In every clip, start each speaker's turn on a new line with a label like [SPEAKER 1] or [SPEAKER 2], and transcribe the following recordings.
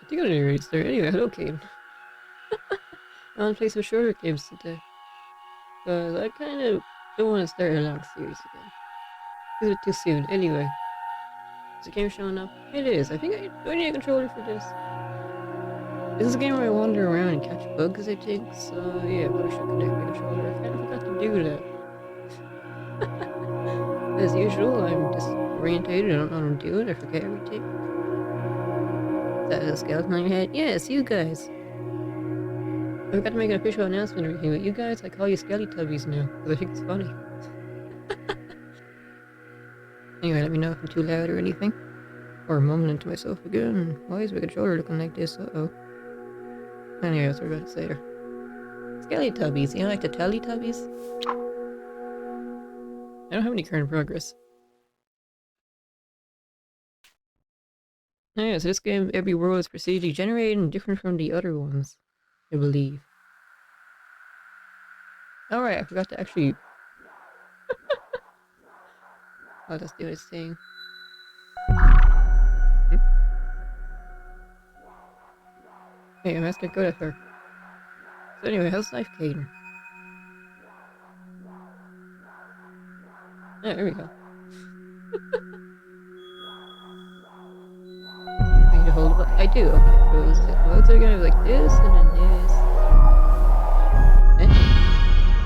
[SPEAKER 1] think I'm gonna restart anyway. Hello, Caden. I want to play some shorter games today. Because I kind of don't want to start a long series again. Is it too soon? Anyway. Is the game showing up? It is. I think do I need a controller for this? This is a game where I wander around and catch bugs, I think. So yeah, I probably should connect my controller. I kind of forgot to do that. As usual, I'm disorientated. I don't know what I'm doing. I forget everything. Is that a skeleton on your head? Yes, you guys. I forgot to make an official announcement or anything, but you guys, I call you Skelly-Tubbies now, because I think it's funny. Anyway, let me know if I'm too loud or anything. Or mumbling to myself again. Why is my controller looking like this? Uh-oh. Anyway, that's what I was about to say there. Skelly-Tubbies, you know, like the Teletubbies? I don't have any current progress. Oh, yeah, so this game, every world is procedurally generated and different from the other ones, I believe. Alright, I forgot to actually... Oh, let's do this thing. Hey, I'm asking good at her. So anyway, how's life, Caden? Yeah, there we go. I need to hold it. I do, okay. So it's gonna be like this, and then this.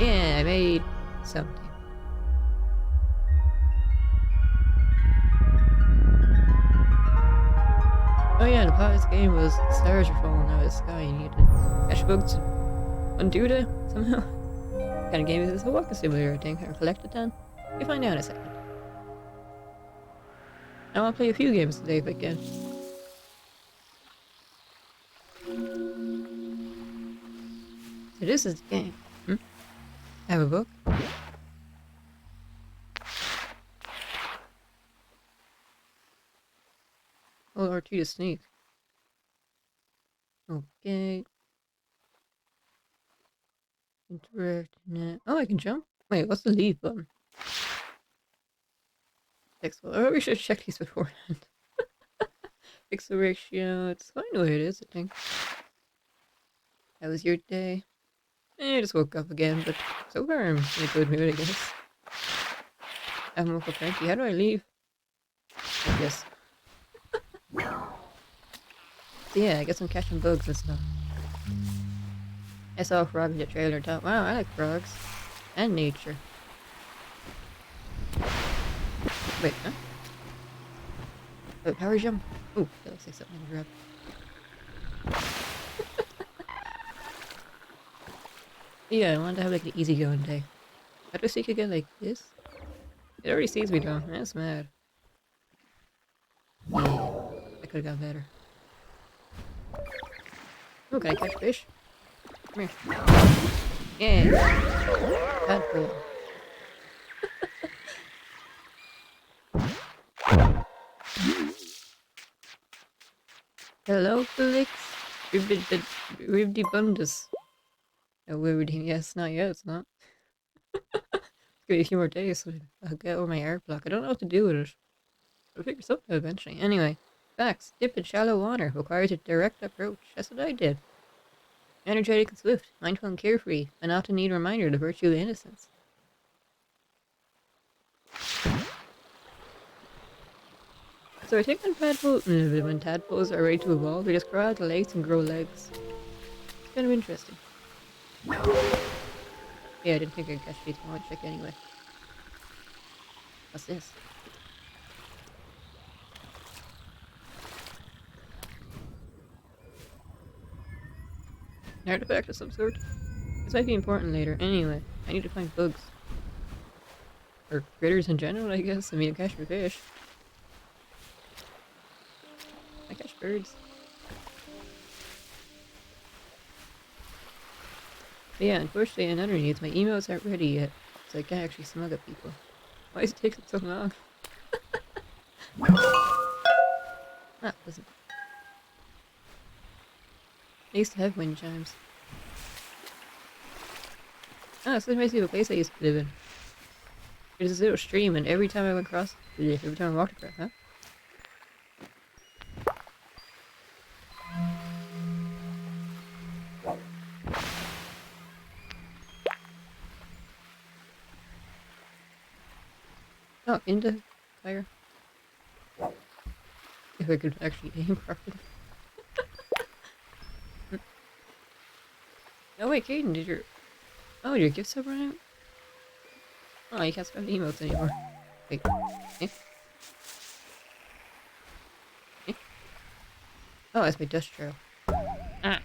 [SPEAKER 1] Yeah, I made something. Oh yeah, the part of this game was the stars are falling out of the sky and you need to catch bugs to undo that somehow. What kind of game is this? A walking simulator, I think, or collect it then? You'll find out in a second. I want to play a few games today if I can. So this is the game. I have a book. Oh, R2 to sneak. Okay. Interact. Oh, I can jump? Wait, what's the leave button? Pixel. Oh, we should check these beforehand. Pixel ratio. It's fine the way it is, I think. How was your day? I just woke up again, but so far I'm in a good mood, I guess. I haven't woke up cranky. How do I leave? I guess. So yeah, I guess I'm catching bugs and stuff. I saw a frog in the trailer and thought, wow, I like frogs. And nature. Wait, huh? Oh, power jump. Ooh, that looks like something I grab. Yeah, I wanted to have like an easygoing day. How do I sneak again like this? It already sees me though. That's mad. Yeah, I could've got better. Oh, can I catch fish? Come here. Yeah. Tadpole. Hello, Felix. We've debunked this. Oh, we're reading. Yes, not yet. It's not. It's gonna be a few more days so I'll get over my art block. I don't know what to do with it. I'll figure something out eventually. Anyway, facts. Dip in shallow water requires a direct approach. That's what I did. Energetic and swift, mindful and carefree, and often need a reminder of the virtue of innocence. So I think when tadpoles are ready to evolve, they just crawl out the lakes and grow legs. It's kind of interesting. Yeah, I didn't think I'd catch anything. I want to check anyway. What's this? An artifact of some sort? This might be important later. Anyway, I need to find bugs. Or critters in general, I guess. I mean, I catch for fish. I catch birds. But yeah, unfortunately, another news. My emails aren't ready yet, so I can't actually smug at people. Why is it taking so long? Ah, listen. I used to have wind chimes. Ah, this reminds me of a place I used to live in. There's this little stream, and every time I went across, every time I walked across, huh? Oh, into fire. If I could actually aim properly. Oh wait, Caden, did your... Oh, your gifts have run out? Oh, you can't spam emotes anymore. Wait. Eh? Eh? Oh, that's my dust trail. Ah!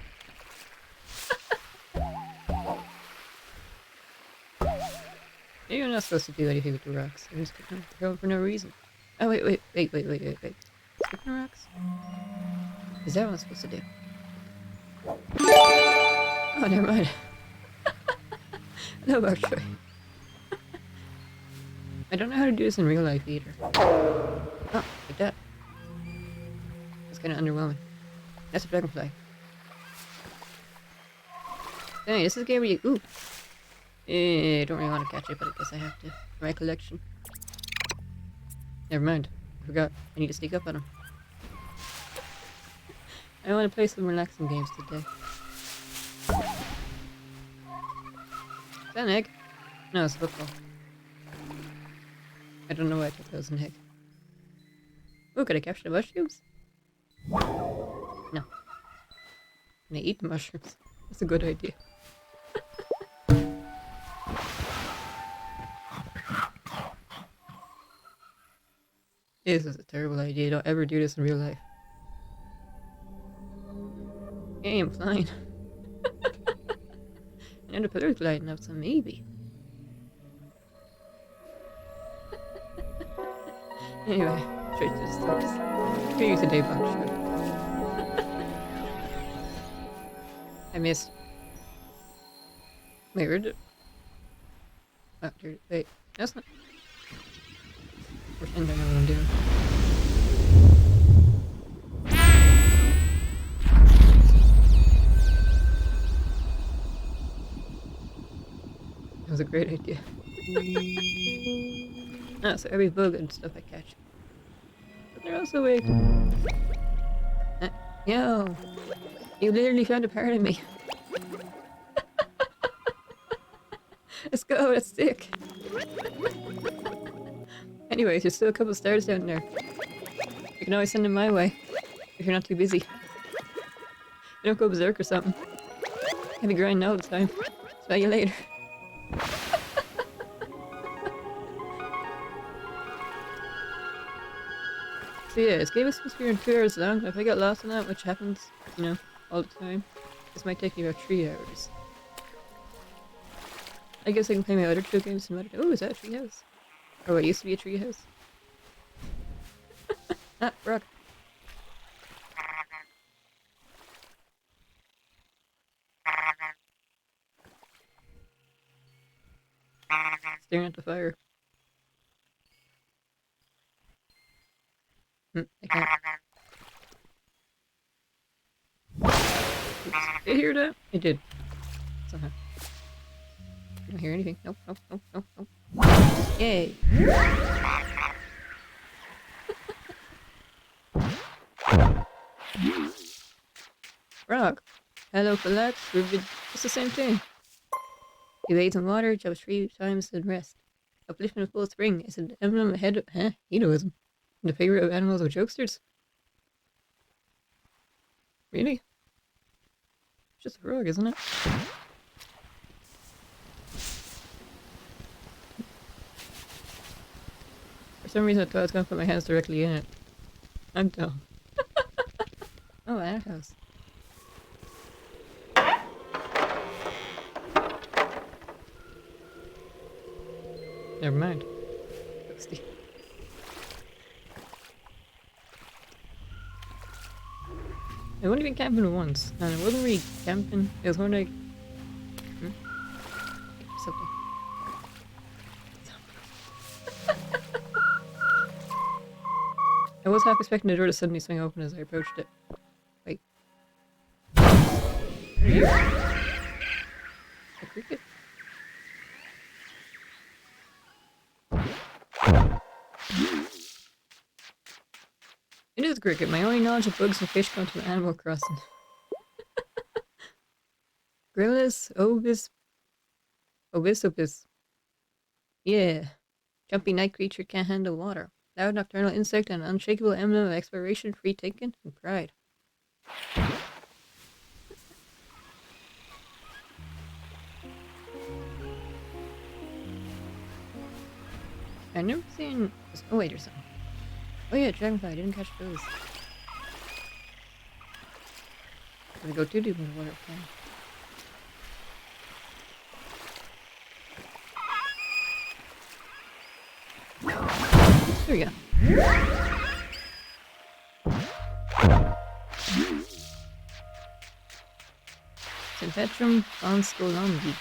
[SPEAKER 1] Maybe I'm not supposed to do anything with the rocks. I'm just gonna throw them for no reason. Oh, wait. Skipping rocks? Is that what I'm supposed to do? Oh, never mind. No, actually. I don't know how to do this in real life either. Oh, like that. That's kind of underwhelming. That's a dragonfly. Dang, this is a game where you... Ooh! I don't really want to catch it, but I guess I have to. For my collection. Never mind. I forgot. I need to sneak up on him. I want to play some relaxing games today. Is that an egg? No, it's a football. I don't know why I took that as an egg. Oh, could I capture the mushrooms? No. I'm gonna eat the mushrooms. That's a good idea. This is a terrible idea. Don't ever do this in real life. Hey, I'm flying. And the pillar's gliding up, so maybe. Anyway, straight to the stars. Gonna use a day bunch. I missed. Wait, where did... Oh, wait. That's not... Pretend I know what I'm doing. That was a great idea. Oh, so every bug and stuff I catch. But they're also weak. Yo! You literally found a part of me. Let's go, that's sick. Anyways, there's still a couple stars down there. You can always send them my way. If you're not too busy. You don't go berserk or something. I'll be grinding all the time. See you later. So yeah, this game is supposed to be around 2 hours long. If I get lost in that, which happens, you know, all the time, this might take me about 3 hours. I guess I can play my other 2 games in another. Oh, is that a treehouse? Or what used to be a treehouse? Ah, rock. Staring at the fire. I can't. Oops. Did I hear that? I did. Somehow. I don't hear anything. Nope. Yay! Rock. Hello, relax. It's the same thing. You bathe in water, jump 3 times, and rest. Upliftment of full spring is an emblem ahead of hedonism. The favorite of animals or jokesters? Really? It's just a frog, isn't it? For some reason I thought I was gonna put my hands directly in it. I'm dumb. Oh, an outhouse. Never mind. Ghosty. I wasn't even camping once, and it wasn't really camping. It was more like something. I was half expecting the door to suddenly swing open as I approached it. Wait. A cricket? It is a cricket. My only knowledge of bugs and fish comes from Animal Crossing. Grillis, Obis, Obis. Yeah. Jumpy night creature can't handle water. Loud nocturnal insect and unshakable emblem of exploration, free thinking, and pride. I've never seen. Oh wait, there's some. Oh yeah, dragonfly. I didn't catch those. I'm gonna go too deep in the water. There we go. Sympetrum conscolandi.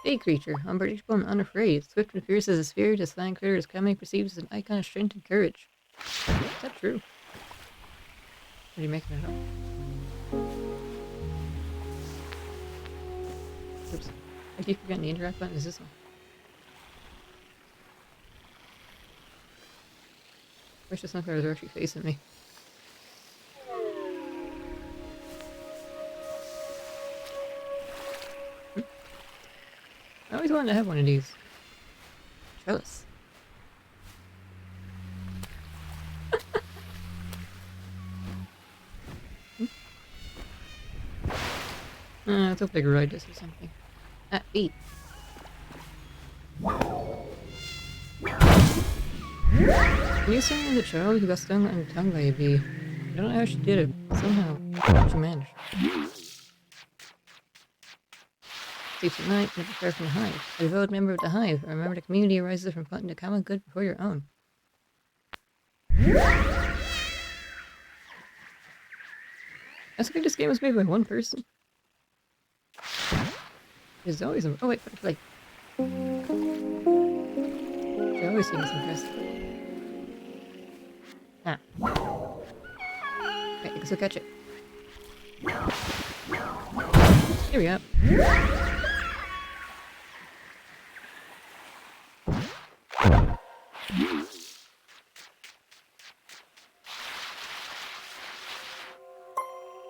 [SPEAKER 1] Day creature, unpredictable and unafraid. Swift and fierce as a sphere, this flying critter is coming perceived as an icon of strength and courage. Is that true? Or are you making it up? Oops. I keep forgetting the interact button is this one. Wish the sunflowers were actually facing me. I always wanted to have one of these. Trellis. Let's hope they can ride this or something. Ah, feet. Can you sing the child who got stung on the tongue by a bee? I don't know how she did it, but somehow she managed. Sleeps at night and prepare from the hive. A devoted member of the hive. Remember, the community arises from putting the common good before your own. That's like this game was made by one person. There's always a. Oh wait, like. They always seem impressive. Ah. Okay, I guess we'll catch it. Here we go.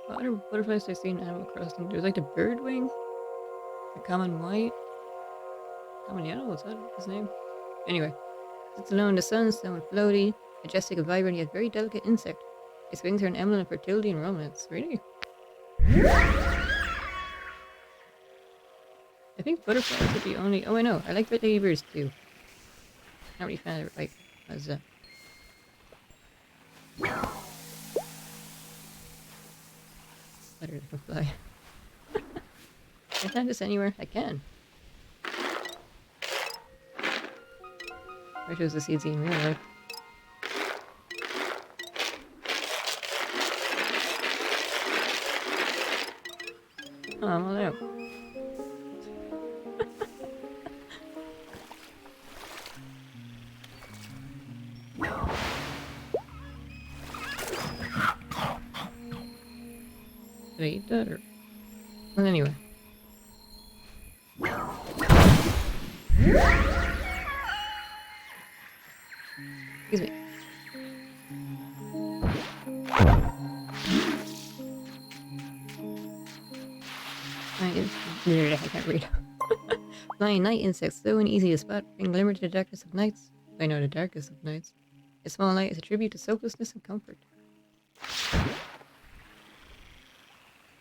[SPEAKER 1] What other butterflies do I see in Animal Crossing? There's like the birdwing, the common white, common yellow, what's that his name? Anyway, sits alone in the sun, slow and floaty, majestic and vibrant yet very delicate insect. Its wings are an emblem of fertility and romance. Really? I think butterflies are the only. Oh, I know. I like ladybirds too. Not really fan of it. Like, how's that? Better than a fly. Can I find this anywhere? I can. I chose the seeds in real life. Oh, I'm all out. Did I eat that or? Well, anyway. Excuse me. I can't read. Flying night insects, slow and easy to spot, bring glimmer to the darkness of nights. I know the darkest of nights. A small light is a tribute to selflessness and comfort.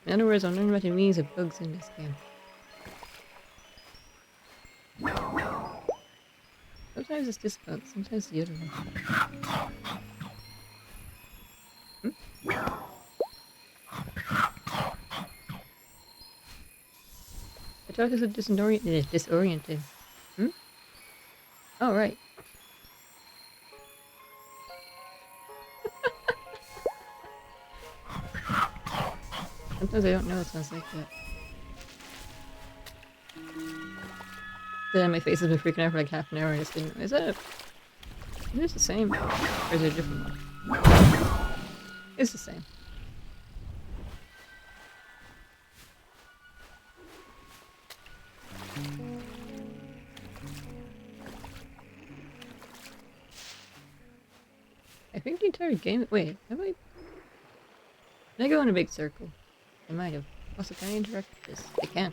[SPEAKER 1] In other words, I'm learning about the meanings of bugs in this game. Sometimes it's this bug, sometimes the other one. I thought this was disorienting. Oh, right. Sometimes I don't know it sounds like that. Then my face has been freaking out for like half an hour and I just didn't. Is it the same? Or is it a different one? It's the same. I think the entire game. Wait, have I? Did I go in a big circle? I might have. Also, can I interact with this? I can.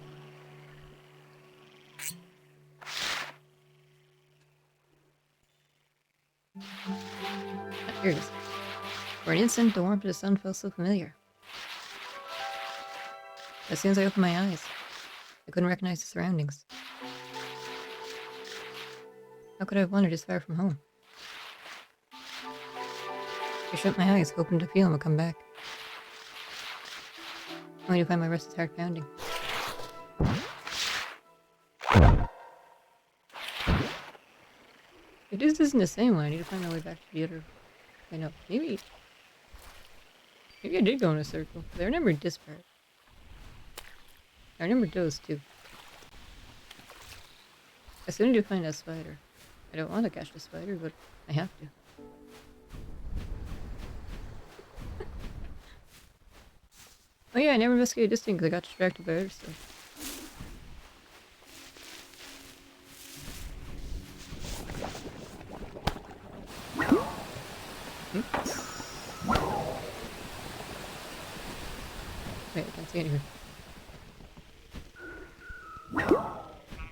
[SPEAKER 1] Ah, here it is. For an instant, the warmth of the sun felt so familiar. As soon as I opened my eyes, I couldn't recognize the surroundings. How could I have wandered this far from home? I shut my eyes, hoping the feeling would come back. Only to find my restless heart pounding. If this isn't the same one, I need to find my way back to the other. I know. Maybe I did go in a circle. I remembered this part. I remembered those too. I still need to find that spider. I don't want to catch the spider, but I have to. Oh yeah, I never investigated this thing because I got distracted by other stuff. Wait, I can't see anything.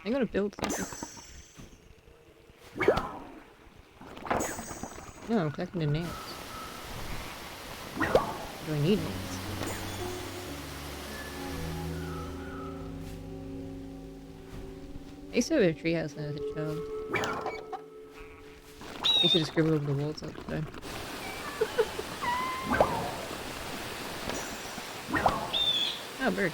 [SPEAKER 1] I'm gonna build something. No, I'm collecting the nails. Do I need nails? I used to have a treehouse when I was a child. I used to just scribble over the walls all the time. Oh, bird.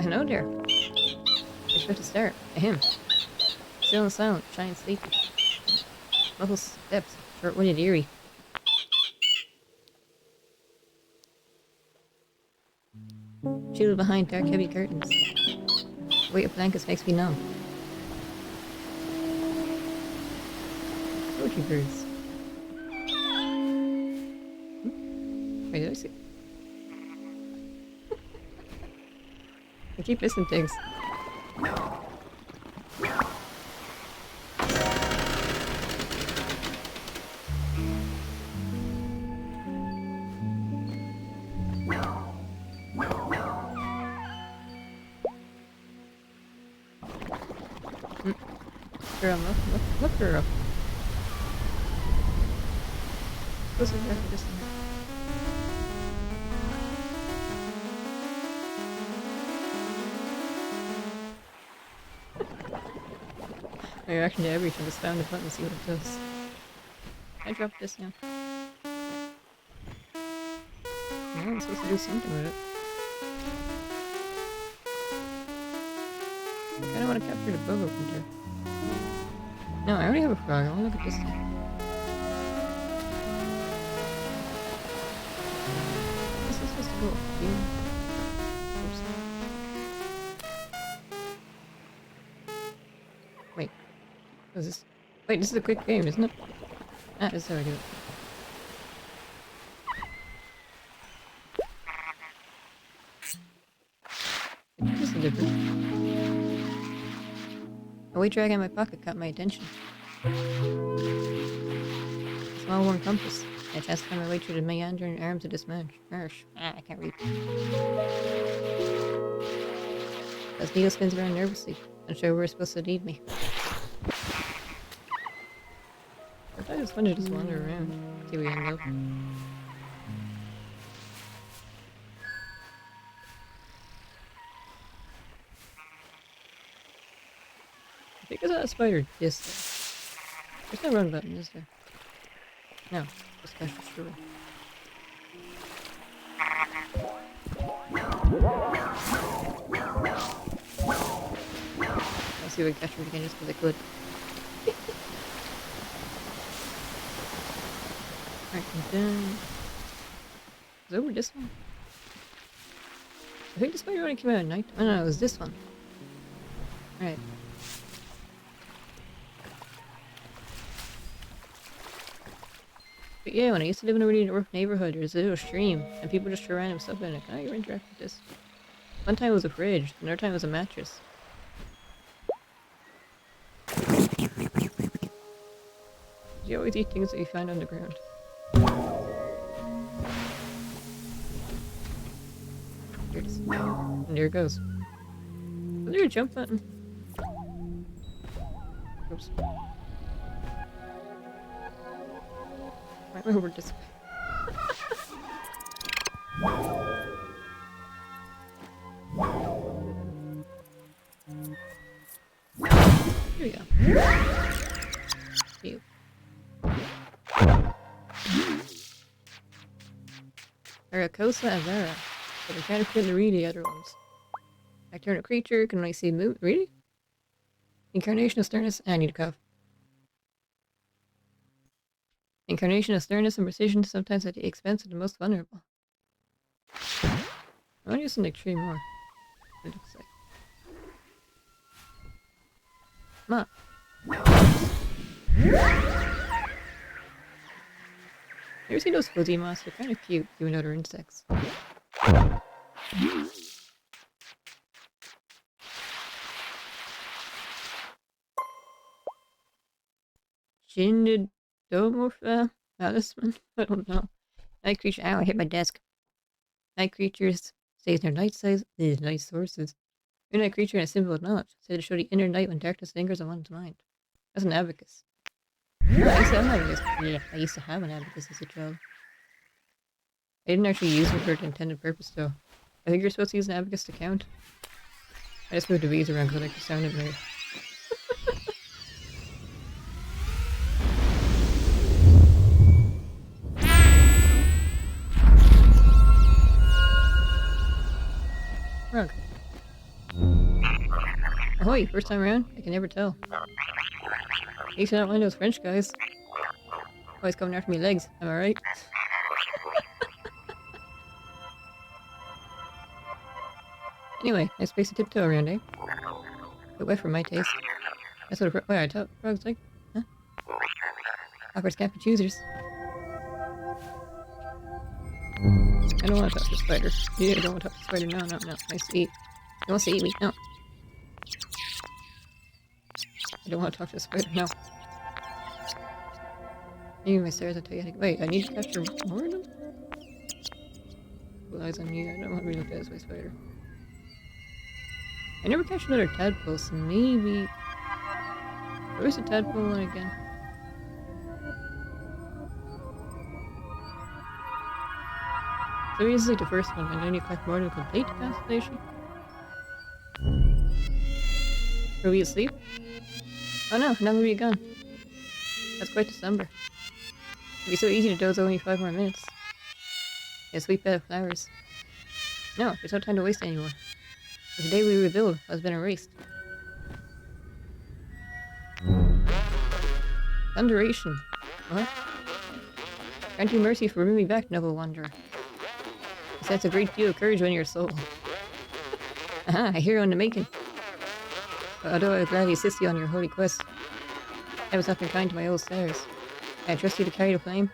[SPEAKER 1] Hello there. I supposed to start. Him. Still and silent, shy and sleepy. Muffled steps, short-winded, eerie. Shielded behind dark, heavy curtains. The weight of blankets makes me numb. Poetry birds. Wait, did I see? I keep missing things. Girl, look, girl. What's it after this one? My reaction to everything is found the button and see what it does. I dropped this now. I'm supposed to do something with it. I kinda wanna capture the bug opener. No, I already have a frog. I wanna look at this thing. This is supposed to go up here. Oops. Wait. What is this? Wait, this is a quick game, isn't it? Ah, this is how I do it. This is different. A white drag in my pocket caught my attention. A small worn compass. I chanced to find my way through the meandering arms of this marsh. I can't read. As needle spins around nervously, unsure where it's supposed to lead me. I just wanted to just wander around, see where we end up. I think I saw a spider this way. There's no run button, is there? No, just special story. I'll see if I can catch him again just because I could. Alright, I'm done. Is it over this one? I think the spider only came out at night. Oh no, it was this one. Alright. But yeah, when I used to live in a really rough neighborhood, there was a little stream, and people just threw random stuff in it. Can I interact with this? One time it was a fridge, another time it was a mattress. You always eat things that you find on the ground. Here it is. And there it goes. Is there a jump button? Oops. Right over this way. Here we go. Cute. Aracosa Avera. But I kind of couldn't read the other ones. Nocturnal creature, can only see move. Really? Incarnation of sternness. I need a cough. Incarnation of sternness and precision, sometimes at the expense of the most vulnerable. I want to use some like 3 more. It looks like. Come on. You ever seen those fuzzy moths? They're kind of cute, even though they're insects. Shindidomorpha? Talisman? I don't know. Night creature. Ow, I hit my desk. Night creatures stays near night size. These night sources. Your night creature and a symbol of knowledge. Said to show the inner night when darkness lingers on one's mind. That's an abacus. Oh, I used to have an abacus. Yeah, I used to have an abacus as a child. I didn't actually use it for its intended purpose, though. I think you're supposed to use an abacus to count. I just moved the bees around because I like the sound of it. Rug. Ahoy, first time around? I can never tell. At least not one of those French guys. Always coming after me legs, am I right? Anyway, nice place to tiptoe around, eh? Bit wet for my taste. That's what I thought frogs like. Huh? Awkward scamp and choosers. I don't want to touch the spider. You don't want to touch the spider. No, no, no. Nice to eat. He wants to eat me. No. I don't want to talk to the spider. No. Maybe my stairs will tell you how to... Wait, I need to capture more of them? Well, eyes on you. I don't want to be looked at as my spider. I never catch another tadpole, so maybe... Where's the tadpole one again? So this is like the first one, and then you collect more to complete the constellation. Are we asleep? Oh no, now we'll be gone. That's quite December. It'd be so easy to doze only 5 more minutes. A sweet bed of flowers. No, there's no time to waste anymore. The day we rebuild has been erased. Thunderation. What? Grant you mercy for bringing me back, noble wanderer. You sense a great deal of courage in your soul. Aha, a hero in the making. But although I would gladly assist you on your holy quest, I was not been kind to my old stars. I trust you to carry the flame.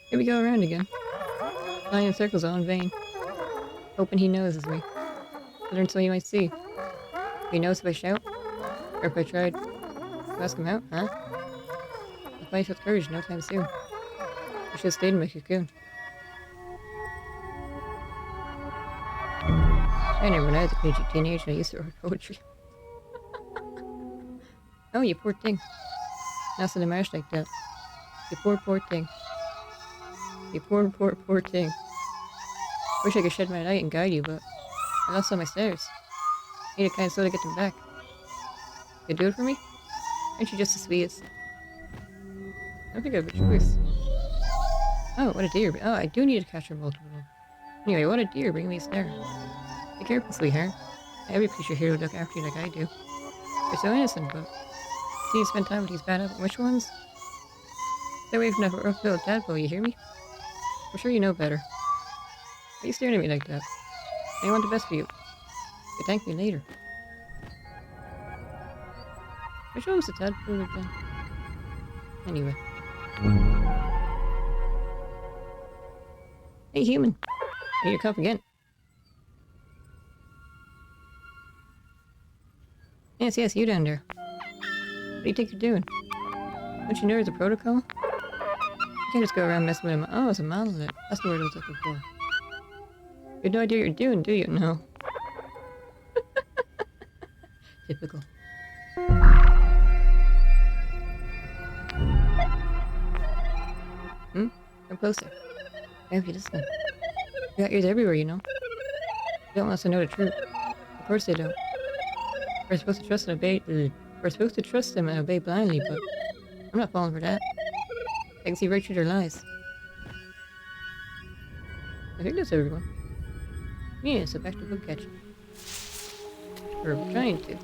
[SPEAKER 1] Here we go around again. Flying in circles all in vain. Hoping he notices me. I learned so he might see. If he knows if I shout, or if I tried to ask him out, huh? I'll fight with courage no time soon. I should have stayed in my cocoon. I remember when I was a teenager and I used to write poetry. Oh, you poor thing. Not in the marsh like that. You poor, poor thing. You poor, poor, poor thing. Wish I could shed my light and guide you, but I lost all my stairs. Need a kind soul to get them back. You do it for me? Aren't you just the sweetest? I don't think I have a choice. Oh, what a deer. Oh, I do need to capture multiple. Anyway, what a deer. Bring me a snare. Be careful, sweetheart. Every creature here would look after you like I do. You're so innocent, but... See you spend time with these bad apples. Which ones? Stay away from that rough little tadpole, you hear me? I'm sure you know better. Why are you staring at me like that? I want the best for you. You thank me later. Which one was the tadpole again? Anyway. Hey, human. I need your cup again. Yes, you down there. What do you think you're doing? Don't you know there's a protocol? You can't just go around messing with him. Oh, it's a monolith. That's the word I was looking for. You have no idea what you're doing, do you? No. Typical. Hmm? Come closer. I hope you listen. You got ears everywhere, you know. You don't want us to know the truth. Of course they don't. We're supposed to trust and obey. We're supposed to trust them and obey blindly, but I'm not falling for that. I can see right through their lies. I think that's everyone. Yeah, so back to book catching. Or trying to.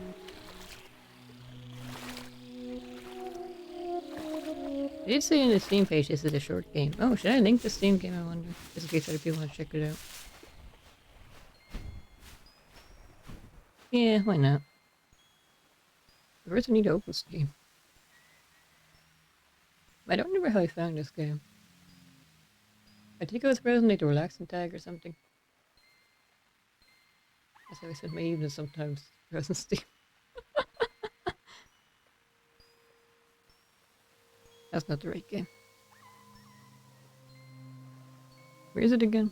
[SPEAKER 1] It did say in the Steam page this is a short game. Oh, should I link the Steam game, I wonder? Just in case other people want to check it out. Yeah, why not? First I need to open Steam. I don't remember how I found this game. I think I was browsing like the relaxing tag or something. That's how I spend my evenings sometimes, browsing Steam. That's not the right game. Where is it again?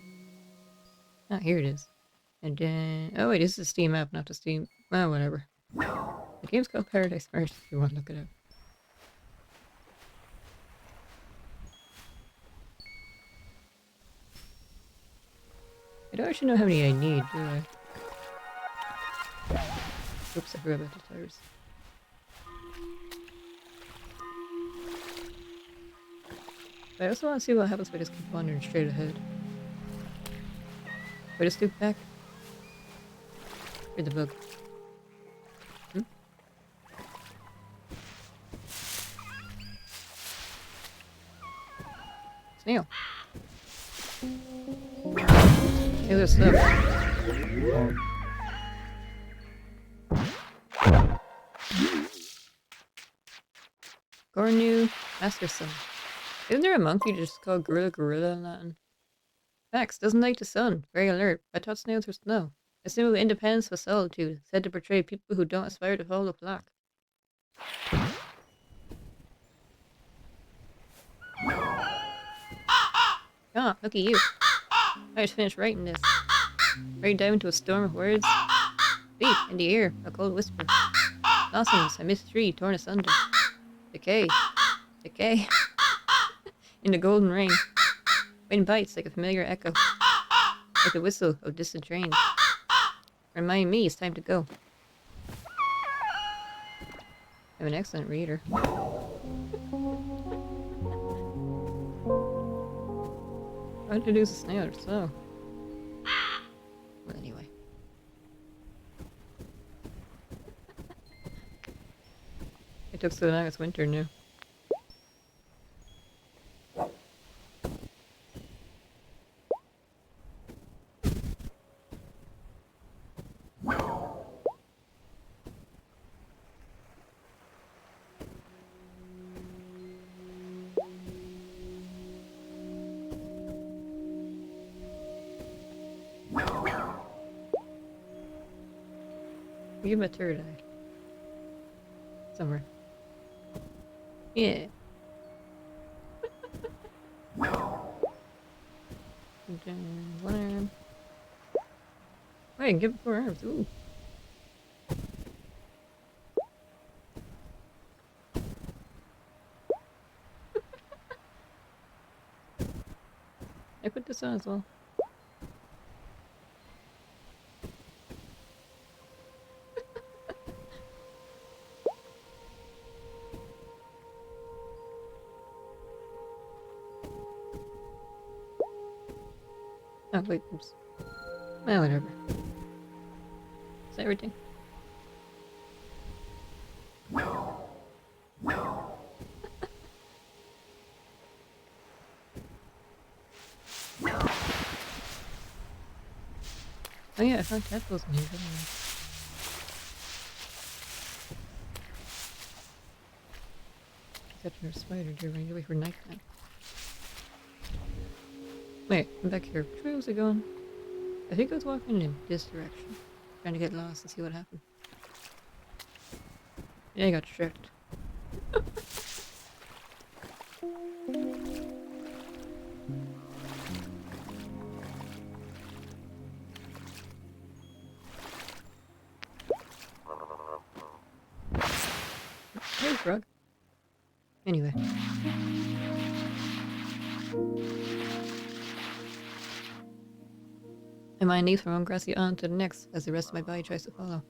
[SPEAKER 1] Ah, here it is. And then... Oh wait, this is the Steam app, not the Steam... Oh, whatever. The game's called Paradise First, if you want to look it up. I don't actually know how many I need, do I? Oops, I forgot about the tires. But I also want to see what happens if I just keep wandering straight ahead. If I just loop back? Where'd the bug? Hmm? Snail. Snails are slow. Gornu Masterson. Isn't there a monkey just called Gorilla in Latin? Max doesn't like the sun. Very alert. I thought snails were snow. A symbol of independence for solitude, said to portray people who don't aspire to follow the flock. Ah, look at you. I just finished writing this. Right down into a storm of words. Beat in the ear, a cold whisper. Blossoms, a mist tree torn asunder. Decay. Decay. In the golden rain. Wind bites like a familiar echo. Like the whistle of distant trains. Remind me it's time to go. I'm an excellent reader. How to introduce a snail or so? Well, anyway. It took so long, it's winter now. Give him a turd eye. Somewhere. Yeah. And then 1 arm. Wait, give it 4 arms. Ooh. I put this on as well. Oh, wait, oops. Well, whatever. Is that everything? Oh yeah, I found tadpoles in here, didn't I? Except for a spider, they're running away for nighttime. Wait, I'm back here. Which way was I going? I think I was walking in this direction. Trying to get lost and see what happened. Yeah, I got tricked. Anyway. And my knees from one grassy island to the next as the rest of my body tries to follow.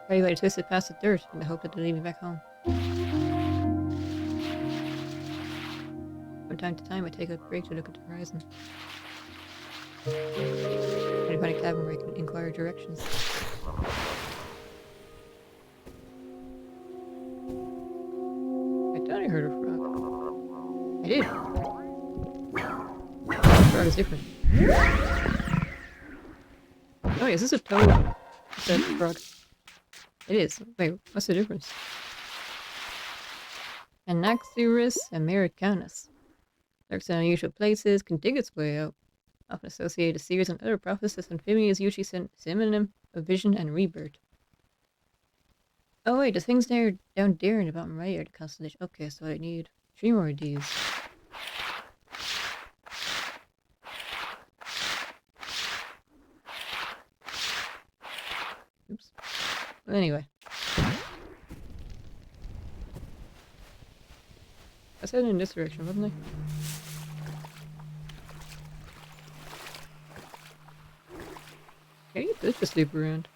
[SPEAKER 1] Anyway, I twisted past the dirt in the hope that they'll lead me back home. From time to time, I take a break to look at the horizon. Trying to find a cabin where I can inquire directions. I thought I heard a frog. I did. The frog is different. Oh, yes, this is a toad. Is that a frog? It is. Wait, what's the difference? Anaxyrus americanus. Lurks in unusual places, can dig its way out. Often associated with seers and other prophets, this amphibian is usually synonym of vision and rebirth. Oh wait, the things there down there in the bottom right are the constellation. Okay, so I need 3 more of these. Oops. Well, anyway. I was heading in this direction, wasn't I? Okay, you could just loop around.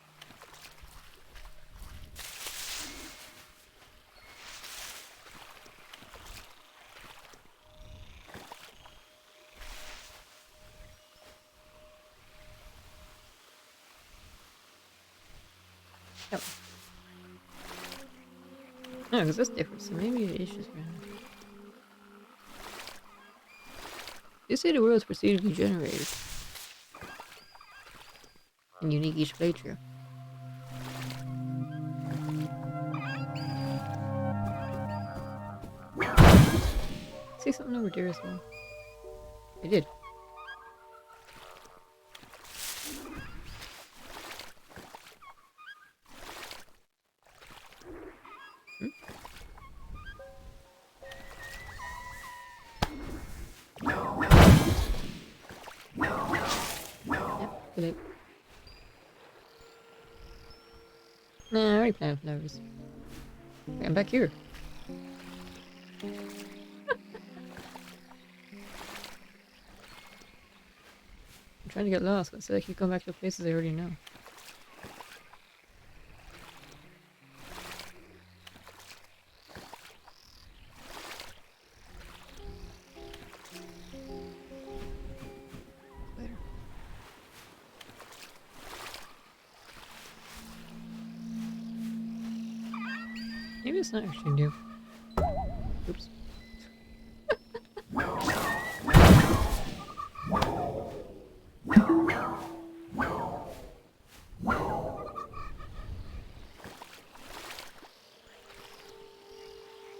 [SPEAKER 1] Oh. No, because that's different, so maybe it is just random. They say the world is procedurally generated. And unique each playthrough. See something over there as well. I did. Yep, nah, I already planted flowers. Okay, I'm back here. I'm trying to get lost, but so I keep going back to places I already know. Later. Maybe it's not actually new. Oops.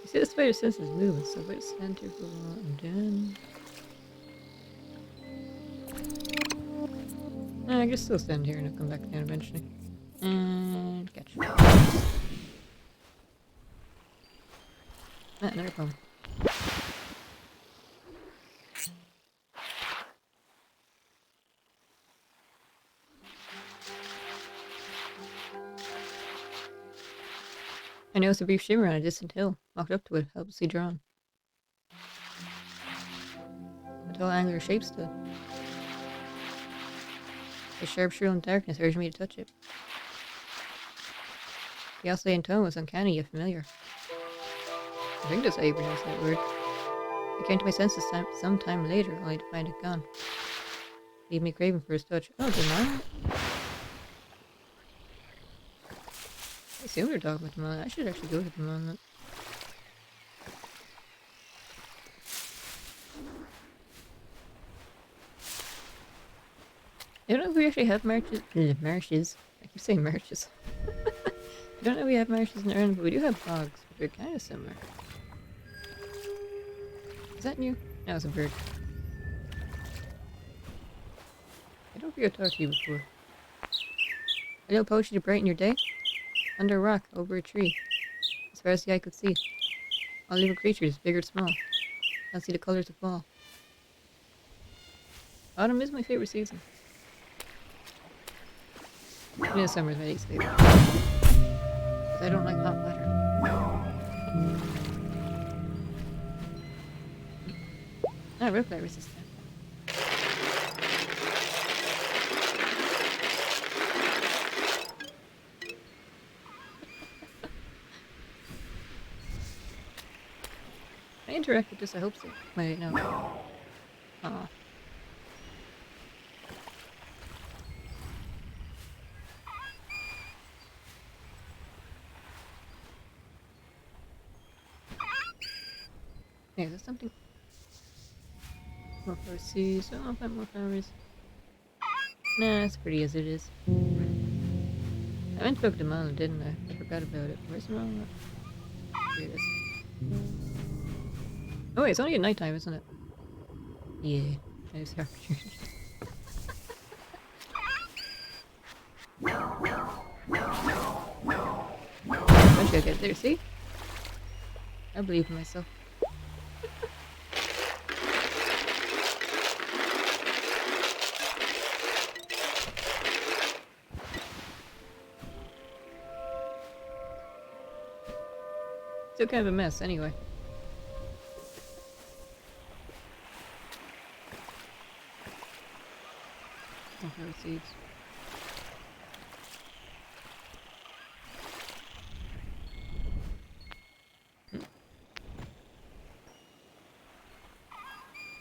[SPEAKER 1] You see, the spider senses movement, so wait, stand here for a while and then. I can still stand here and I'll come back down eventually. And catch. Another poem. I noticed a brief shimmer on a distant hill. Walked up to it, helplessly drawn. A tall angular shape stood. A sharp shrill in darkness urged me to touch it. The oscillating tone was uncanny yet familiar. I think that's how you pronounce that word. I came to my senses some time later, only to find it gone. Leave me craving for his touch. Oh, Demon? I assume they're talking about Demon. I should actually go to Demon. I don't know if we actually have marshes. I keep saying marshes. I don't know if we have marshes in Ireland, but we do have bogs, but they're kind of similar. Is that new? No, it's a bird. I don't think I've talked to you before. A little poetry to brighten your day? Under a rock, over a tree. As far as the eye could see. All living creatures, big or small. Can't see the colours of fall. Autumn is my favourite season. Summer is my least favourite. I don't like hot water. Ah, reply resistant. I interact with this, I hope so. Wait, no. Aw. Yeah, there's something. More flower seeds. Oh, I'll plant more flowers. Nah, it's pretty as it is. I meant to book the mall, didn't I? I forgot about it. Where's the wrong one? Here it is. Oh wait, it's only at nighttime, isn't it? Yeah, there's the opportunity. Eventually I'll get there, see? I believe in myself. Still kind of a mess, anyway. Sunflower seeds.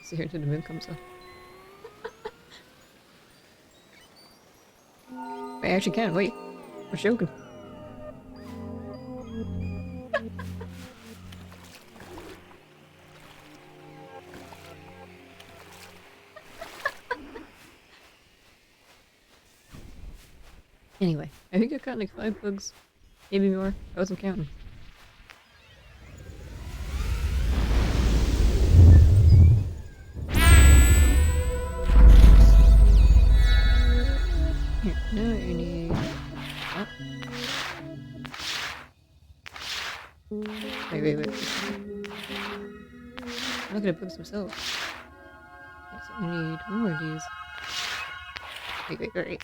[SPEAKER 1] See here till the moon comes up. I actually can't wait. We're joking. Anyway, I think I caught like 5 bugs. Maybe more. I wasn't counting. Here, no, you need... Oh. Wait. Look at the bugs themselves. Okay, so we need one more of these. Wait.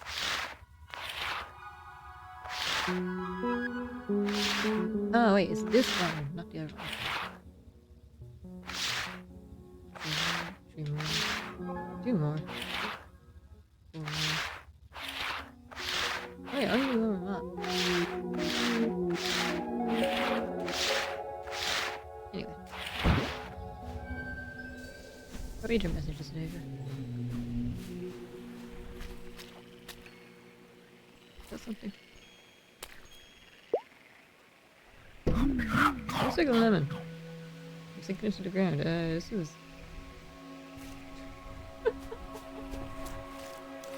[SPEAKER 1] Oh wait, it's this one, not the other one. 3 more. 2 more. 4 more. Oh yeah, only one more. Anyway. I'll read your messages later. That's something. Looks like a lemon. I'm sinking into the ground. This is...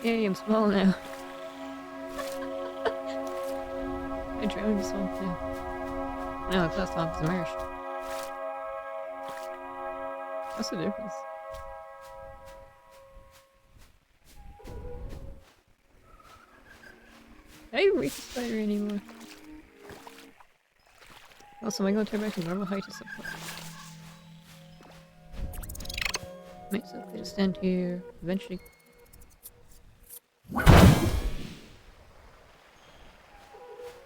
[SPEAKER 1] Yay, I'm small now. I drowned in the swamp now. No, it's not swamp, it's a marsh. What's the difference? I didn't reach the spider anymore. Also, am I going to turn back to normal height at some point? Might still could stand here eventually.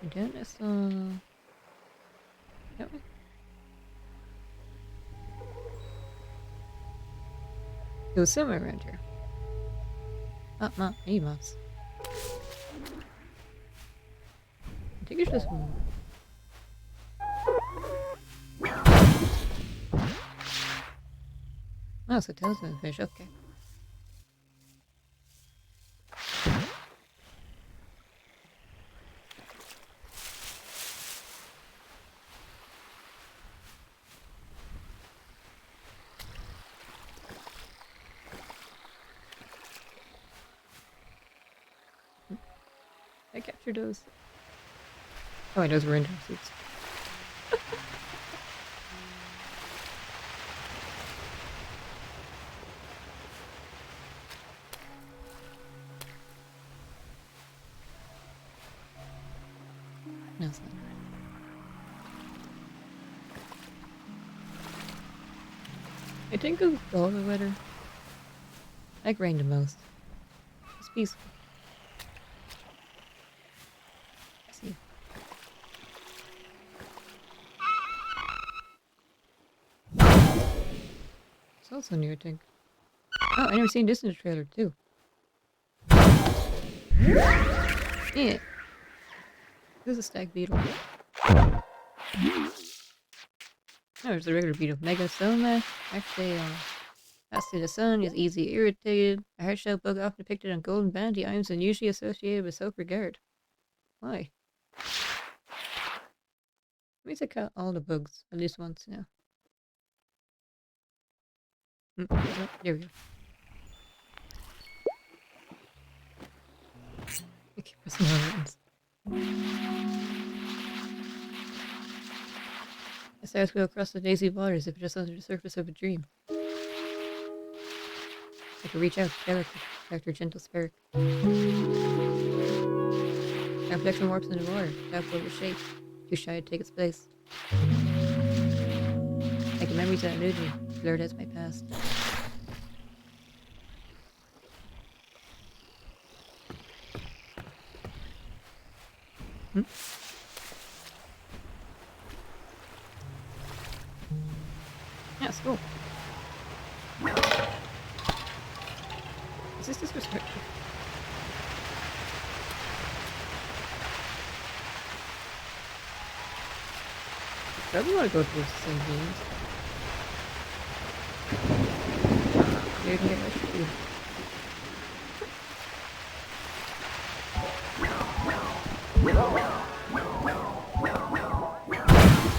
[SPEAKER 1] And then I saw... That way? It was somewhere around here. Oh, not any moths. I think it's just one. Oh, so tails of the fish, okay. I captured those. Oh, wait, those were in suits. No, it's not. I think of all the weather. I like rain the most. It's peaceful. See. Also new, I think. Oh, I never seen this in the trailer too. Yeah. This is a stag beetle. Oh, there's a regular beetle. Megasoma. Actually, fast to the sun, is easily irritated. A hard-shell bug often depicted on golden bounty items and usually associated with self-regard. Why? Let me check out all the bugs at least once now. There we go. I keep pressing on buttons. The stars go across the daisy waters if just under the surface of a dream. I can reach out to Dr. Gentle Spirit. Our protection warps in the water, doubtful of its shape, too shy to take its place. Like the memories that elude me, blurred as my past. Yeah, it's cool. Is this disrespectful? I probably want to go towards the same games. You can get much too.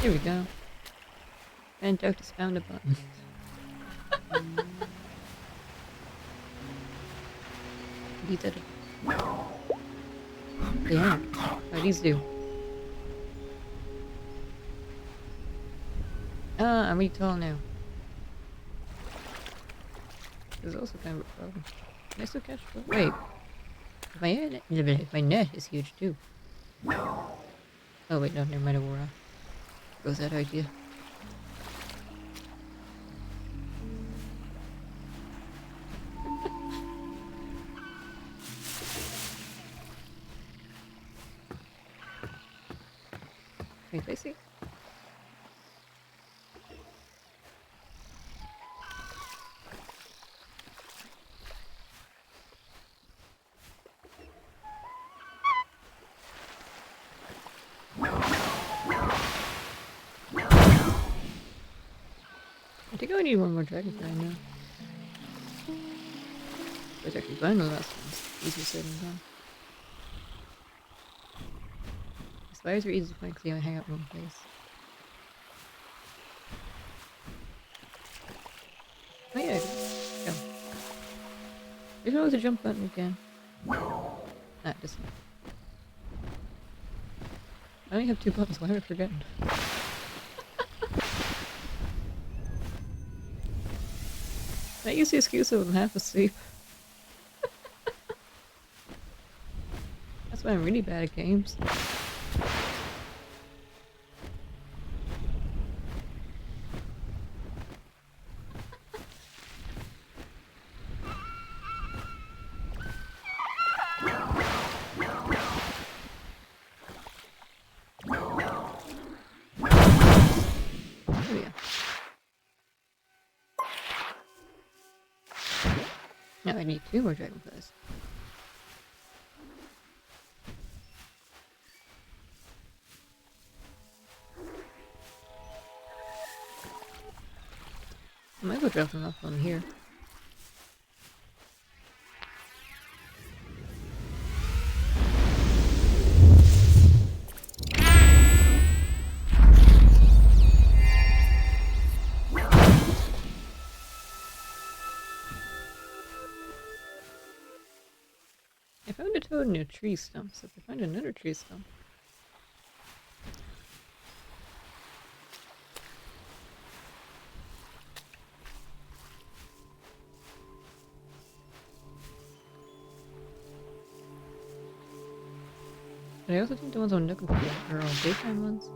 [SPEAKER 1] Here we go. And Doug just found a button. These are they are. Oh, these do. Ah, I'm really tall now. There's also kind of a problem. Can I still catch? Wait. My net is huge too. Oh wait, no, never mind. Aurora. Goes that idea. Wait, I see. I think I need one more dragonfly now. But actually find the last one. Easier said than done. Spiders are easy to find because they only hang out in one place. Oh yeah, go. There's always a jump button again. Ah, this one. I only have 2 buttons, why am I forgetting? I use the excuse of I'm half asleep. That's why I'm really bad at games. Now I need 2 more dragonflies. I might go drop them off on here. I found a toad in a tree stump, so if I find another tree stump. But I also think the ones I'm looking for are all daytime ones.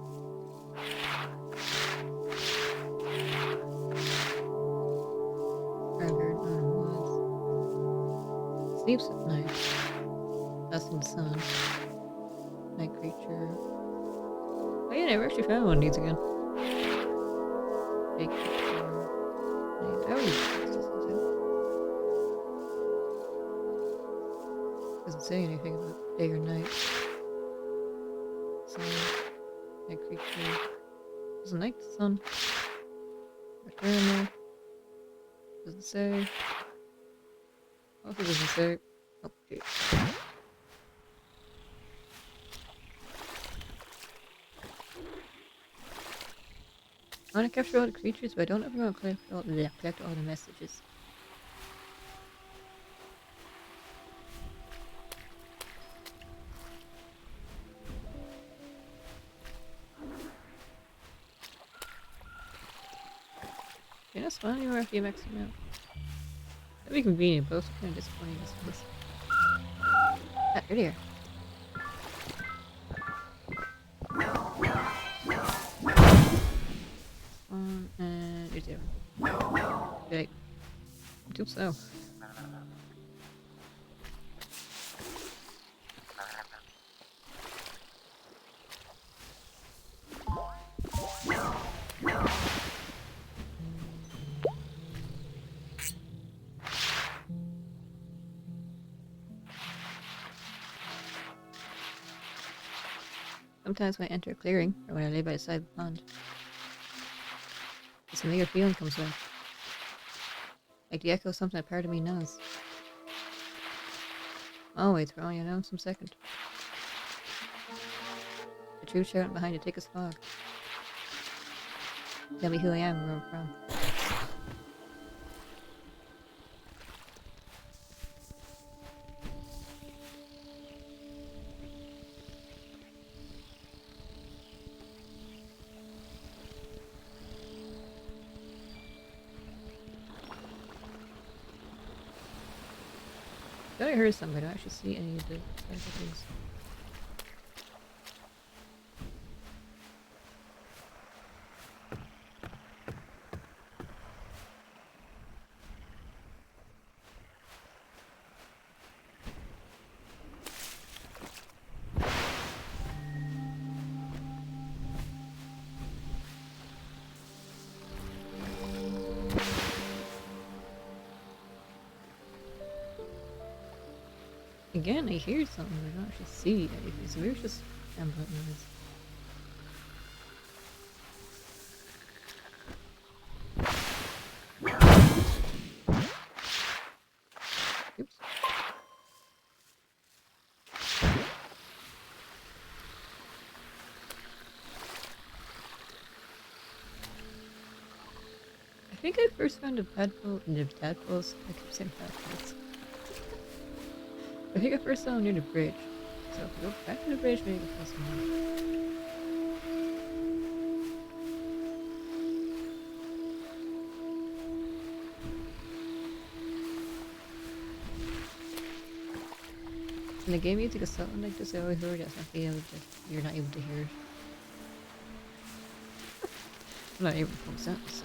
[SPEAKER 1] Rabbit, was. Sleeps at night. Us in the sun. Night creature. Oh yeah, I never actually found one of these again. Big creature. Oh. That creature doesn't like the sun. Eternal. Doesn't say. Also doesn't say. Oh, jeez. I want to capture all the creatures, but I don't ever want to collect all the messages. Can I spawn anywhere after you max them out? That'd be convenient, but also kind of disappointing, I suppose. Ah, you're here. Spawn, and you're there. Okay. I do so. Sometimes when I enter a clearing, or when I lay by the side of the pond, a familiar feeling comes with. Like the echo of something a part of me knows. Always throwing you know some second. The truth shouting behind the thickest fog. Tell me who I am and where I'm from. I thought I heard something, but I don't actually see any of the other things. Again, I hear something, but I don't actually see anything, so maybe it's just ambient noise. Oops. I think I first found the tadpoles. I keep saying tadpoles. I think I first saw them near the bridge. So if we go back to the bridge, maybe we'll find some more. In the game music is something like this, I always worry that's not able to, you're not able to hear it. I'm not able to form sentences.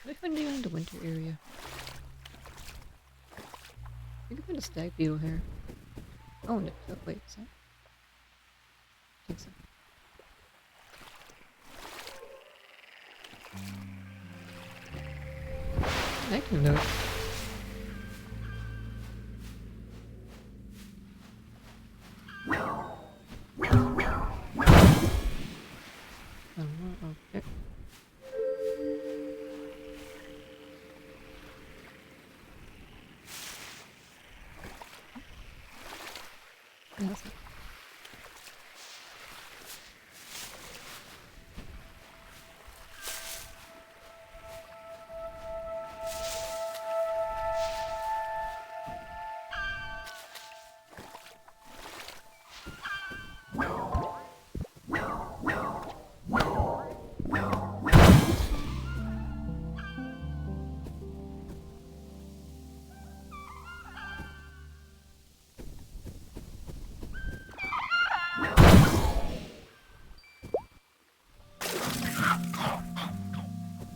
[SPEAKER 1] I find it in the winter area. I think I found a stag beetle here. Oh no, wait, is that? I think so. I can know. Okay. That's it.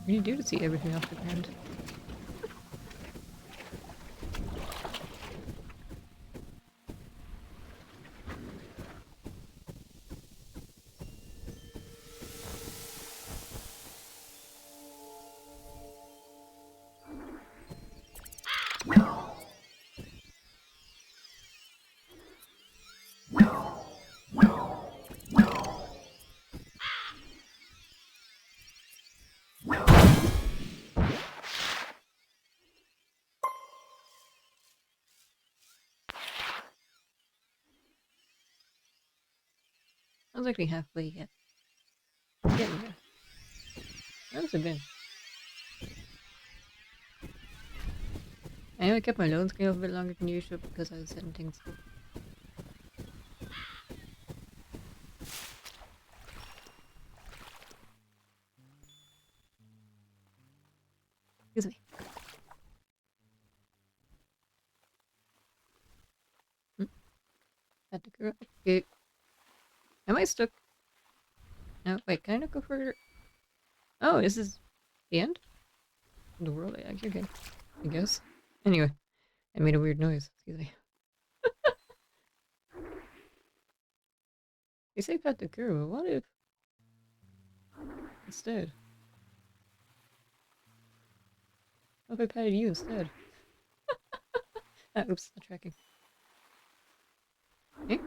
[SPEAKER 1] really do to see everything off the ground. I was actually halfway yet. Getting there. How's it been? I know I kept my load screen up a bit longer than usual because I was setting things up. Excuse me. Had to go. Okay. Am I stuck? No, wait, can I not go further? Oh, this is the end? The world? Yeah, you're good. I guess. Anyway, I made a weird noise. Excuse me. They say pet the girl, but what if instead? What if I petted you instead? Ah, oops, not tracking. Okay.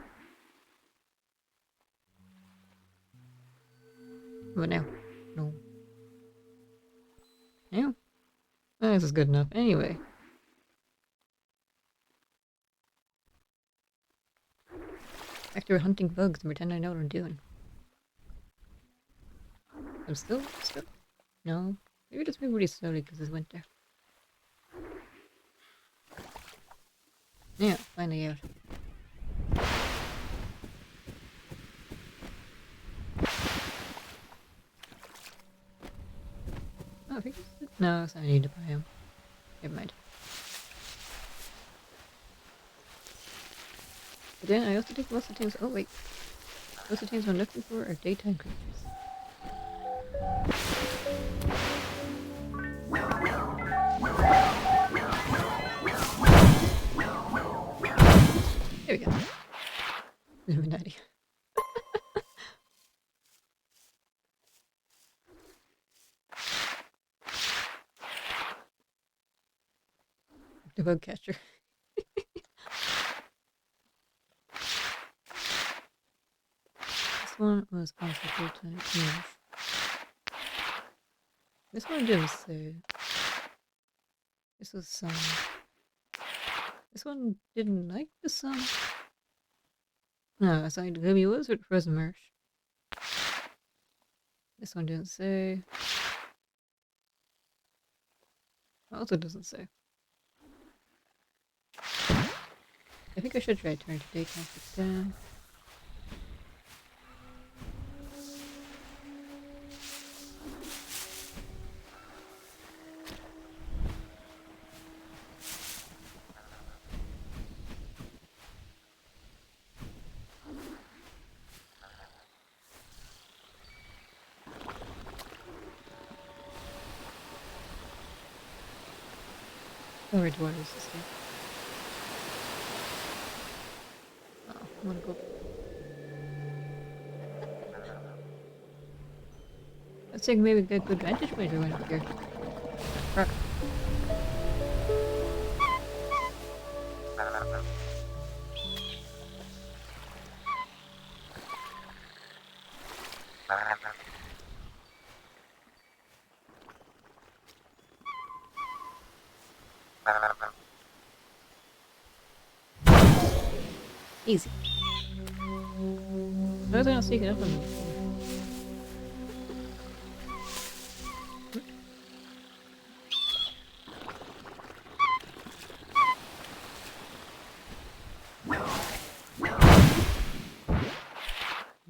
[SPEAKER 1] What now? No. Now? Oh, this is good enough. Anyway. Back to hunting bugs and pretend I know what I'm doing. I'm still? No. Maybe just move really slowly because it's winter. Yeah, finally out. Oh, I think no, it's not I need to buy him. Never mind. But then I also think most of the things. Oh wait, most of the things I'm looking for are daytime creatures. There we go. Illuminati. The bug catcher. This one was also daytime English. This one didn't say. This was sun. This one didn't like the sun. No, I signed Gummy was with Frozen Marsh. This one didn't say. Also doesn't say. I think I should try turn to daytime for down. Oh, where do I use this thing? Oh, I wanna go. Let's think maybe get good vantage point or went up here. Rock. Easy. Why was I not sneaking up on them before?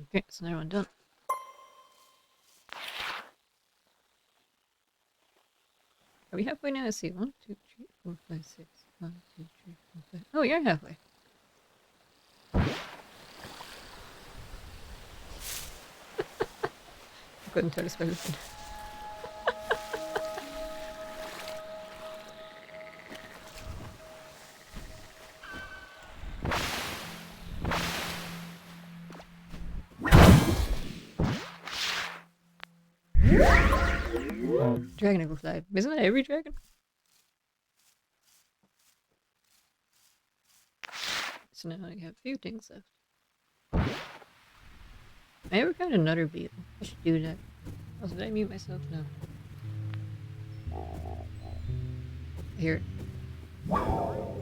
[SPEAKER 1] Okay, so now I'm done. Are we halfway now? Let's see. 1, 2, 3, 4, 5, 6. 1, 2, 3, 4, 5. Oh, you're halfway. I couldn't tell this by looking. Dragon ever fly. Isn't that every dragon? So now I have a few things left. I ever found another beetle. I should do that. Also, did I mute myself? No. I hear it.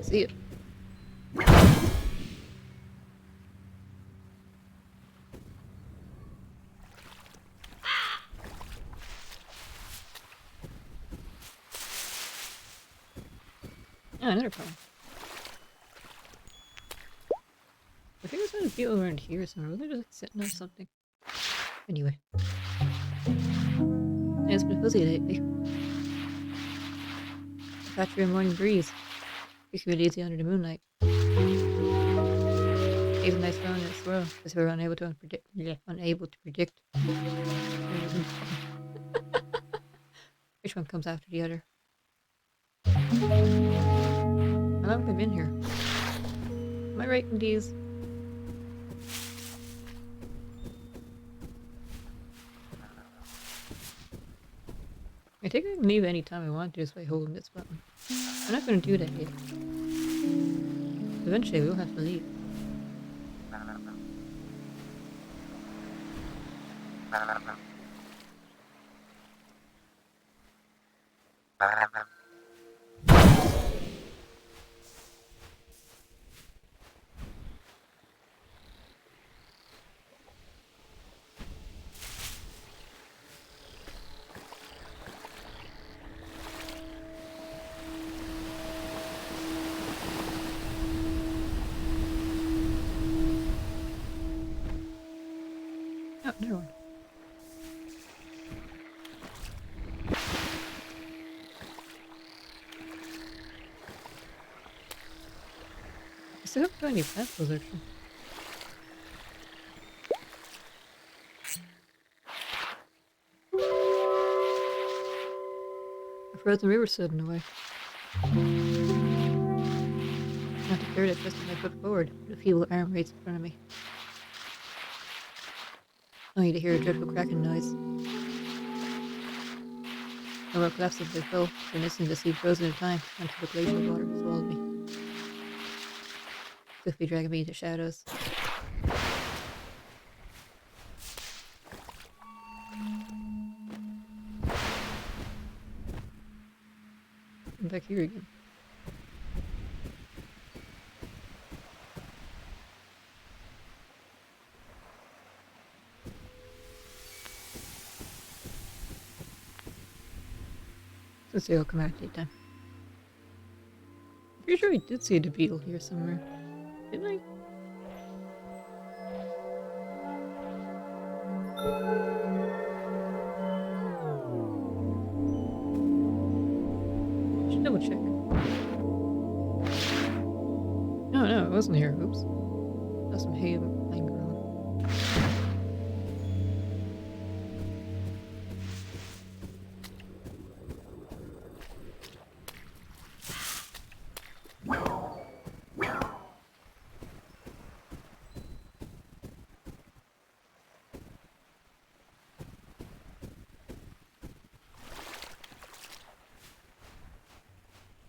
[SPEAKER 1] See it. Oh, another problem. I think there's a beetle around here somewhere. Was I just like, sitting on something? Anyway. Yeah, it's been fuzzy lately. Catch your morning breeze. Keeps me lazy under the moonlight. Even nice round as well, as we're unable to predict. Which one comes after the other? How long have I been here? Am I right in these? I think I can leave any time I want to just by holding this button. I'm not going to do that yet. Eventually we'll have to leave. Oh, another one. I still haven't got any pencils actually. A frozen river stood in the way. Not to carry that twisted my foot forward, but a feeble arm raised in front of me. Only to hear a dreadful cracking noise. My world collapsed as I fell, for an instant the sea froze into time until the glacial water swallowed me. Swiftly dragging me into shadows. I'm back here again. Since they all come out at daytime. I'm pretty sure we did see the beetle here somewhere. Didn't I? Should double check. No, it wasn't here. Oops. That's some hay lying around.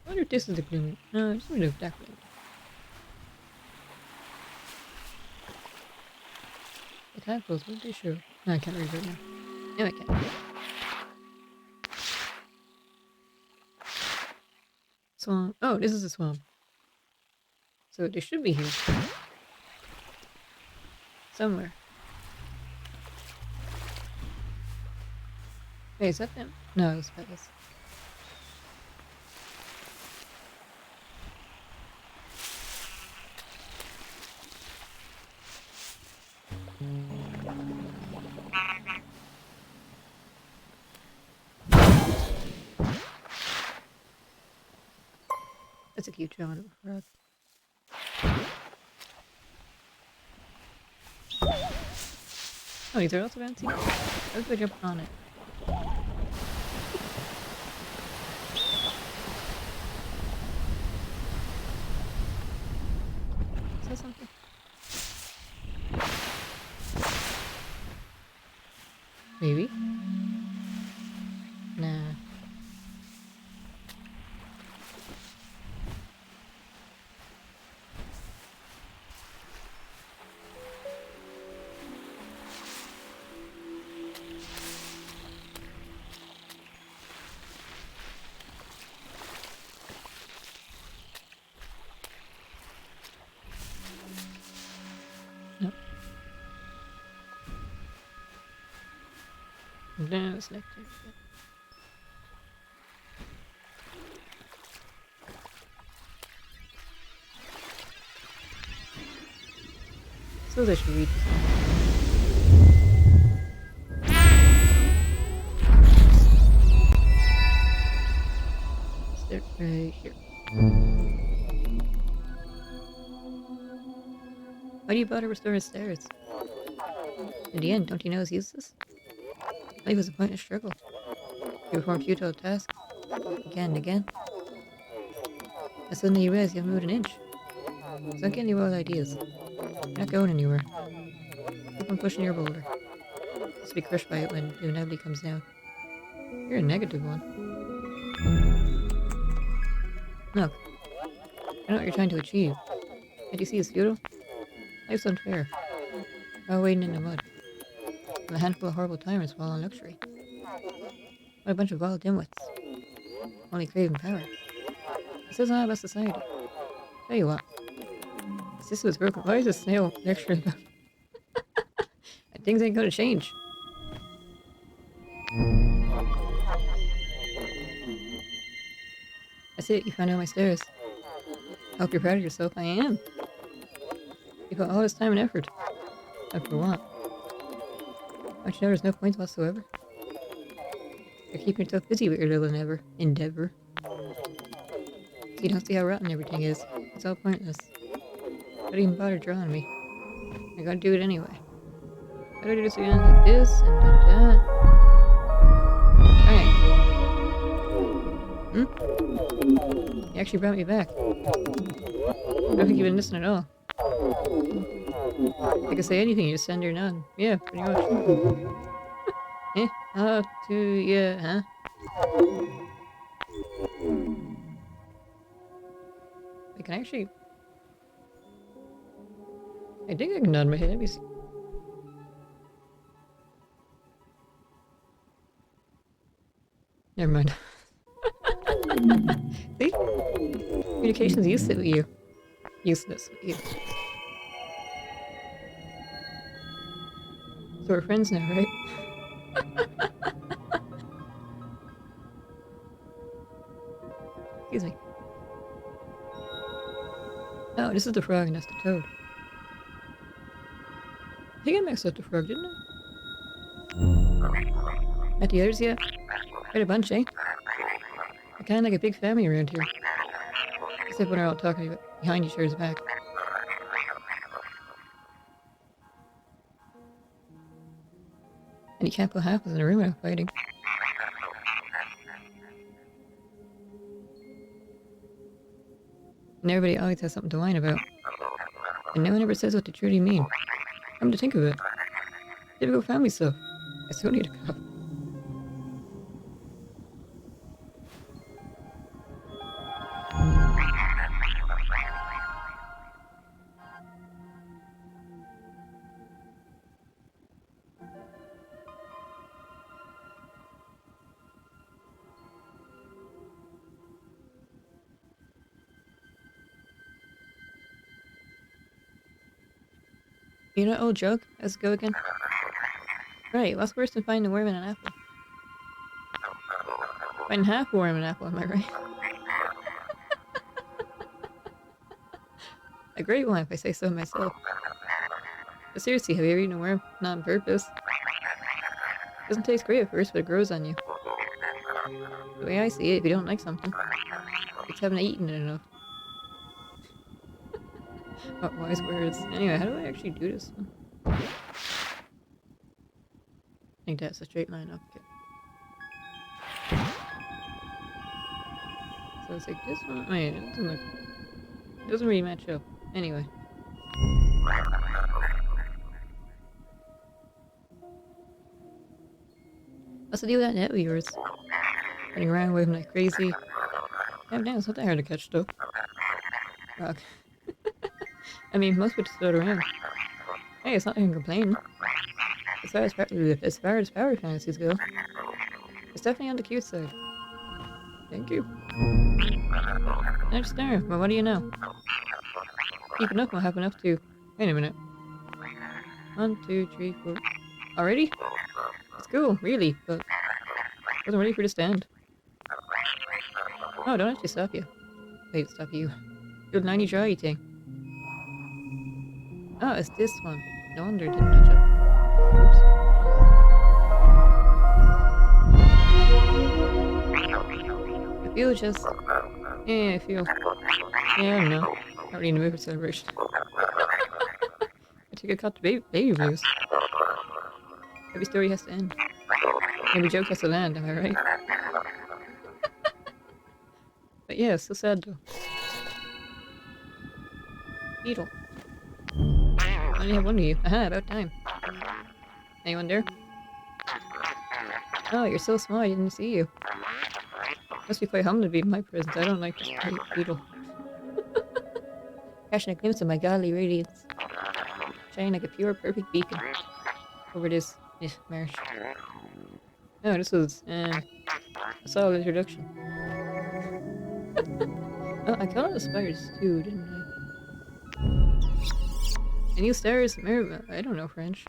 [SPEAKER 1] I wonder if this is the gloomy. No, it's not look that gloomy. The tadpoles, what did they show? No, I can't read right now. No, I can't. Swamp. Oh, this is a swamp. So they should be here. Somewhere. Wait, is that them? No, it was Pettis. That's a cute drawing of a frog. Oh, these are also fancy. How do I jump on it? Is that something? Maybe. No, it's not. So I should read this. Start right here. Why do you bother restoring stairs? In the end, don't you know it's useless? Life is a pointless struggle. You perform futile tasks again and again. And suddenly you realize you haven't moved an inch. So don't get any wild ideas. You're not going anywhere. Keep on pushing your boulder. Just be crushed by it when it inevitably comes down. You're a negative one. Look, I know what you're trying to achieve. Can't you see it's futile? Life's unfair. We're all wading in the mud. And a handful of horrible timers fall on luxury. What a bunch of wild dimwits. Only craving power. It says a lot about society. Tell you what. The system is broken. Why is this snail lecturing about? And things ain't gonna change. That's it, you found out my stairs. I hope you're proud of yourself. I am. You put all this time and effort. And for what? Don't you know there's no points whatsoever? You're keeping yourself busy with your little endeavor. So you don't see how rotten everything is. It's all pointless. Don't even bother drawing me. I gotta do it anyway. Gotta do this again like this, and then that. Alright. You actually brought me back. I don't think you've been listening at all. I can say anything, you just send your nod. Yeah, pretty much. Eh? How to, yeah, huh? I can actually... I think I can nod my head. Let me see. Never mind. See? Communication's useless with you. Useless with you. So we're friends now, right? Excuse me. Oh, this is the frog and that's the toad. I think I mixed up the frog, didn't I? At the others yet? Quite a bunch, eh? We're kinda like a big family around here. Except when we're all talking about behind each other's back. And you can't put half of us in a room without fighting. And everybody always has something to whine about. And no one ever says what they truly mean. Come to think of it. Typical family stuff. I still need a cup. You know, old joke. Let's go again. Right, what's worse than finding a worm in an apple? Finding half a worm in an apple, am I right? A great one, if I say so myself. But seriously, have you ever eaten a worm? Not on purpose. It doesn't taste great at first, but it grows on you. The way I see it, if you don't like something, it's haven't eaten it enough. What wise words. Anyway, how do I actually do this one? I think that's a straight line up. Okay. So it's like this one. Wait, it doesn't really match up. Anyway. What's the deal with that net of yours? Running around with him like crazy. Damn, it's not that hard to catch though. Rock. I mean, most would float around. Hey, it's not even complaining. As far as power fantasies go, it's definitely on the cute side. Thank you. Next there, well, what do you know? Keeping up will happen up to... Wait a minute. 1, 2, 3, 4... Already? It's cool, really, but wasn't ready for this to end. Oh, don't actually stop you. Wait, stop you. Your 90 dry thing. Oh, it's this one. No wonder it didn't match up. Oops. I feel just... Yeah, I feel... Yeah, I don't know. Not really in the mood for celebration. I think I caught the baby blues. Every story has to end. Every joke has to land, am I right? But yeah, it's so sad though. Beetle. I only have one of you. Aha, about time. Anyone there? Oh, you're so small, I didn't see you. Must be quite humble to be in my presence. I don't like this beetle. Catching a glimpse of my godly radiance. Shining like a pure, perfect beacon. Over this marsh. Oh, this was a solid introduction. Oh, I caught the spiders too, didn't I? And you stars, I don't know French.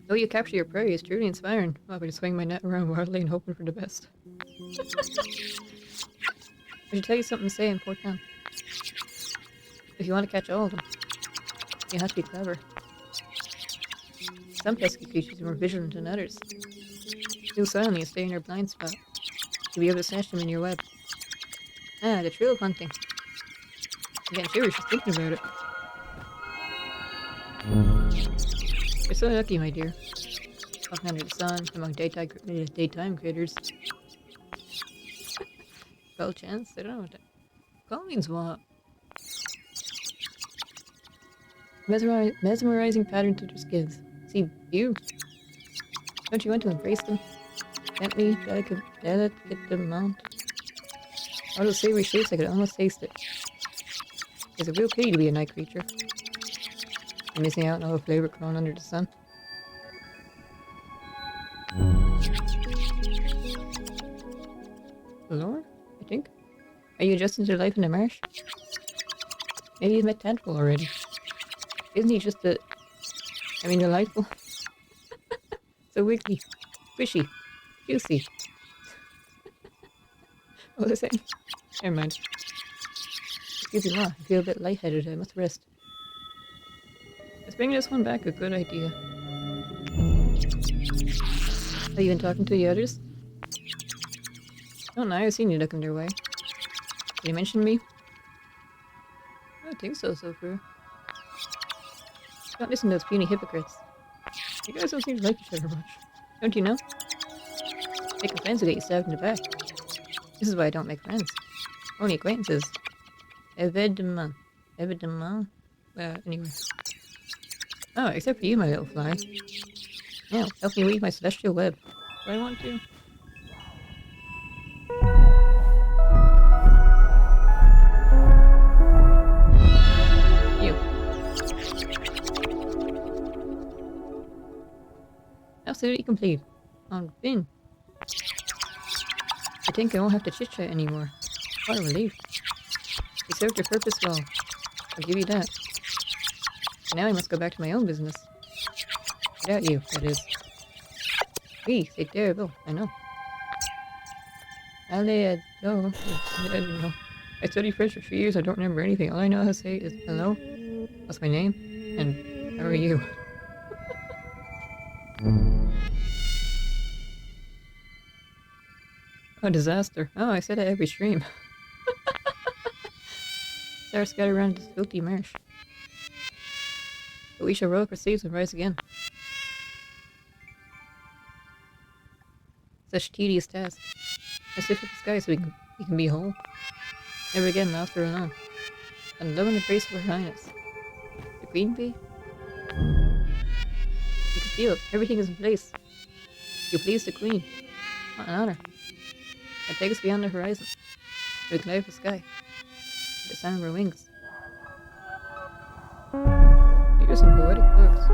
[SPEAKER 1] Though you capture your prey is truly inspiring. Well, I just swing my net around wildly and hoping for the best. I should tell you something to say in Port Town. If you want to catch all of them, you have to be clever. Some pesky creatures are more vigilant than others. Move silently and stay in your blind spot. You'll be able to snatch them in your web. Ah, the thrill of hunting. I'm getting shivers just thinking about it. You're so lucky, my dear. Walking under the sun, among daytime critters. Well, chance? I don't know what that... Call means what? Mesmerizing pattern to their skins. See, you? Don't you want to embrace them? Gently, delicate amount. All those savory shapes, I could almost taste it. It's a real pity to be a night creature. You're missing out on all the flavor grown under the sun. Lore, I think? Are you adjusting to life in the marsh? Maybe you've met Tadpole already. Isn't he just delightful? So wiggly, squishy, juicy. What was I saying? Never mind. Excuse me, I feel a bit lightheaded. I must rest. Let's bring this one back. A good idea. Have you been talking to the others? Oh no, I've seen you looking their way. Did you mention me? I don't think so far. Don't listen to those puny hypocrites. You guys don't seem to like each other much. Don't you know? Making friends will get you stabbed in the back. This is why I don't make friends. Only acquaintances. Évidemment. Anyway. Oh, except for you, my little fly. Now, help me weave my celestial web. Do I want to? Absolutely complete. On bin. I think I won't have to chit-chat anymore. What a relief. You served your purpose well. I'll give you that. But now I must go back to my own business. Without you, that is. Oui, c'est terrible. I know. Allez, hello. I don't know. I studied French for 3 years. I don't remember anything. All I know how to say is hello. What's my name? And how are you? Oh, disaster. Oh, I said it every stream. Stars scattered around this filthy marsh. But we shall roll up our sleeves and rise again. Such tedious task. Let's lift up the sky so we can be whole. Never again lost or alone. And love and embrace of her highness. The queen bee? You can feel it. Everything is in place. You please the queen. What an honor. And take us beyond the horizon. To the cloudless sky. To the sound of her wings. These are some poetic books.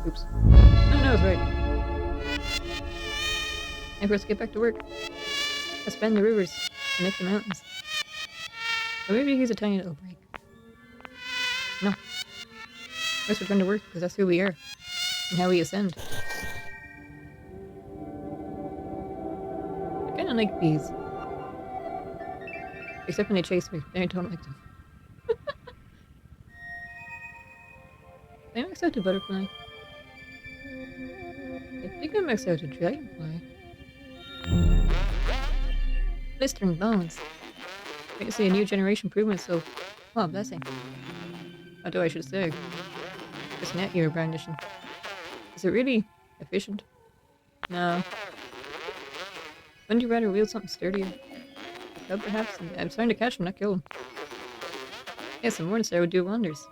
[SPEAKER 1] Oops. No, I was right. Time for us to get back to work. Let's bend the rivers and lift the mountains. Or maybe here's a tiny little break. No. Let's return to work because that's who we are. and how we ascend. I kinda like bees. Except when they chase me. I don't like them. I maxed out the butterfly. I think I maxed out the dragonfly. Blistering bones. I can see a new generation improvement, so... Oh, blessing. Although I should say, this net you're brandishing. Is it really efficient? No. Wouldn't you rather wield something sturdier? A club, perhaps? I'm starting to catch him, not kill him. Yes, a morning star would do wonders.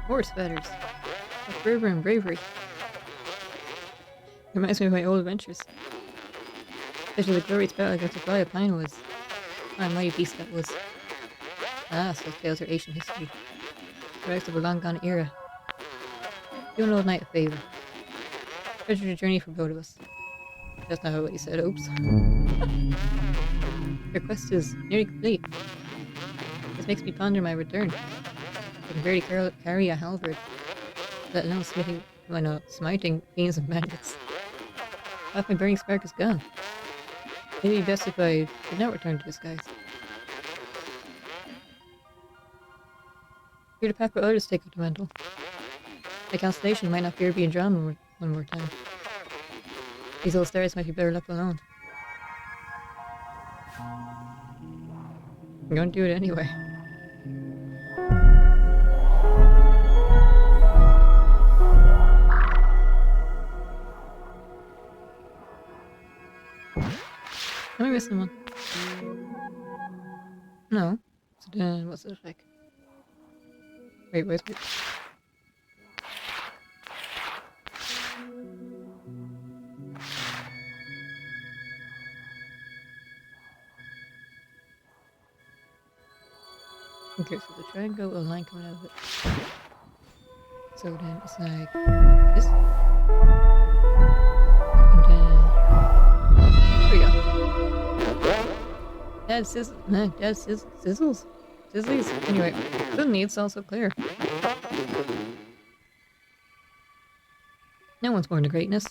[SPEAKER 1] Horse feathers. What fervor and bravery. Reminds me of my old adventures. Especially the glorious battle I got to fly a pine was. What a mighty beast that was. Ah, so tales are ancient history. The relics of a long-gone era. Do an old knight a favour. Treasure the journey for both of us. That's not what he said, oops. Your quest is nearly complete. This makes me ponder my return. I can barely carry a halberd, let alone smiting fiends and bandits. Half my burning spark is gone. Maybe best if I did not return to this guise. Here to pack what others take up the mantle. My constellation might not fear being drawn one more time. These old stars might be better left alone. I'm going to do it anyway. Am I missing one? No. So then, what's it like? Wait. Okay, so the triangle with a line coming out of it. So then it's like this. And then there we go. Dad sizzles. Sizzlies. Anyway, suddenly it's also clear. No one's born to greatness.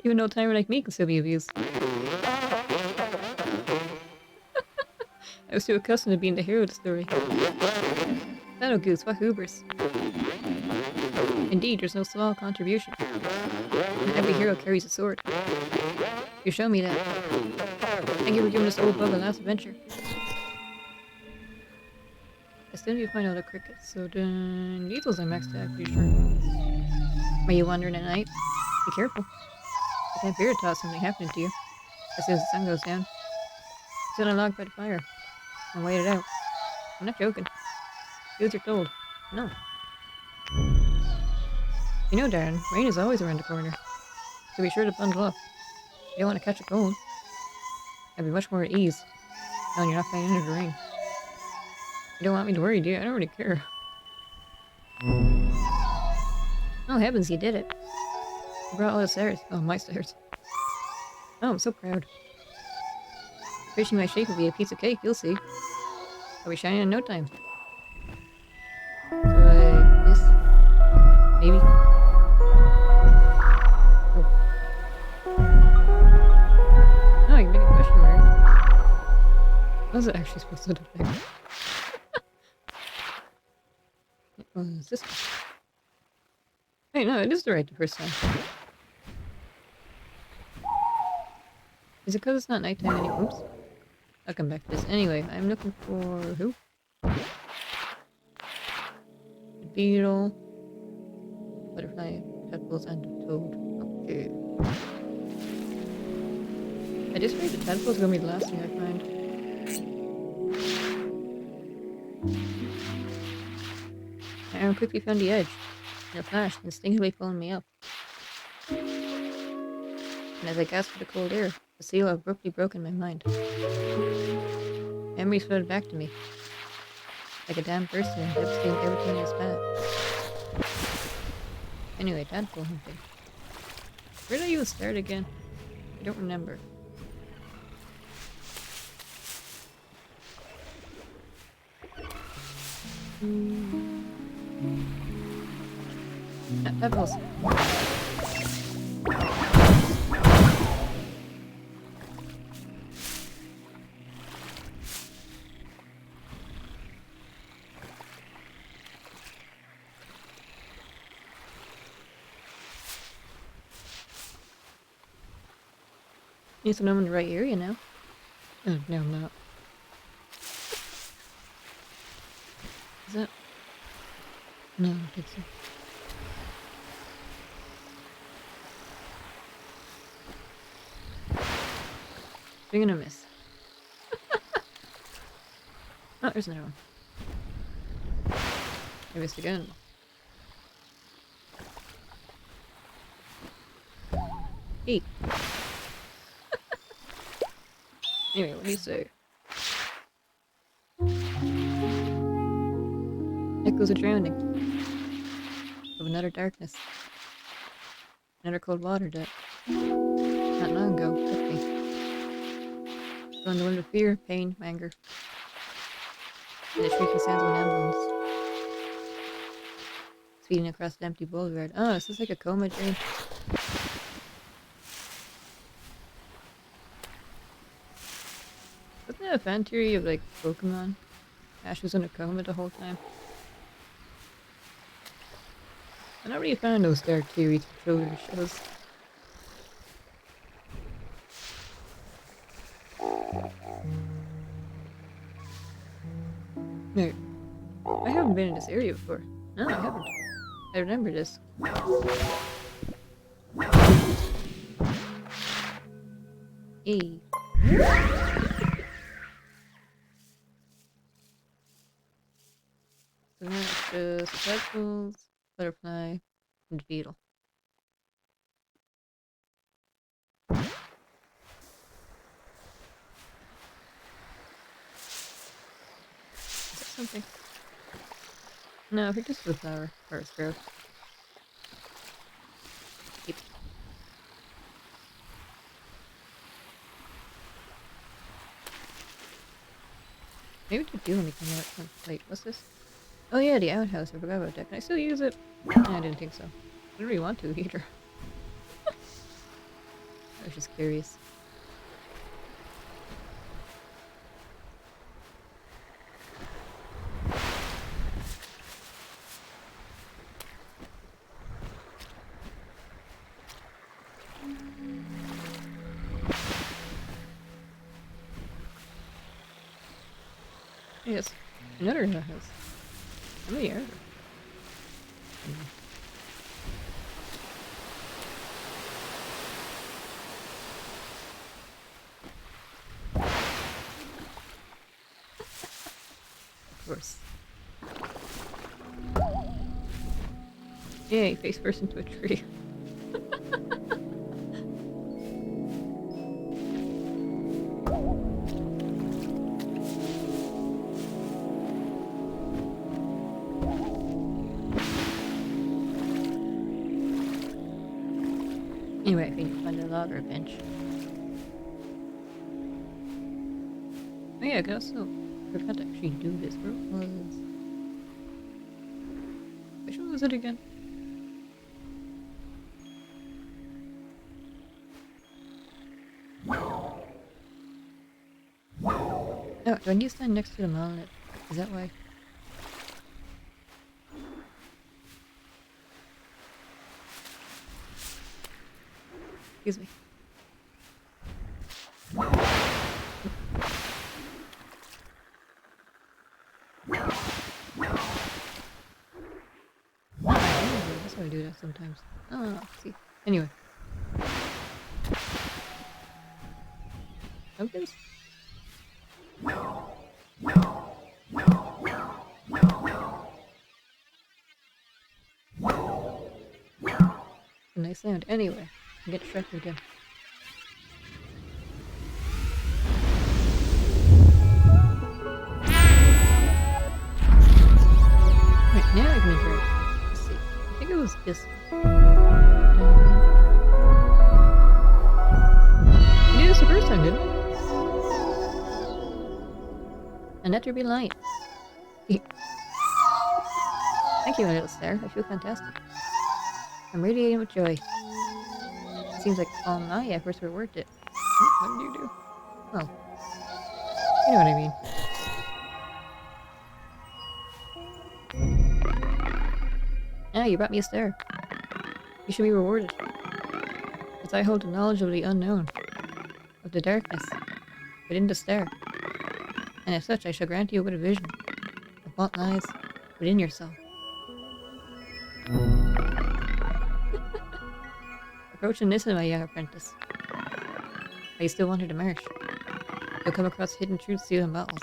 [SPEAKER 1] Even no timer like me can still be abused. I was too accustomed to being the hero of the story. Shadow Goose, what hoobers. Indeed, there's no small contribution. Every hero carries a sword. You show me that. Thank you for giving this old bug a last adventure. I still need to find out a cricket, so then needles I maxed out, pretty sure. Are you wandering at night? Be careful. I can't bear to toss something happening to you. As soon as the sun goes down. Sit on a log by the fire. And wait it out. I'm not joking. Do what you're told. No. You know, Darren, rain is always around the corner. So be sure to bundle up. You don't want to catch a cold. I'd be much more at ease, knowing you're not flying into the rain. You don't want me to worry, do you? I don't really care. Oh heavens, you did it. You brought all the stairs. Oh, my stairs. Oh, I'm so proud. Finishing my shake will be a piece of cake, you'll see. I'll be shining in no time. So this? Maybe? Oh. Oh, I can make a question mark. What was it actually supposed to do there? What was this one? Hey, no, it is the right the first time. Is it because it's not nighttime anymore? Oops. I'll come back to this. Anyway, I'm looking for who? The beetle, butterfly, tadpoles, and the toad. Okay. I just figured the tadpoles are gonna be the last thing I find. I quickly found the edge. In a flash, instinctively pulling me up. And as I gasped for the cold air, the seal abruptly broke in my mind. Memories flooded back to me, like a dam bursting and devastating everything in its path. Anyway, tadpole hunting. Where did I even start again? I don't remember. Pebbles. At least I'm in the right area now. Oh, no, I'm not. Is that? No, I don't think so. You're gonna miss. Oh, there's another one. I missed again. Hey. Anyway, what do you say? Echoes of drowning. Of another darkness. Another cold water that not long ago took me. Going the wind of fear, pain, anger. And the shrieking sounds of an ambulance. Speeding across the empty boulevard. Oh, this is like a coma dream. Wasn't that a fan theory of like Pokemon? Ash was in a coma the whole time. I'm not really a fan of those dark theories for children's shows. No, I haven't been in this area before. No, I haven't. I remember this. Hey. So now it's just tadpoles, butterfly, and beetle. Is that something? No, I think this is a flower or a sprout. Yep. Maybe to do anything like that. Wait, what's this? Oh yeah, the outhouse. I forgot about that. Can I still use it? No, I didn't think so. I didn't really want to either. I was just curious. Yes, another house. How many are there? Of course. Yay, face first into a tree. Anyway, I think you find a log or a bench. Oh yeah, I could also forgot to actually do this. Where was? Which one was it again? Oh, do I need to stand next to the monolith? Is that why? Excuse me. That's why I do that sometimes. Oh, see. Anyway. Pumpkins? A nice sound. Anyway, I get distracted again. Right, now I can interact. Let's see. I think it was this. I did this the first time, didn't I? And that there be light. Thank you, my little star. I feel fantastic. I'm radiating with joy. It seems like all my efforts were worth it. What did you do? Well, you know what I mean. Ah, you brought me a star. You should be rewarded. As I hold the knowledge of the unknown, of the darkness, within the star. And as such, I shall grant you with a vision of what lies within yourself. Approach and listen, my young apprentice. Are you still wanting to march? You'll come across hidden truths sealed in bottles.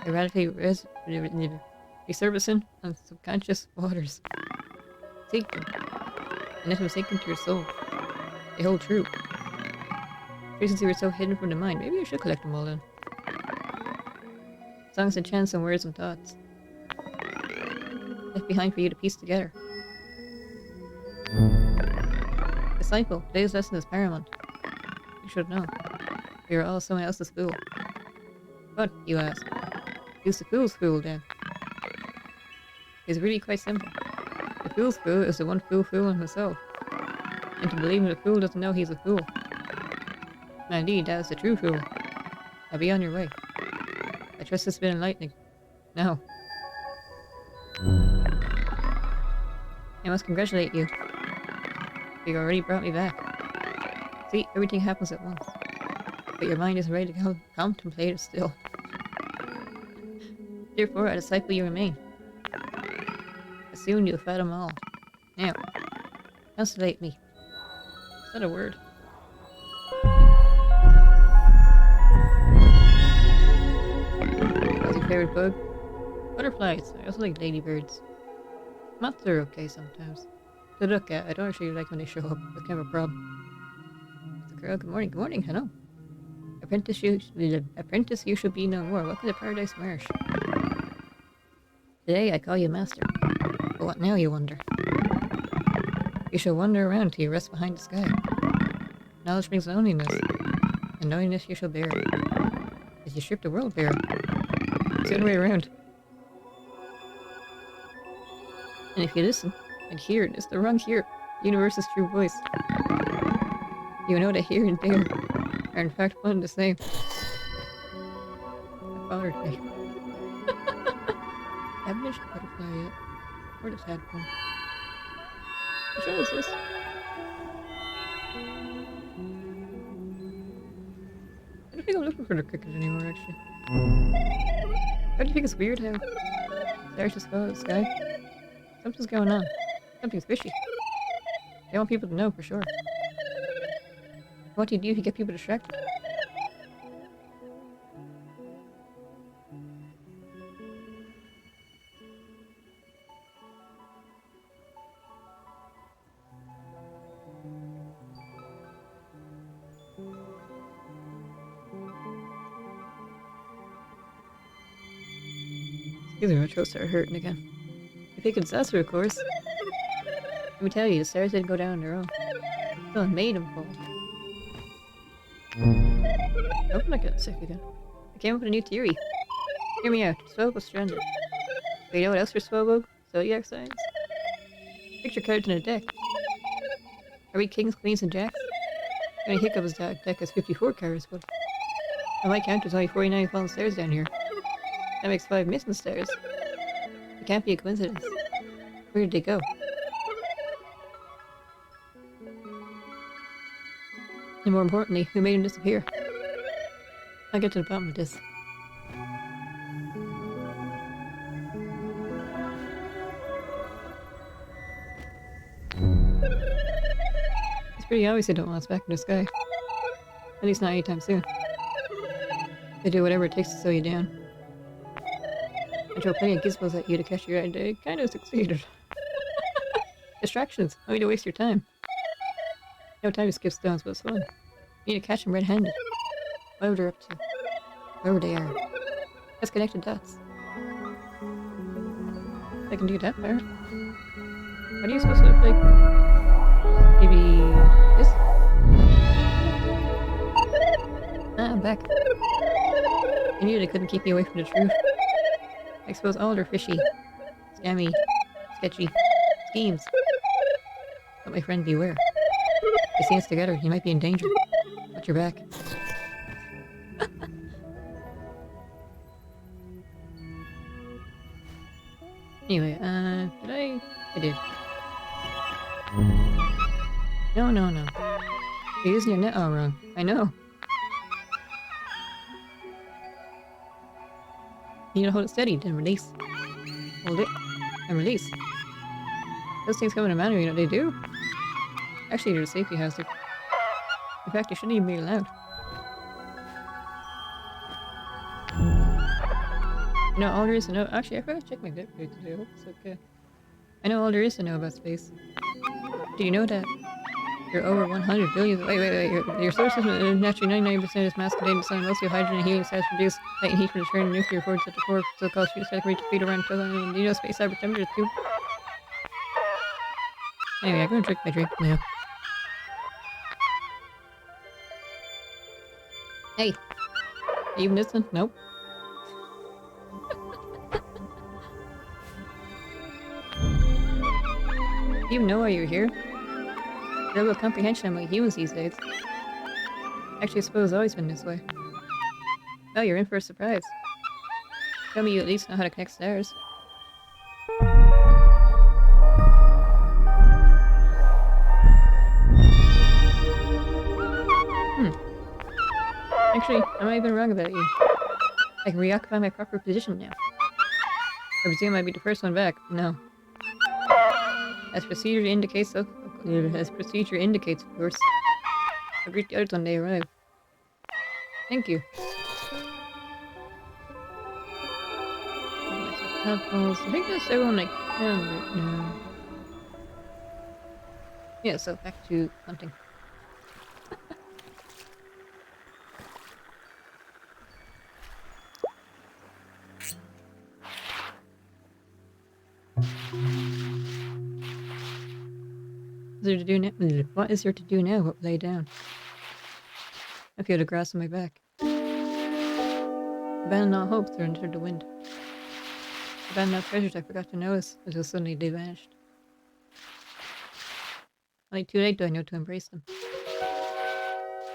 [SPEAKER 1] Eradicate resurfacing on subconscious waters. Seek them, and let them sink into your soul. They hold true. Traces were so hidden from the mind. Maybe I should collect them all then. Songs and chants and words and thoughts. Left behind for you to piece together. Disciple, today's lesson is paramount. You should know. We are all someone else's fool. But, you ask, who's the fool's fool then? It's really quite simple. The fool's fool is the one fool fooling himself. And to believe the fool doesn't know he's a fool. And indeed, that is the true fool. Now be on your way. I trust this has been enlightening. Now. I must congratulate you. You already brought me back. See, everything happens at once. But your mind is ready to contemplate it still. Therefore, a disciple you remain. Soon you'll fathom all. Now, constellate me. Is that a word? What's your favorite bug? Butterflies. I also like ladybirds. Moths are okay sometimes. To look at, I don't actually like when they show up. That's kind of a problem. It's a girl. Good morning. Good morning. Hello. Apprentice, you should be no more. Welcome to Paradise Marsh. Today I call you master. But what now, you wonder? You shall wander around till you rest behind the sky. Knowledge brings loneliness, and loneliness you shall bear. As you strip the world bare. It's the other way around. And if you listen, and hear it, it's the wrong hear. The universe's true voice. You know that here and there are in fact one and the same. That bothered me. I haven't finished the butterfly yet. Or this headphone. Which one is this? I don't think I'm looking for the cricket anymore, actually. Don't you think it's weird how stars just go to the sky? Something's going on. Something's fishy. They want people to know for sure. What do you do to get people distracted? Excuse me, my throat started hurting again. If you could disaster, of course. Let me tell you, the stairs didn't go down on their own. Someone made them fall. I hope I'm not getting sick again. I came up with a new theory. Hear me out. Swobe was stranded. But you know what else for Swobe? Zodiac signs? Picture cards in a deck. Are we kings, queens, and jacks? The only hiccup is that deck has 54 cards, but on my count there's only 49 fallen stairs down here. That makes 5 missing stairs. It can't be a coincidence. Where did they go? And more importantly, who made them disappear? I'll get to the bottom of this. It's pretty obvious they don't want us back in the sky. At least not anytime soon. They do whatever it takes to slow you down. I throw plenty of gizmos at you to catch your eye. They kind of succeeded. Distractions. No need to waste your time. No time to skip stones, but it's fun. You need to catch them red-handed. Whatever they're up to. Wherever they are. Let's connect the dots. I can do that there. What are you supposed to look like? Maybe this? Ah, I'm back. I knew they couldn't keep me away from the truth. I expose all their fishy, scammy, sketchy schemes. But my friend, beware. They see us together. You might be in danger. Watch your back. Anyway, did I? I did. No, no, no. You're using your net all wrong. I know. You need to hold it steady, then release. Hold it, and release. Those things come in a manner, you know what they do? Actually, they're a safety hazard. In fact, you shouldn't even be allowed. You know, all there is to know. Actually, I forgot to check my depth rate today. I hope it's okay. I know all there is to know about space. Do you know that there are over 100 billion? Wait. Your solar system is naturally 99% is mass contained in the sun. Mostly hydrogen and helium has produced light and heat from the turn nuclear forward to the core so-called shoot that can reach speed around 1200. Do you know space average temperature too? Anyway, I'm gonna drink my drink now. Hey, are you even listening? Nope. Do you even know why you're here? Verbal comprehension among humans these days. Actually, I suppose it's always been this way. Oh, you're in for a surprise. Tell me you at least know how to connect stars. Actually, I might have been wrong about you. I can reoccupy my proper position now. I presume I'd be the first one back. No. As procedure indicates, of course. I'll greet the others when they arrive. Thank you. Tadpoles. I think that's everyone I can right now. Yeah, so back to hunting. What is there to do now but lay down? I feel the grass on my back. Abandon all hopes or enter the wind. Abandon all treasures I forgot to notice until suddenly they vanished. Only too late do I know to embrace them.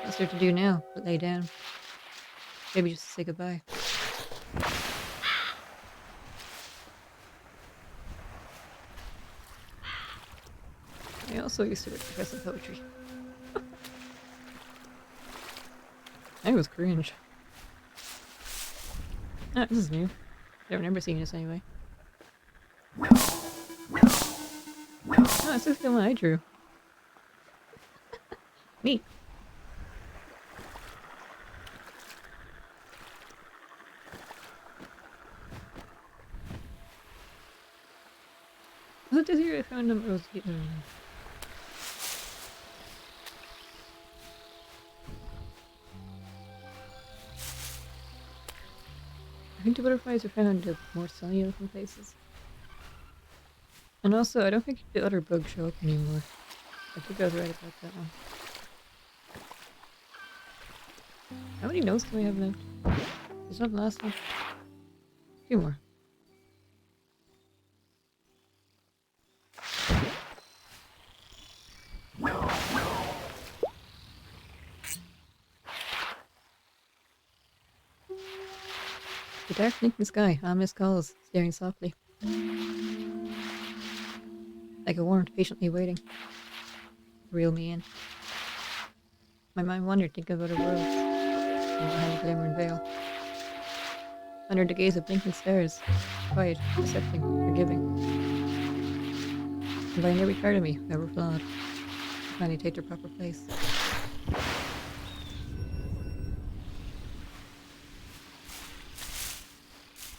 [SPEAKER 1] What's there to do now but lay down? Maybe just to say goodbye. I also used to read professor poetry. I was cringe. Ah, this is new. I don't remember seeing this anyway. Oh, this is the one I drew. Me. What is here? I found them. I think the butterflies are found in more sunny looking places. And also, I don't think the other bugs show up anymore. I think I was right about that one. How many notes do we have left? Is that the last one? A few more. The dark blinking sky, ominous calls, staring softly. Like a warrant patiently waiting. Reel me in. My mind wandered, thinking about a world behind the glimmering veil. Under the gaze of blinking stars, quiet, accepting, forgiving. And by every part of me, ever flawed, finally take their proper place.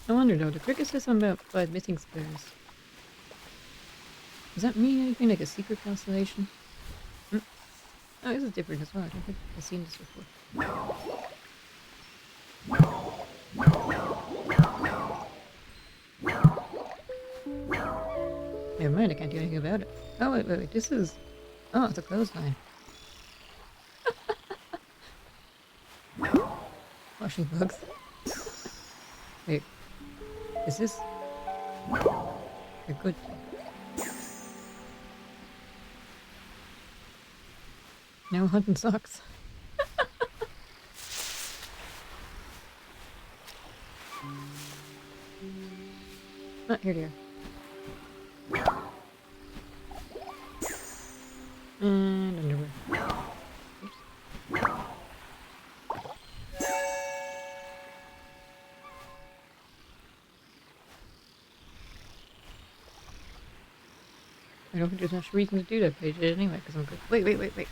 [SPEAKER 1] I wonder though, the criticism about 5 missing stars. Does that mean anything like a secret constellation? Oh, this is different as well. I don't think I've seen this before. Never mind, I can't do anything about it. Oh, wait, this is... Oh, it's a clothesline. Washing bugs. Wait, is this... a good thing? No hunting socks. Ah, here they are. And underwear. Oops. I don't think there's much reason to do that, but I did it anyway, because I'm good. Wait.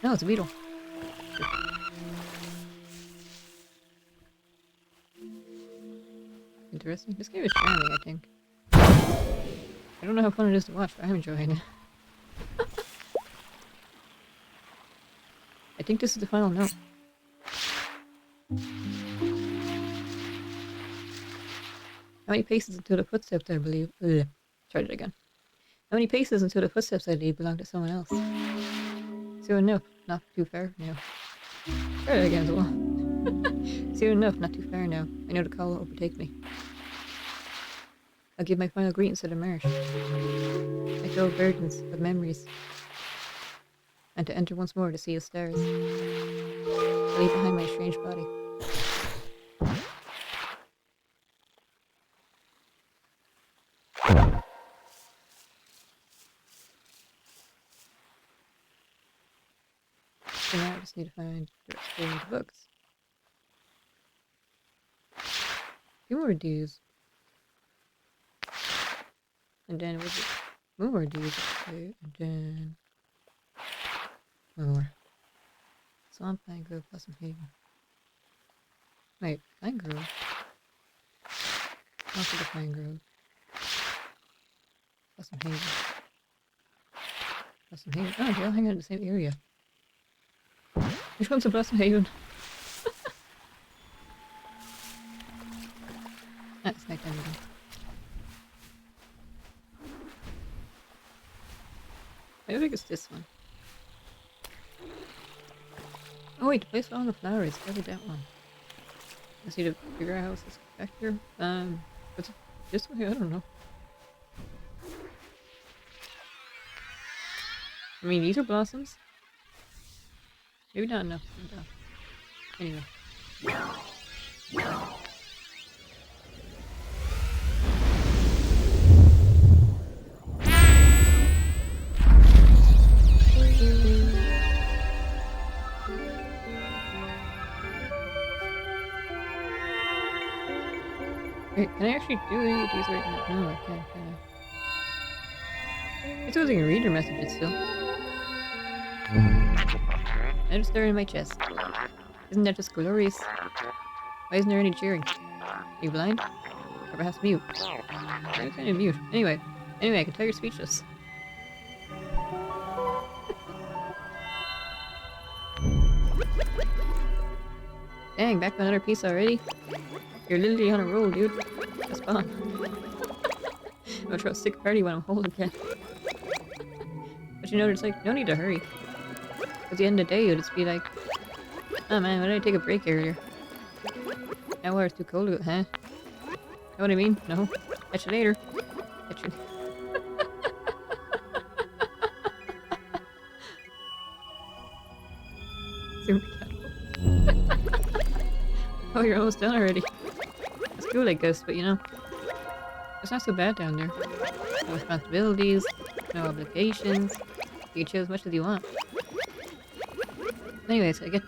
[SPEAKER 1] No, it's a beetle. Interesting. This game is charming, I think. I don't know how fun it is to watch, but I'm enjoying it. I think this is the final note. How many paces until the footsteps, I believe... Ugh. Try it again. How many paces until the footsteps I leave belong to someone else? Soon enough, not too far now. Try it again as well. Soon enough, not too far now. I know the call will overtake me. I'll give my final greetings to the marsh. I go burdens of memories. And to enter once more to see the stars. I leave behind my strange body. So now I just need to find the rest of the books. A few more of these. And then with more of these, okay, and then more. Swamp, Pine Grove, Blossom Haven. Wait, Pine Grove? Also the Pine Grove. Blossom Haven. Blossom Haven. Oh, they all hang out in the same area. Which one's a Blossom Haven? That's night time again. I think it's this one. Oh wait, the place with all the flowers. Probably that one. I see the bigger house is back here. What's it? This way? I don't know. I mean, these are blossoms. Maybe not enough. Anyway. Wait, can I actually do any of these right now? No, I can't, can I? It's using a reader messages still. I'm just staring at my chest. Isn't that just glorious? Why isn't there any cheering? Are you blind? Or perhaps mute? I'm kind of mute. Anyway, I can tell you're speechless. Dang, back with another piece already? You're literally on a roll, dude. That's fun. I'm gonna throw a sick party when I'm whole again. But you know, it's like, no need to hurry. At the end of the day, you'll just be like, oh man, why did I take a break earlier? Now water's too cold, huh? Know what I mean? No. Catch you later. Catch you. Super casual. Oh, you're almost done already. It's cool, I guess, but you know, it's not so bad down there. No responsibilities, no obligations. You can chill as much as you want. Anyways, I get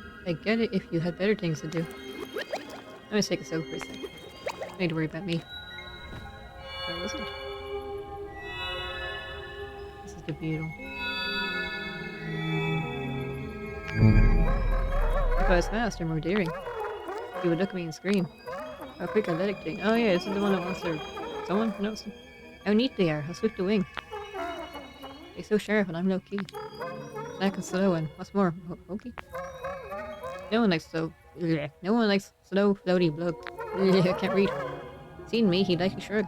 [SPEAKER 1] it if you had better things to do. I'm gonna take a soak for a sec. I need to worry about me. Or wasn't. This is the beetle. If I was faster, more daring, he would look at me and scream. How quick athletic thing. Oh yeah, this is the one that wants to... Someone? No. How neat they are. How swift the wing. They're so sharp and I'm low key. Snack and slow and what's more, hokey? No one likes slow. Blech. No one likes slow, floaty blood. Blech, I can't read. Seeing me, he'd likely shrug.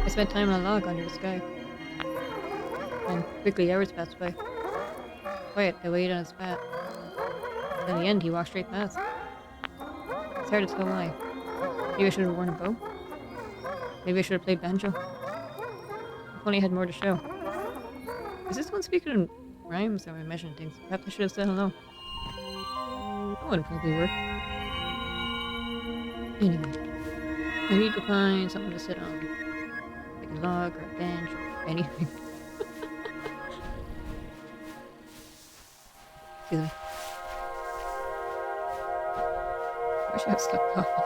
[SPEAKER 1] I spent time on a log under the sky. And quickly hours passed by. Quiet, I waited on his path. In the end, he walked straight past. It's hard to tell why. Maybe I should have worn a bow? Maybe I should have played banjo. If only I had more to show. Is this one speaking in rhymes or am I measuring things? Perhaps I should have said hello. That would probably work. Anyway, I need to find something to sit on. Like a log or a bench or anything. Excuse me. I wish I had stopped coughing.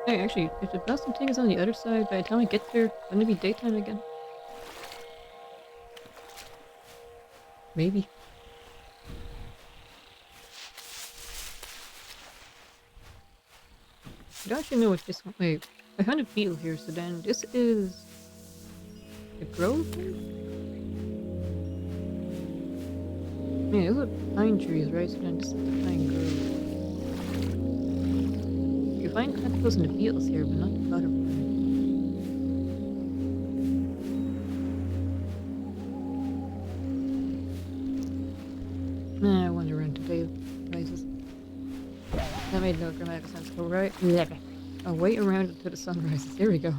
[SPEAKER 1] Hey, actually, if the blossom thing is on the other side, by the time I get there, wouldn't it be daytime again? Maybe. I don't actually know what this one. Wait, I found a beetle here, so then this is a grove? Yeah, those are pine trees, right? So then this is the pine grove. You find tentacles in the beetles here, but not the butterfly. Nah, I wander around today rises. That made no dramatic sense. Go right. I'll wait around until the sun rises. Here we go.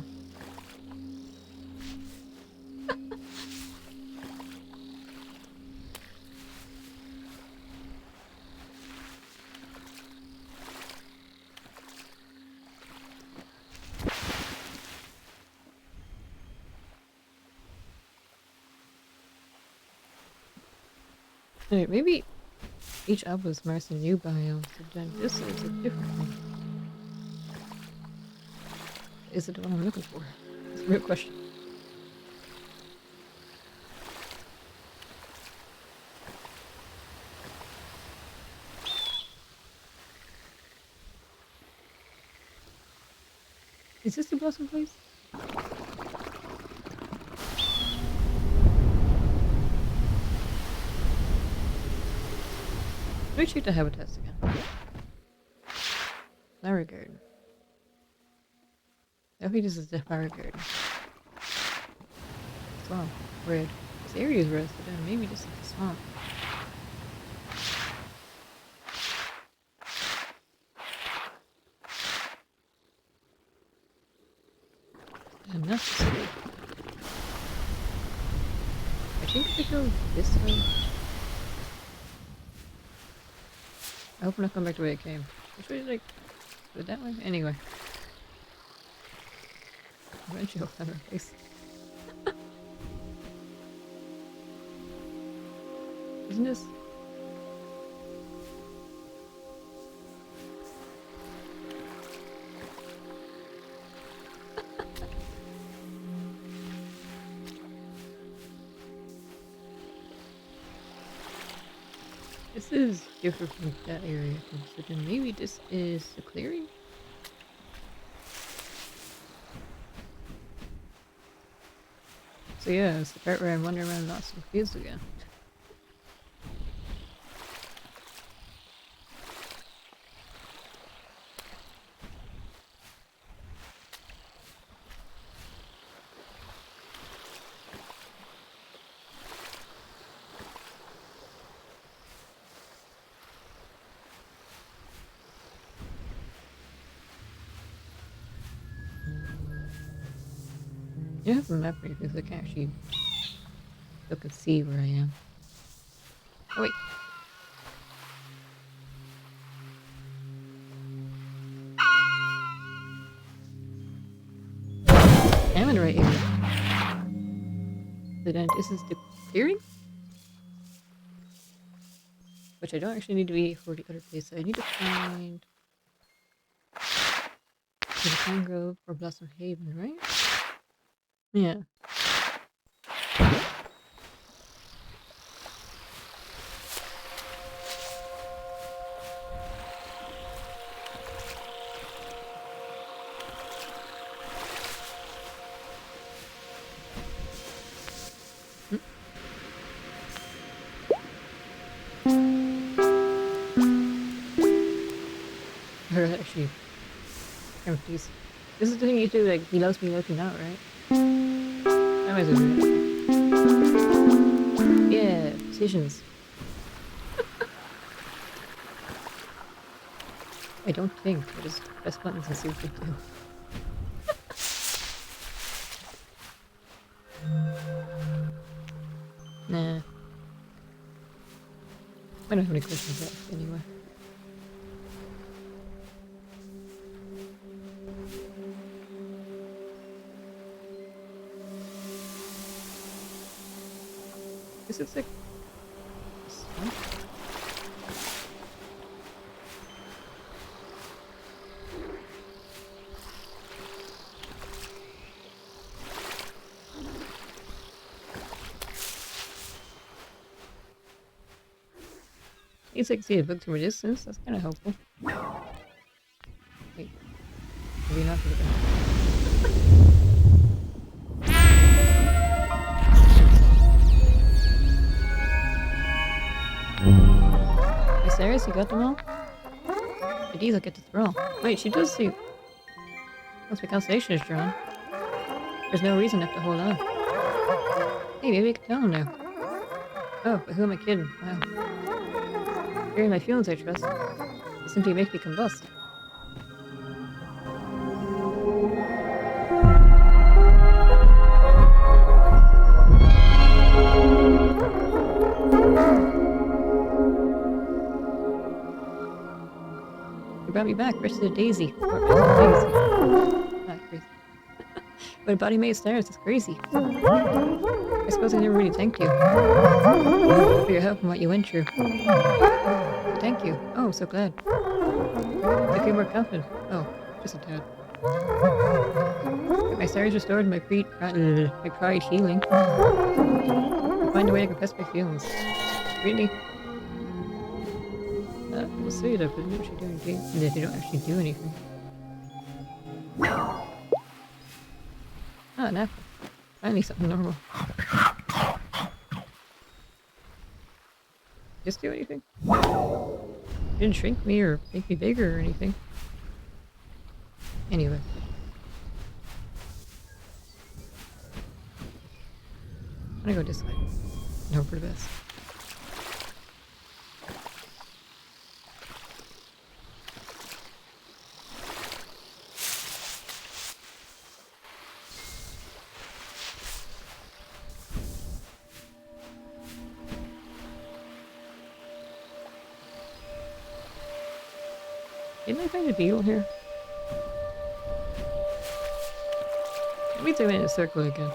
[SPEAKER 1] Alright, maybe each apple is marked a new biome, so then this is a different one. Is it the one I'm looking for? It's a real question. Is this the blossom place? Let me check the habitats again. Flower garden. I think this is the flower garden. Swamp. Red. This area is red, so then maybe this is the swamp. Enough. I think if I go this way. I hope I'm not going back the way I came. Which way did I go that way? Anyway. Eventually I'll find our place. Isn't this? This is different from that area, so then maybe this is the clearing? So yeah, it's the part where I wander around lots of fields again. You have a map here because I can actually look and see where I am. Oh wait. I'm in the right area. So then this is the clearing? Which I don't actually need to be for the other place. So I need to find the Pine Grove or Blossom Haven, right? Yeah. Or actually, I'm pleased. This is the thing you do, like, he loves me looking out, right? I might as well do that. Yeah, decisions. I don't think. I just press buttons and see what they do. Nah. I don't have any questions left anyway. This is like... this one? It's like see a book from a distance. That's kind of helpful. Wait, maybe not for the back. Hey, Cyrus, you got them all? These I'll get to throw. Wait, she does see. Once my constellation is drawn, there's no reason I have to hold on. Hey, maybe I can tell him now. Oh, but who am I kidding? Wow. Hearing my feelings, I trust. They simply make me combust. You brought me back, fresh as a daisy. Or as a daisy. Not crazy. But a body made of stars is crazy. I suppose I never really thanked you for your help and what you went through. Thank you. Oh, I'm so glad. I feel more confident. Oh, just a tad. Get my stars restored and my pride healing. I'll find a way to confess my feelings. Really? We'll say that, but they don't actually do anything. And if they don't actually do anything. Ah, an apple. Finally something normal. Just do anything? Didn't shrink me or make me bigger or anything. Anyway. I'm gonna go this way. And hope for the best. Didn't I find a beetle here? That means I went in a circle again.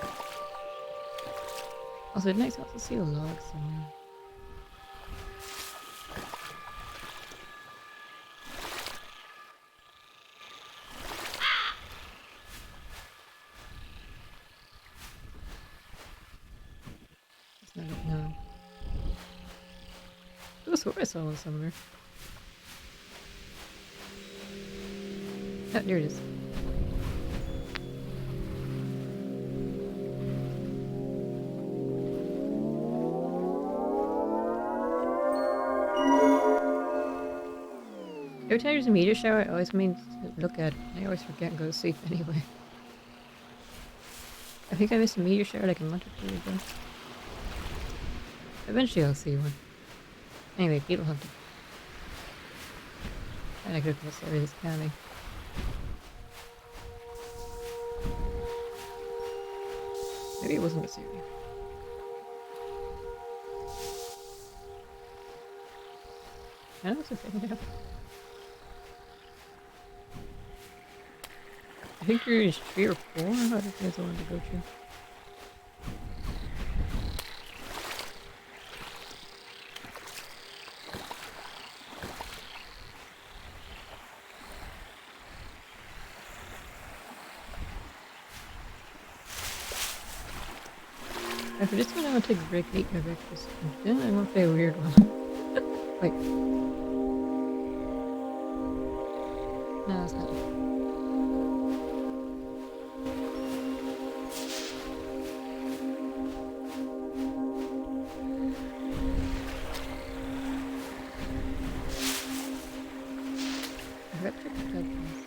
[SPEAKER 1] Also, it'd nice also see a log somewhere. That's not it, no. I swore I saw one somewhere. Oh, there it is. Every time there's a meteor shower, I always mean to look at it. I always forget and go to sleep anyway. I think I missed a meteor shower like a month or two ago. Eventually I'll see one. Anyway, beetle hunting. And I could have missed everything's coming. Maybe it wasn't a series. I don't know what's a thing now. I think there's 3 or 4. I don't think there's one to go to. For this one, I want to take a break, eat my breakfast. Then I want to play a weird one. Wait. No, it's not. I forgot to check the headphones.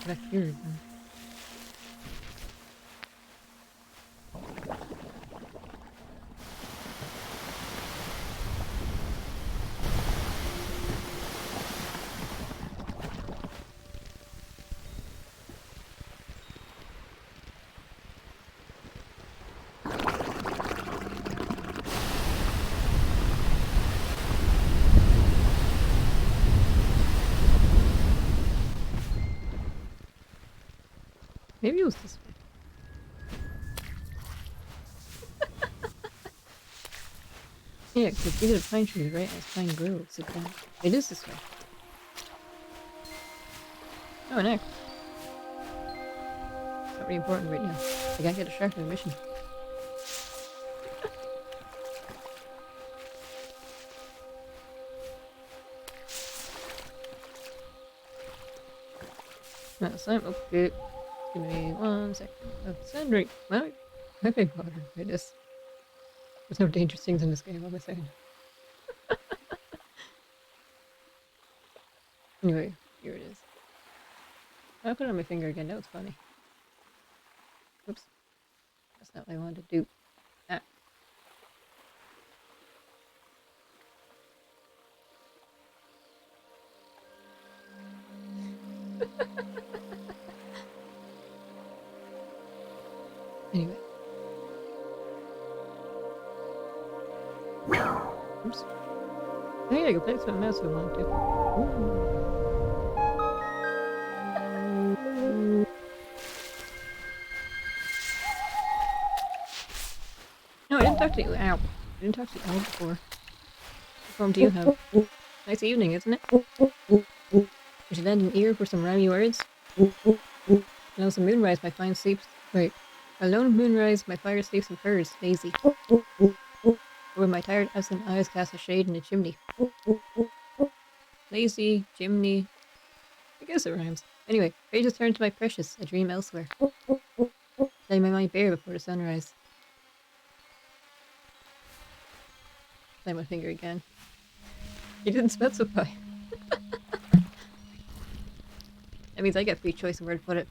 [SPEAKER 1] Back here again. Maybe it was this way. Yeah, because these are pine trees, right? It's pine groves. It is this way. Oh, an axe. It's not really important right now. I gotta get distracted with the mission. No, slime. Okay. Give me 1 second. Oh, sand drink. Well, I think water. It is. There's no dangerous things in this game, what am I saying? Anyway, here it is. I put it on my finger again. That was funny. Oops. That's not what I wanted to do. Ah. Anyway. Oops. Oh yeah, I can play with my mouse if I want to. Ooh. No, I didn't talk to you. Ow. I didn't talk to you before. What form do you have? Nice evening, isn't it? You should lend an ear for some rhymy words. Now some moonrise, my fine sleeps. Wait. A lone moonrise, my fire sleeps in firs, lazy. Where my tired absent eyes cast a shade in the chimney. Lazy, chimney. I guess it rhymes. Anyway, pages turn to my precious, a dream elsewhere. Letting my mind bare before the sunrise. Play my finger again. You didn't specify. That means I get free choice of where to put it.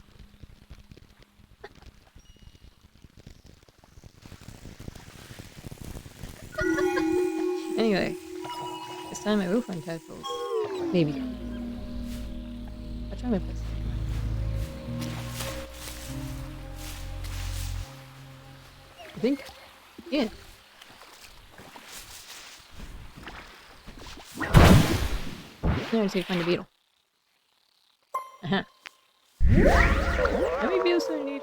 [SPEAKER 1] Anyway, this time I will find tadpoles. Maybe. I'll try my best. I think. Yeah. Now I just need to find a beetle. Uh-huh. How many beetles do I need?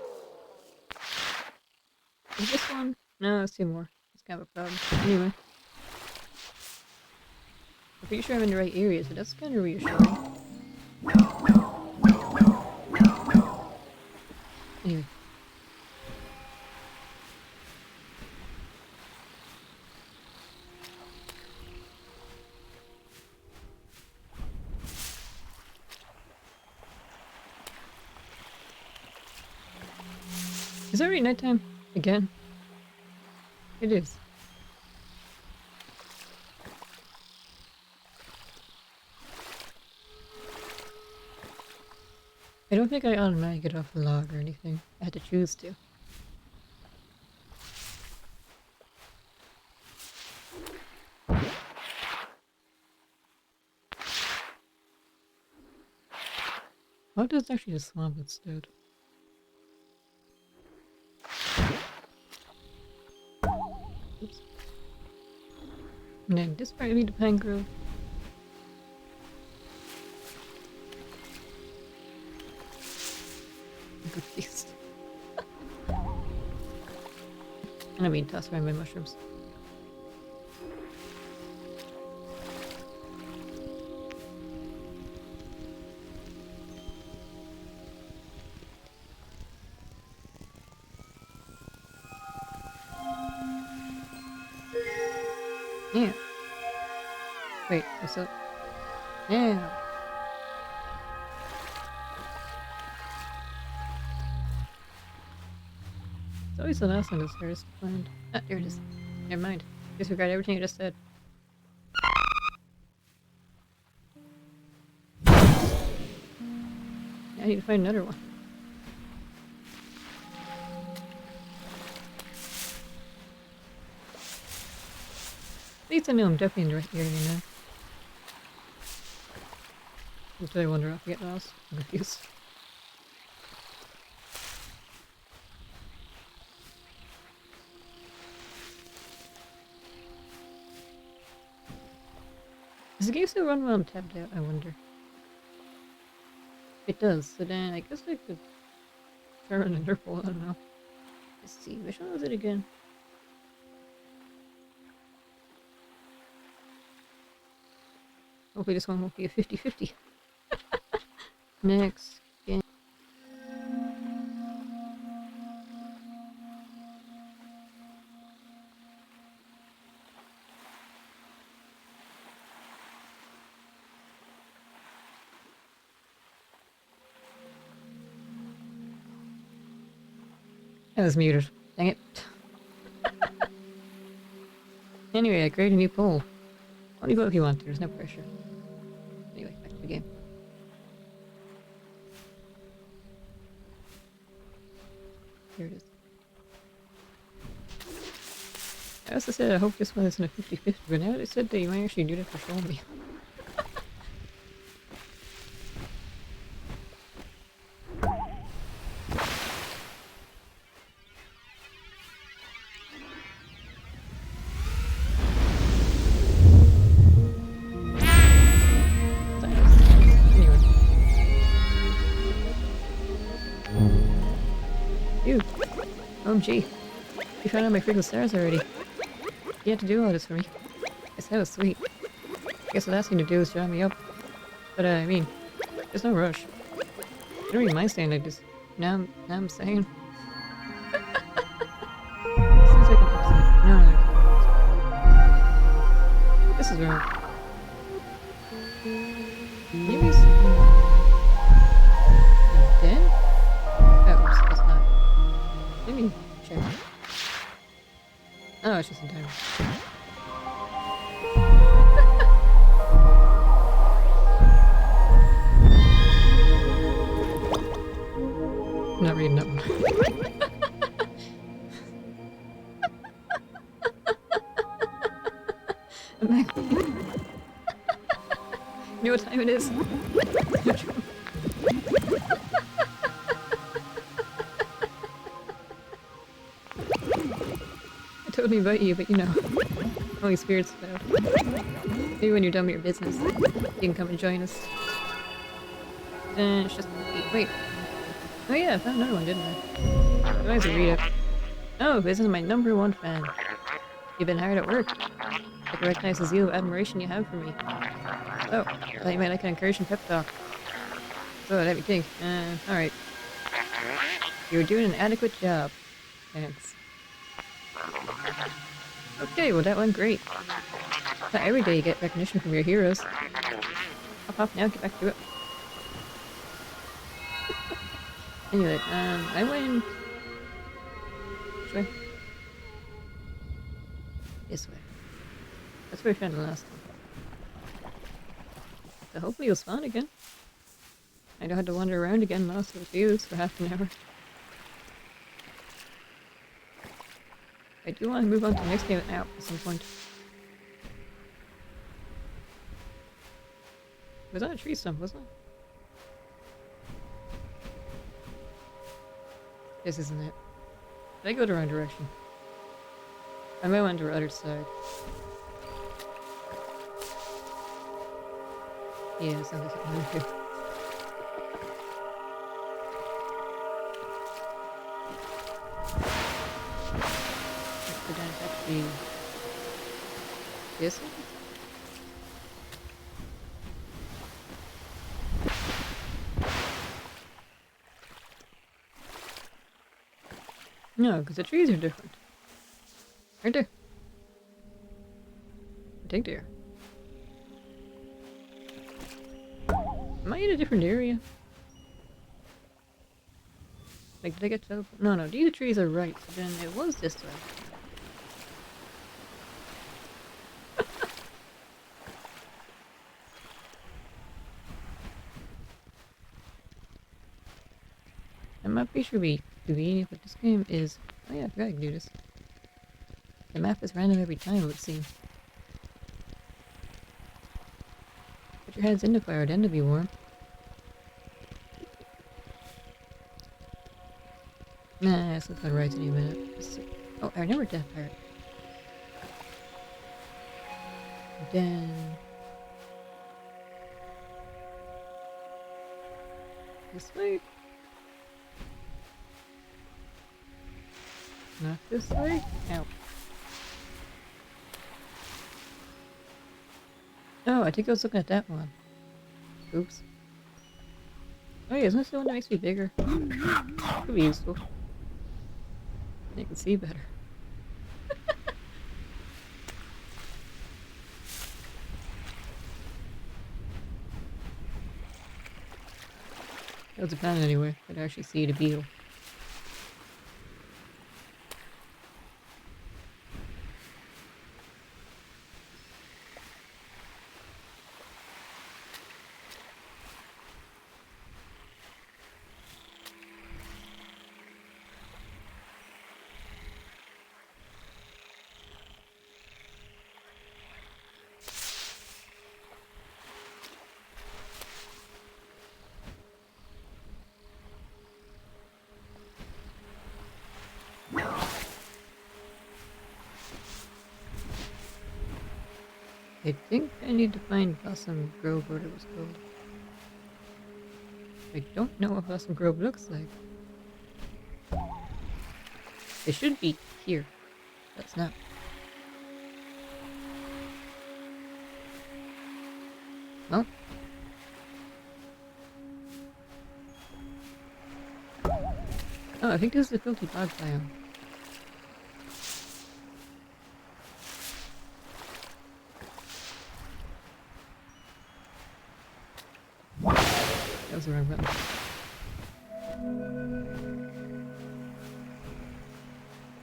[SPEAKER 1] Is this one? No, it's 2 more. It's kind of a problem. Anyway. I'm pretty sure I'm in the right area, so that's kind of reassuring. Anyway. Is it already nighttime? Again? It is. I don't think I automatically get off the log or anything. I had to choose to. What does actually the swamp instead? Oops. And then this part of me the pine grove. I'm confused. And I'm being tossed around by mushrooms. Yeah. Wait, what's up? Yeah. It's always the last one that's hardest to find. Ah, there it is. Never mind. Disregard everything I just said. Now need to find another one. At least I know I'm definitely in the right area now. Until I wander off and get lost. I'm confused. Does the game still run while I'm tapped out, I wonder? It does, so then I guess I could try running another pole, I don't know. Let's see, which one was it again? Hopefully this one won't be a 50-50. Next game. I was muted. Dang it. Anyway, I created a new poll. Only vote if you want to, there's no pressure. Anyway, back to the game. Here it is. I also said I hope this one isn't a 50-50, but now they said that you might actually do that for showing me. Dude. OMG. You found out my freaking stars already. You had to do all this for me. Guess that was sweet. Guess the last thing to do is join me up. But I mean, there's no rush. I don't even mind staying like this. Now I'm saying. Seems like an upside. No. This is wrong. Maybe it's... dead? Oh, oops, it's not. Let me check. Oh, it's just in time. I'm not reading that one. You know what time it is? I totally invite you, but you know, only spirits though. Maybe when you're done with your business, you can come and join us. It's just wait. Oh yeah, I found another one, didn't I? I might as well read it. Oh, this is my #1 fan. You've been hard at work. I can recognize the zeal of admiration you have for me. Oh, I thought you might like an encouraging pep talk. So let me think. Alright. You're doing an adequate job. Thanks. Okay, well that went great. Not every day you get recognition from your heroes. Hop off now, get back to it. Anyway, I went... Which way? This way. That's where I found the last one. So hopefully you'll spawn again. I don't have to wander around again lost with views for half an hour. I do want to move on to the next game now at some point. Was that a tree stump, wasn't it? This isn't it. Did I go the wrong direction? I might went to the other side. Yeah, it sounds like something over here. Let's go down to actually... this one? No, because the trees are different. Aren't they? I think they are. Am I in a different area? Like, did I get teleported? No, these trees are right, so then it was this way. pretty sure we convenient, but this game is... Oh yeah, I forgot I can do this. The map is random every time, it would seem. Put your heads in the fire, then to be warm. Nah, it's not gonna rise any minute. Oh, I remember that part. Then... This way? Not this way? Ow. Oh, I think I was looking at that one. Oops. Oh yeah, isn't this the one that makes me bigger? Could be useful. You can see better. That was a plan anyway. I'd actually see the beetle. I think I need to find Blossom Grove, what it was called. I don't know what Blossom Grove looks like. It should be here. That's not. Well. Oh, I think this is the Filthy Bog biome. That was the wrong button.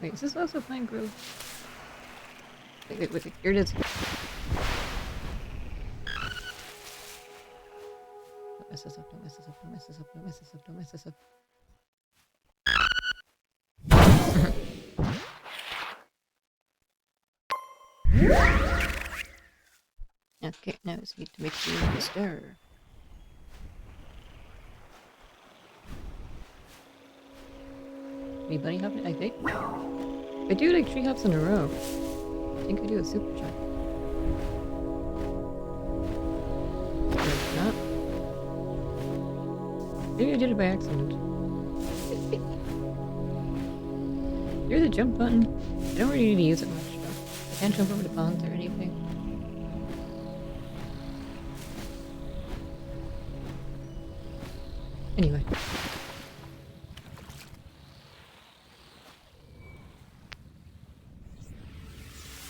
[SPEAKER 1] Wait, is this also Pine Grove? Wait, here it is. Don't mess this up, don't mess this up, don't mess this up, don't mess this up, don't mess this up. Okay, now it's need to make sure you stir. Me bunny hopping, I think. I do like 3 hops in a row. I think I do a super jump. Like that. Maybe I did it by accident. There's a jump button. I don't really need to use it much though. I can't jump over the ponds or anything. Anyway.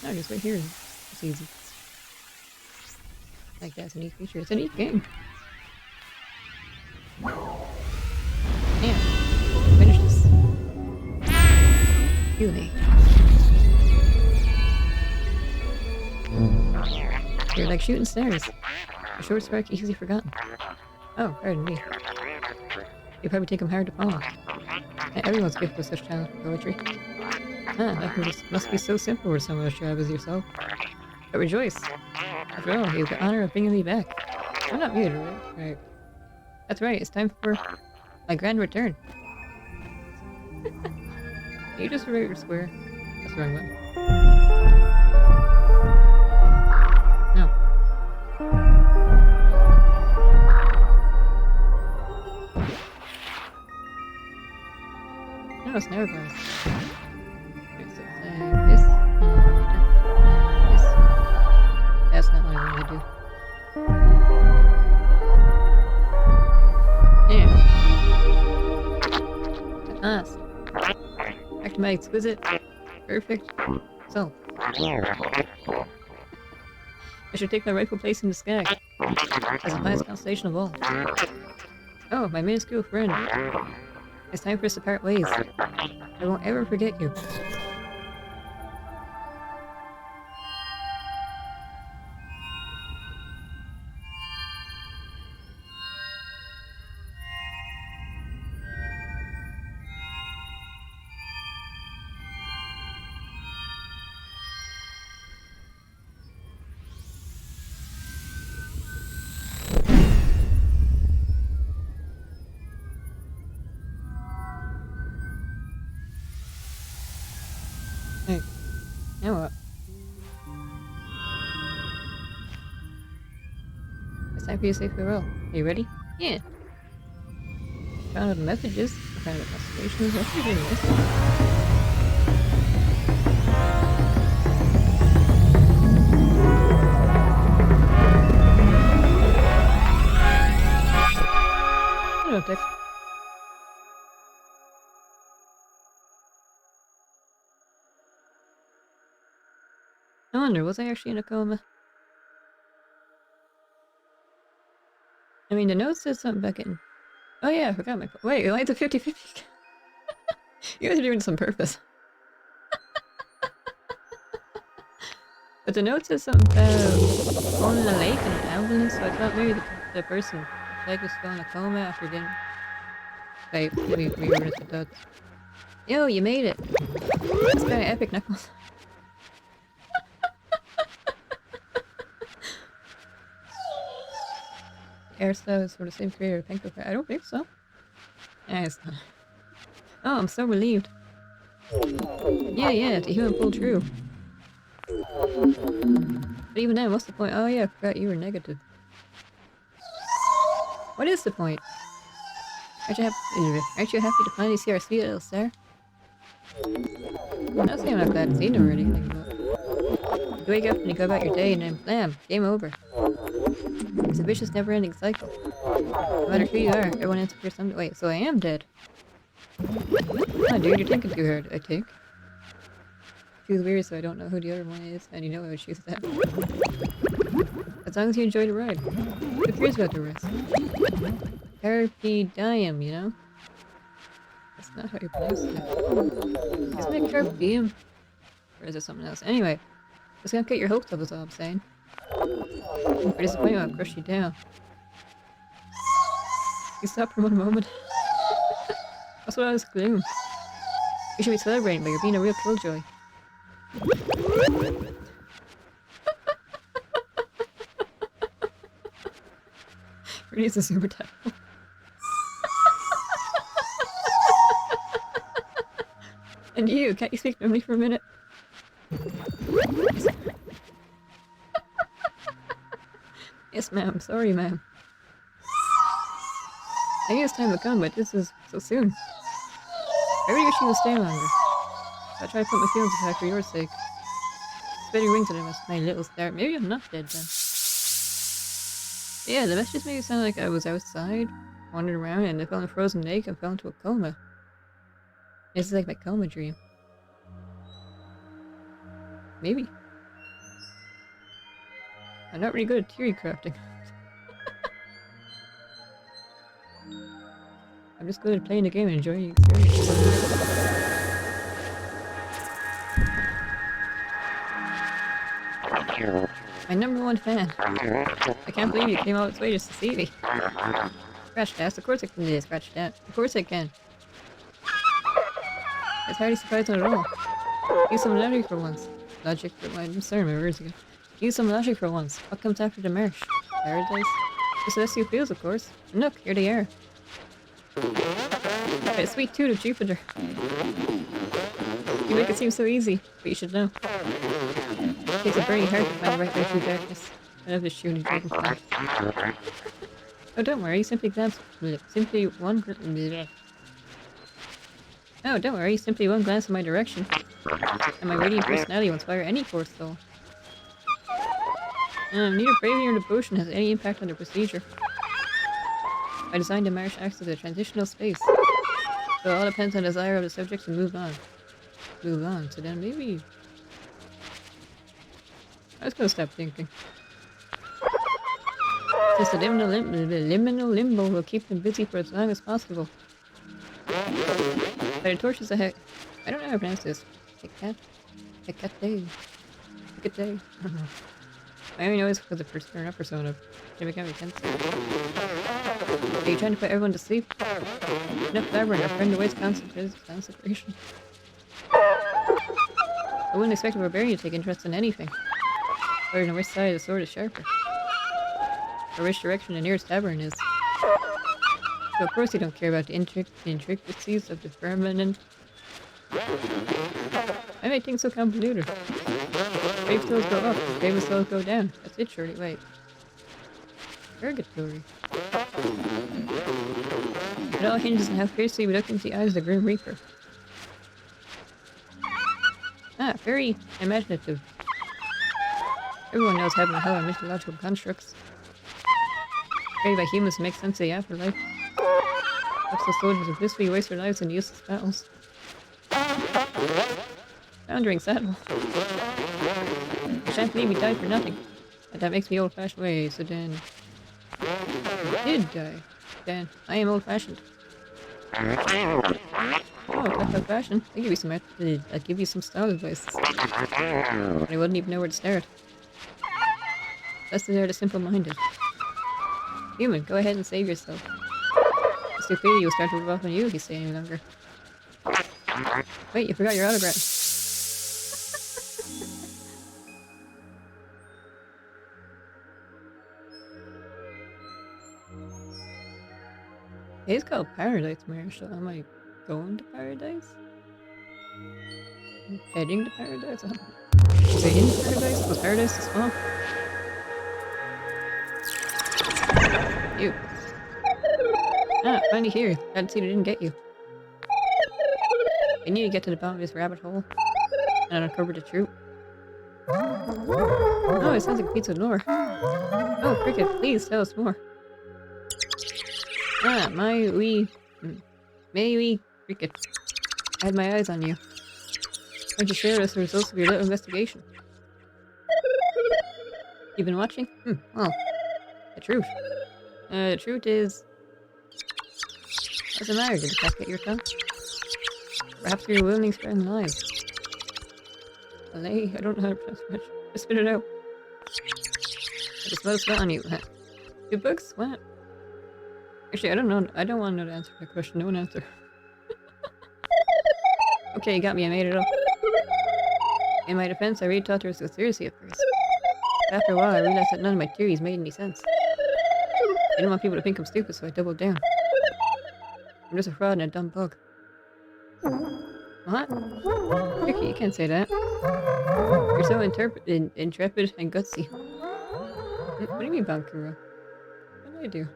[SPEAKER 1] No, just right here. It's easy. Like that's a neat feature. It's a neat game. Yeah. Finish this. Kill me. You're like shooting stars. A short spark easily forgotten. Oh, pardon me. You probably take them hard to follow. Everyone's gift with such talent for poetry. That must be so simple for someone as sharp as yourself. But rejoice. After all, you have the honor of bringing me back. I'm not muted, right? That's right, it's time for my grand return. Can you just write your square? That's the wrong button. No. No, it's never paused. Okay, so this, this. That's not what I wanted to do. Yeah. Nice. Back to my exquisite, perfect self. I should take my rightful place in the sky as the highest constellation of all. Oh, my minuscule friend. It's time for us to part ways. I won't ever forget you. Hey, now what? It's time for you to say farewell. Are you ready? Yeah. Found out the messages. I found out the constellations. That's pretty nice. Hello, Tex. I wonder, was I actually in a coma? I mean, the note said something back in. Oh yeah, I forgot my. Wait, why is it 50-50? You guys are doing this on purpose. But the note says something about owning a lake and an ambulance, so I thought maybe the person like was still in a coma after getting. Wait, let me reread the thoughts. Yo, you made it! It's kind of epic, Knuckles. Hairstyle is for the same creator of Pinko. I don't think so. Yeah, it's not. Oh, I'm so relieved. Yeah, the human pulled true. But even then, what's the point? Oh yeah, I forgot you were negative. What is the point? Aren't you happy to finally see our sweet little star? I'm not saying I'm not glad to see him or anything, but you wake up and you go about your day and then blam, game over. It's a vicious never-ending cycle. No matter who you are, everyone ends up here someday. Wait, so I am dead. Oh dude, you're thinking too hard, I think. Feels weird, so I don't know who the other one is, and you know I would choose that. As long as you enjoy the ride. Who cares about the rest? Carpe diem, you know? That's not how you pronounce it. Isn't it carpe diem? Or is it something else? Anyway, just gonna get your hopes up is all I'm saying. Your disappointment will crush you down. You stop for one moment. That's what I was gloom. You should be celebrating, but you're being a real killjoy. Really is a super title. And you, can't you speak normally for a minute? Yes, ma'am. Sorry, ma'am. I knew it's time to come, but this is so soon. I really wish you would stay longer. I try to put my feelings aside for your sake. Spread your wings and my little star. Maybe I'm not dead then. Yeah, the messages made it sound like I was outside, wandered around, and I fell in a frozen lake and fell into a coma. This is like my coma dream. Maybe. I'm not really good at theory crafting. I'm just good at playing the game and enjoying the experience. My #1 fan. I can't believe you came all this way just to see me. Scratch that. Of course I can. Yeah, scratch that. Of course I can. It's hardly surprising at all. Use some logic for once. Logic for my. I'm sorry, my words again. Use some logic for once. What comes after the marsh? Paradise? Just the best you feels, of course. And look, here they are. A sweet tooth of Jupiter. You make it seem so easy, but you should know. It takes a burning heart to find the right way through darkness. I love this shooting dragonfly. Oh, don't worry. Simply glance. Simply one. Oh, don't worry. Simply one glance in my direction, and my radiant personality will inspire any force soul. Neither bravery nor devotion has any impact on the procedure. I designed the marsh acts as a transitional space, so it all depends on the desire of the subject to move on. So then maybe I was gonna stop thinking. Since the liminal limbo will keep them busy for as long as possible. But the torch is a heck. I don't know how to pronounce this. Hecate. I don't know. I only know it's because of persona. Can make any sense? Are you trying to put everyone to sleep? Enough clever and our friend awaits concentration. I wouldn't expect a barbarian to take interest in anything. Or in which side of the sword is sharper. Or which direction the nearest tavern is. So of course you don't care about the intricacies of the firmament. Why make things so convoluted? Grave souls go up, grave souls go down. That's it, surely. Wait. Purgatory. It all hinges on how fiercely we look into the eyes of the Grim Reaper. Ah, very imaginative. Everyone knows heaven and hell are mythological constructs created by humans to make sense of the afterlife. Perhaps the soldiers would blissfully waste their lives in useless battles. Foundering saddle. I shan't believe he died for nothing. And that makes me old-fashioned. Wait, so then... He did die. Then I am old-fashioned. Oh, talk about fashion. I'll give you some I'll give you some style advice. But I wouldn't even know where to start. Lessons are the simple-minded. Human, go ahead and save yourself. The stupidity will start to rub off on you if you stay any longer. Wait, you forgot your autograph. It's called Paradise Marriage, so am I going to paradise? Heading to paradise? I don't know. Is it in paradise? Was paradise the swamp? You. Ah, finally here. Glad to see they didn't get you. I need to get to the bottom of this rabbit hole and uncover the truth. Oh, it sounds like a pizza lore. Oh, Cricket, please tell us more. Ah, my wee Cricket. I had my eyes on you. Why don't you share with us the results of your little investigation? You've been watching? Well, the truth. The truth is... What's the matter? Did the cat get your tongue? Perhaps you're willing to spend lives. I don't know how to pronounce French. Just spit it out. I just smell sweat on you. 2 books? What? Actually, I don't know. I don't want to know the answer to that question. No one answer. Okay, you got me. I made it up. In my defense, I really thought there was so seriously at first. But after a while, I realized that none of my theories made any sense. I didn't want people to think I'm stupid, so I doubled down. I'm just a fraud and a dumb bug. What? Ricky, you can't say that. You're so intrepid and gutsy. What do you mean, Bankuro? What did I do?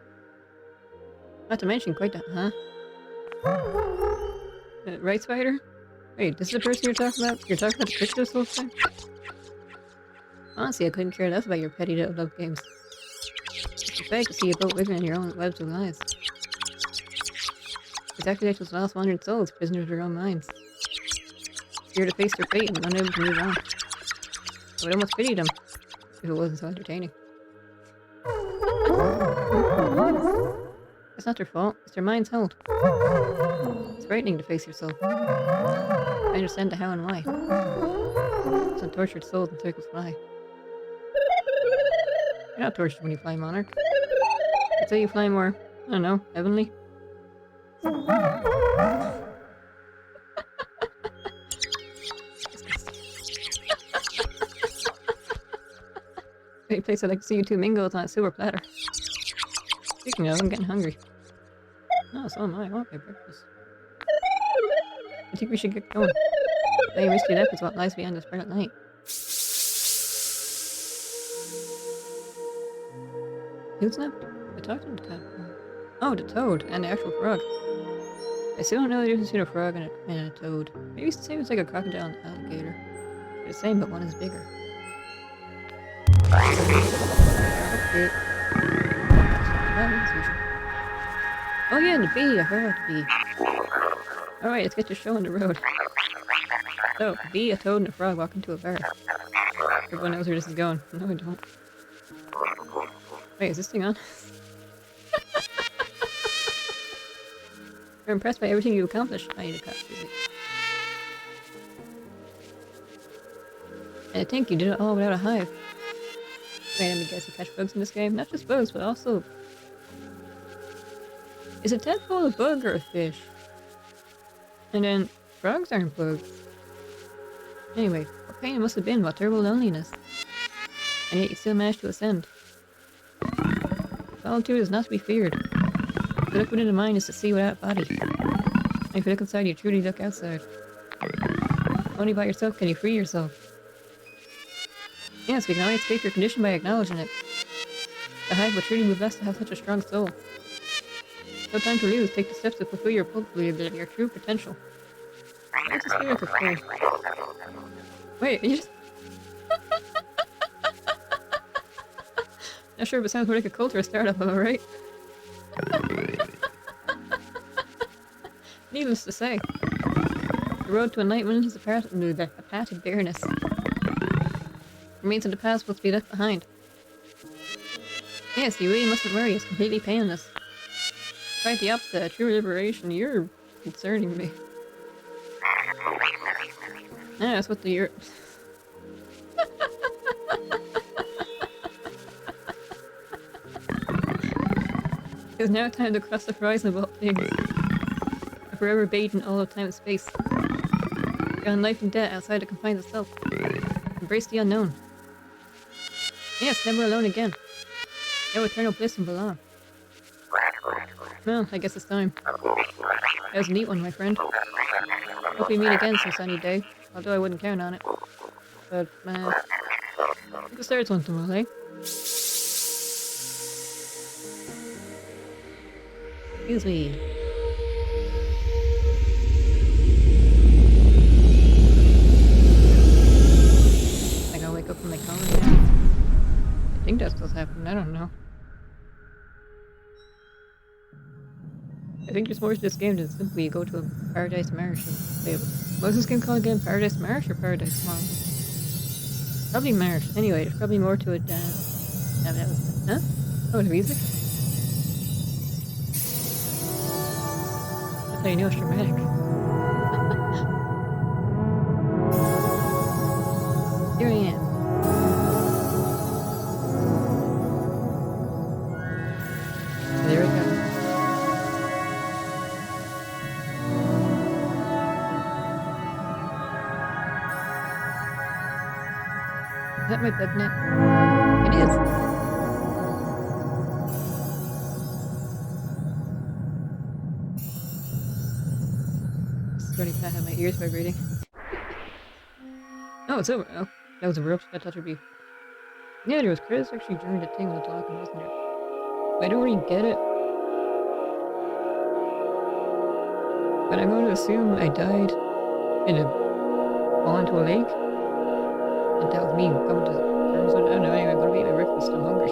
[SPEAKER 1] Not to mention quite that, huh? Right, Spider? Wait, this is the person you're talking about? You're talking about the cricket this whole time? Honestly, I couldn't care less about your petty little love games. It's pathetic to see you both living in your own webs of lies. It's actually like those lost wandering souls, prisoners of their own minds. Here to face their fate and unable to move on. I would almost pity them, if it wasn't so entertaining. It's not their fault, it's their minds held. It's frightening to face yourself. I understand the how and why. Some tortured souls in circles fly. You're not tortured when you fly, Monarch. I'd say you fly more, I don't know, heavenly? Any place I'd like to see you two mingle is on a silver platter. Speaking of, I'm getting hungry. Oh, so am I. I want my breakfast. I think we should get going. Any risky death is what lies beyond this bright night. Who's left? I talked to the tadpole. Oh, the toad and the actual frog. I still don't know the difference between a frog and a toad. Maybe it's the same as like a crocodile and an alligator. They're the same, but one is bigger. Okay. Oh yeah, and the bee! I heard the bee. Alright, let's get your show on the road. So, a bee, a toad, and a frog walk into a bar. Everyone knows where this is going. No, I don't. Wait, is this thing on? I'm impressed by everything you accomplished. I need a cut, excuse me. And I think you did it all without a hive. Wait, let me guess, you catch bugs in this game? Not just bugs, but also... Is a tadpole a bug or a fish? And then, frogs aren't bugs. Anyway, what pain it must have been, what terrible loneliness. And yet you still managed to ascend. Solitude is not to be feared. To look within the mind is to see without body. And if you look inside, you truly look outside. Only by yourself can you free yourself. Yes, we can only escape your condition by acknowledging it. The hide would truly be blessed to have such a strong soul. No time to lose. Take the steps to fulfill your true potential. Why does this feel like a fool? Wait, you just... Not sure if it sounds more like a cult or a startup, am I right? Needless to say, the road to enlightenment is a path of bareness. Remains of the past must be left behind. Yes, you really mustn't worry, it's completely painless. Quite the opposite, a true liberation. You're concerning me. Yeah, that's what the It's now time to cross the horizon of all things. Forever bathed in all of time and space. Beyond life and death, outside the confines of self. Embrace the unknown. Yes, never alone again. No eternal bliss and belong. Well, I guess it's time. That was a neat one, my friend. Hope we meet again some sunny day, although I wouldn't count on it. But, the stars once in a while, eh? Excuse me. I gotta wake up from my coma now. I think that's what's happening, I don't know. I think there's more to this game than simply go to a Paradise Marsh and play it. What's this game called again? Paradise Marsh or Paradise Marsh? Probably Marsh. Anyway, there's probably more to it than... that was... Huh? Oh, the music? That's how you know it's dramatic. Here I am. So there it goes. Is that my bug net? It is! Starting to have my ears vibrating. Oh, it's over. Oh, that was a rope. I thought it'd be... Yeah, there was credits actually during the thing when the talking, wasn't there? But I don't really get it. But I'm going to assume I died in a... fall into a lake? And that was me coming to terms with it. I don't know, anyway, I'm gonna eat my breakfast. I'm hungry.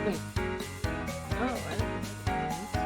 [SPEAKER 1] Wait. Oh, I don't know what that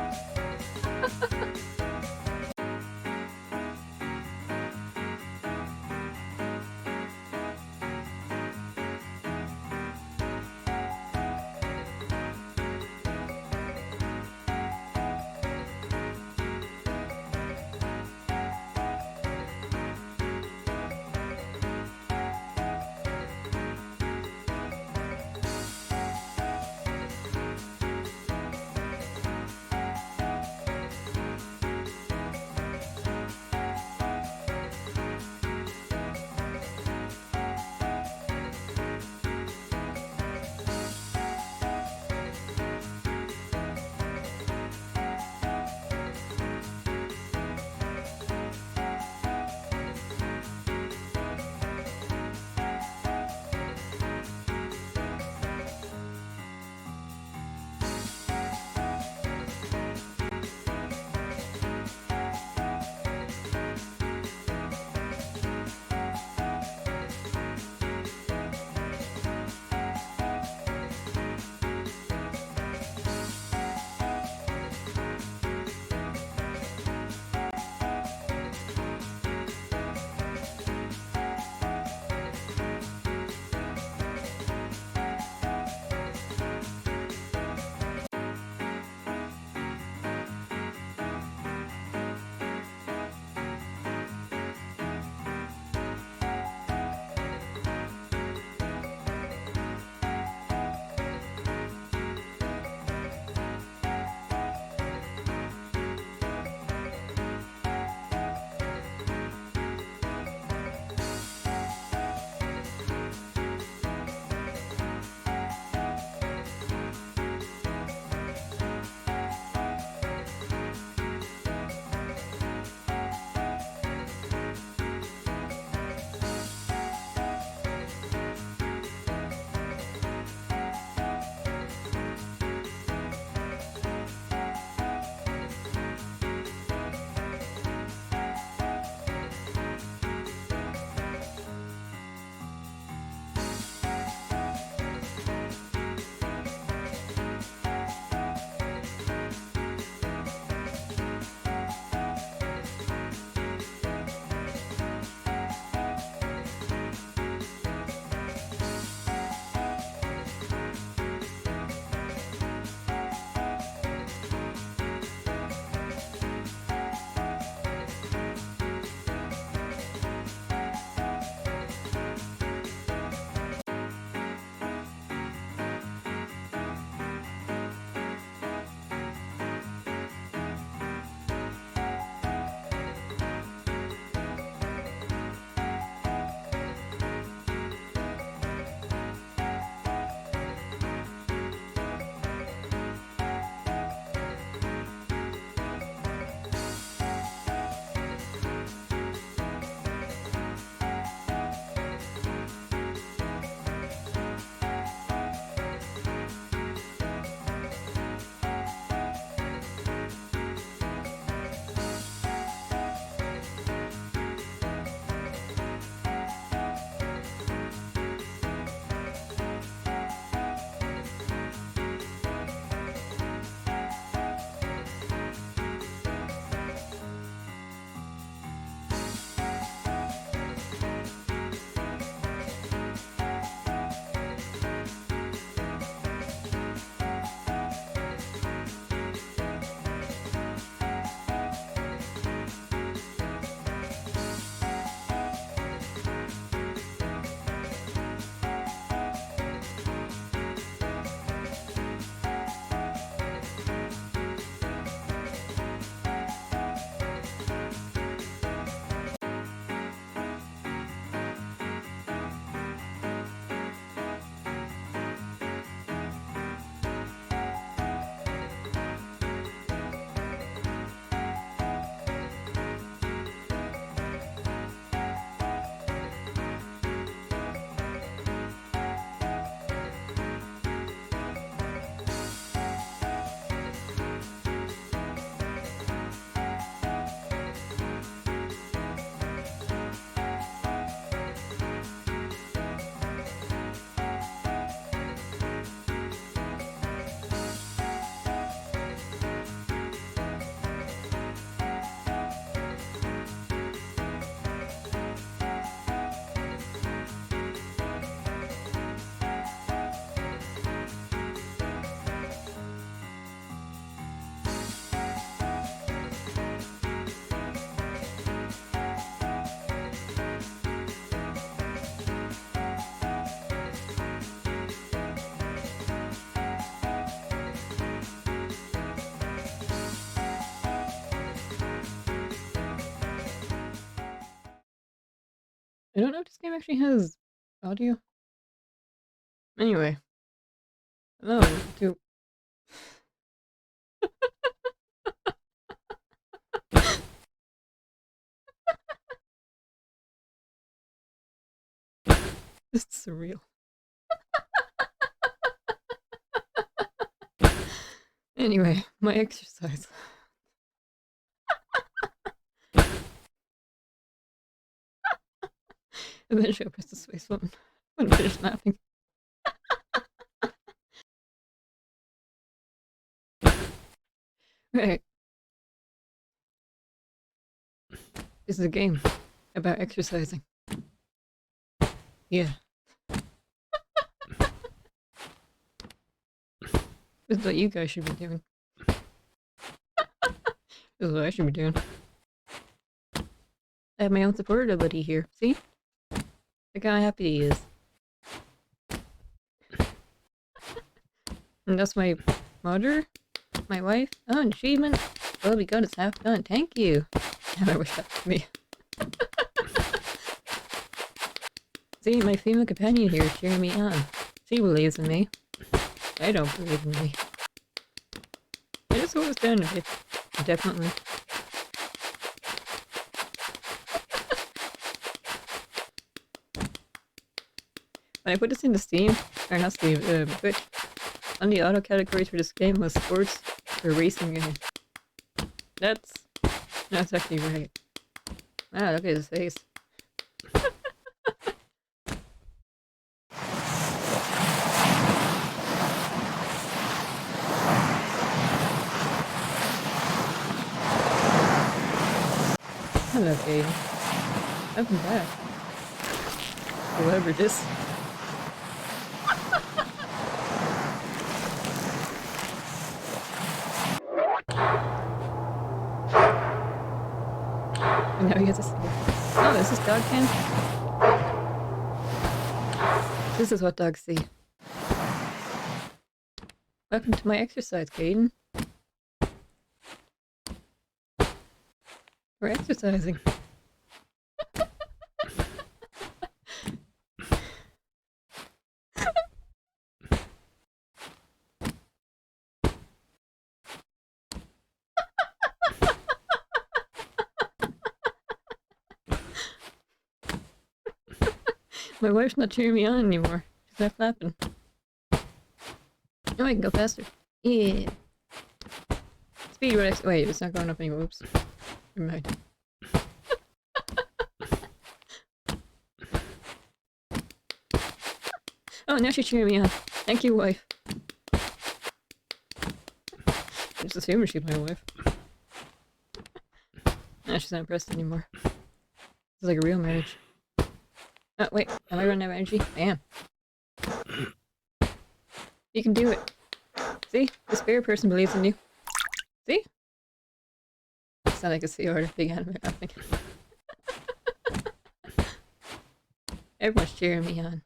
[SPEAKER 1] I don't know if this game actually has audio. Anyway, no, to this is surreal. Anyway, my exercise. Eventually, I'll press the space button when I finish napping. Right. This is a game about exercising. Yeah. This is what you guys should be doing. This is what I should be doing. I have my own supporter buddy here. See? Look how happy he is. And that's my mother, my wife. Oh, an achievement. Oh, we got it's half done. Thank you. I wish that was me. See, my female companion here is cheering me on. She believes in me. I don't believe in me. I just hope it's done a bit. Definitely. When I put this into Steam, or not Steam, Twitch, one of the auto categories for this game was sports or racing game. That's actually right. Ah, look at his face. Hello, Kate. Welcome back. Whoever this. And now he has a sleep. Oh, this is dog can? This is what dogs see. Welcome to my exercise, Caden. We're exercising. My wife's not cheering me on anymore. She's not clapping. Oh, I can go faster. Yeah. Speed race. Wait, it's not going up anymore. Oops. Never mind. Oh, now she's cheering me on. Thank you, wife. I just assumed she's my wife. Nah, she's not impressed anymore. It's like a real marriage. Oh, wait. Am I running out of energy? I am. You can do it. See? The spare person believes in you. See? It's not like a sea or a big anime laughing. Everyone's cheering me on.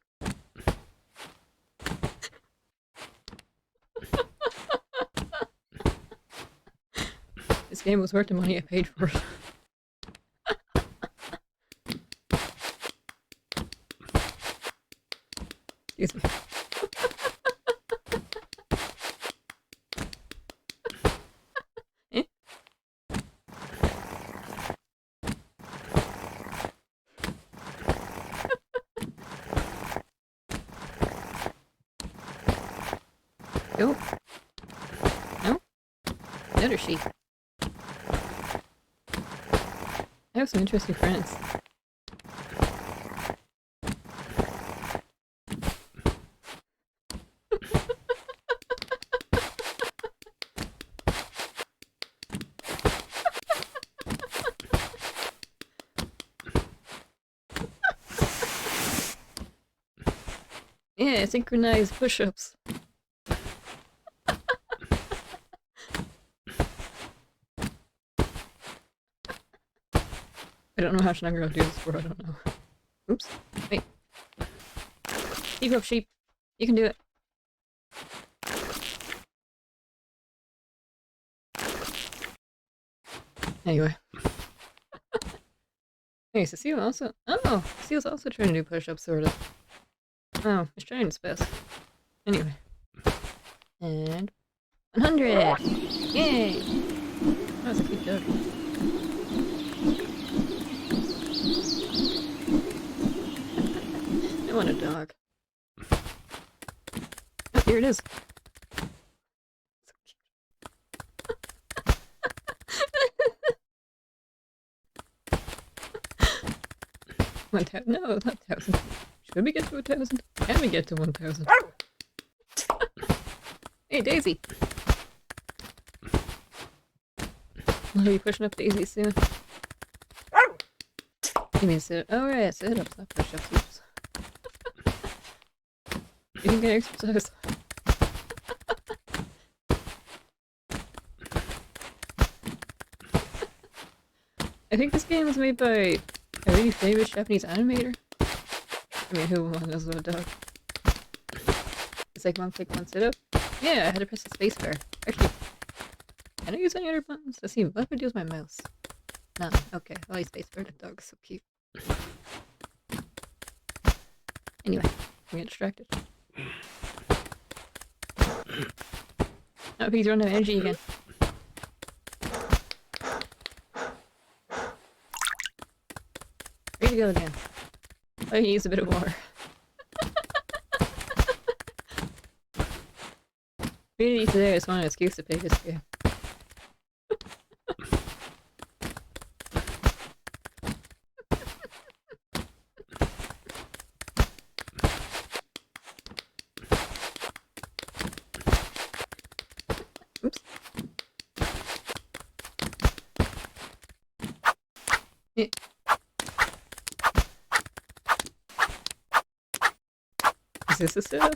[SPEAKER 1] This game was worth the money I paid for it. Excuse me. Eh? Go. No? Another sheep. I have some interesting friends. Yeah, synchronized push-ups. I don't know how I'm gonna do this for, I don't know. Oops. Wait. Keep up, sheep. You can do it. Anyway. Hey, so Seal also. Oh, Seal's also trying to do push-ups, sort of. Oh, he's trying his best. Anyway. And 100! Yay! That was a cute dog. I want a dog. Oh, here it is. So cute. 1,000. No, not 1,000. Should we get to 1,000? Can we get to 1,000? Hey, Daisy! I'll be pushing up Daisy soon. You mean sit? Oh, right, sit ups, not push ups. Oops. You can get exercise. I think this game was made by a really famous Japanese animator. I mean, who knows what a dog? It's like one click, one sit up. Yeah, I had to press the space bar. Actually, can I use any other buttons? Let's see, what if I do with my mouse? None. Okay, well, I space bar. That dog's so cute. Anyway, we get distracted. Oh, he's running out of energy again. Ready to go again. Oh, he needs a bit of water. Really today I just want an excuse to play this game. Oops. Yeah. Is this a sit-up?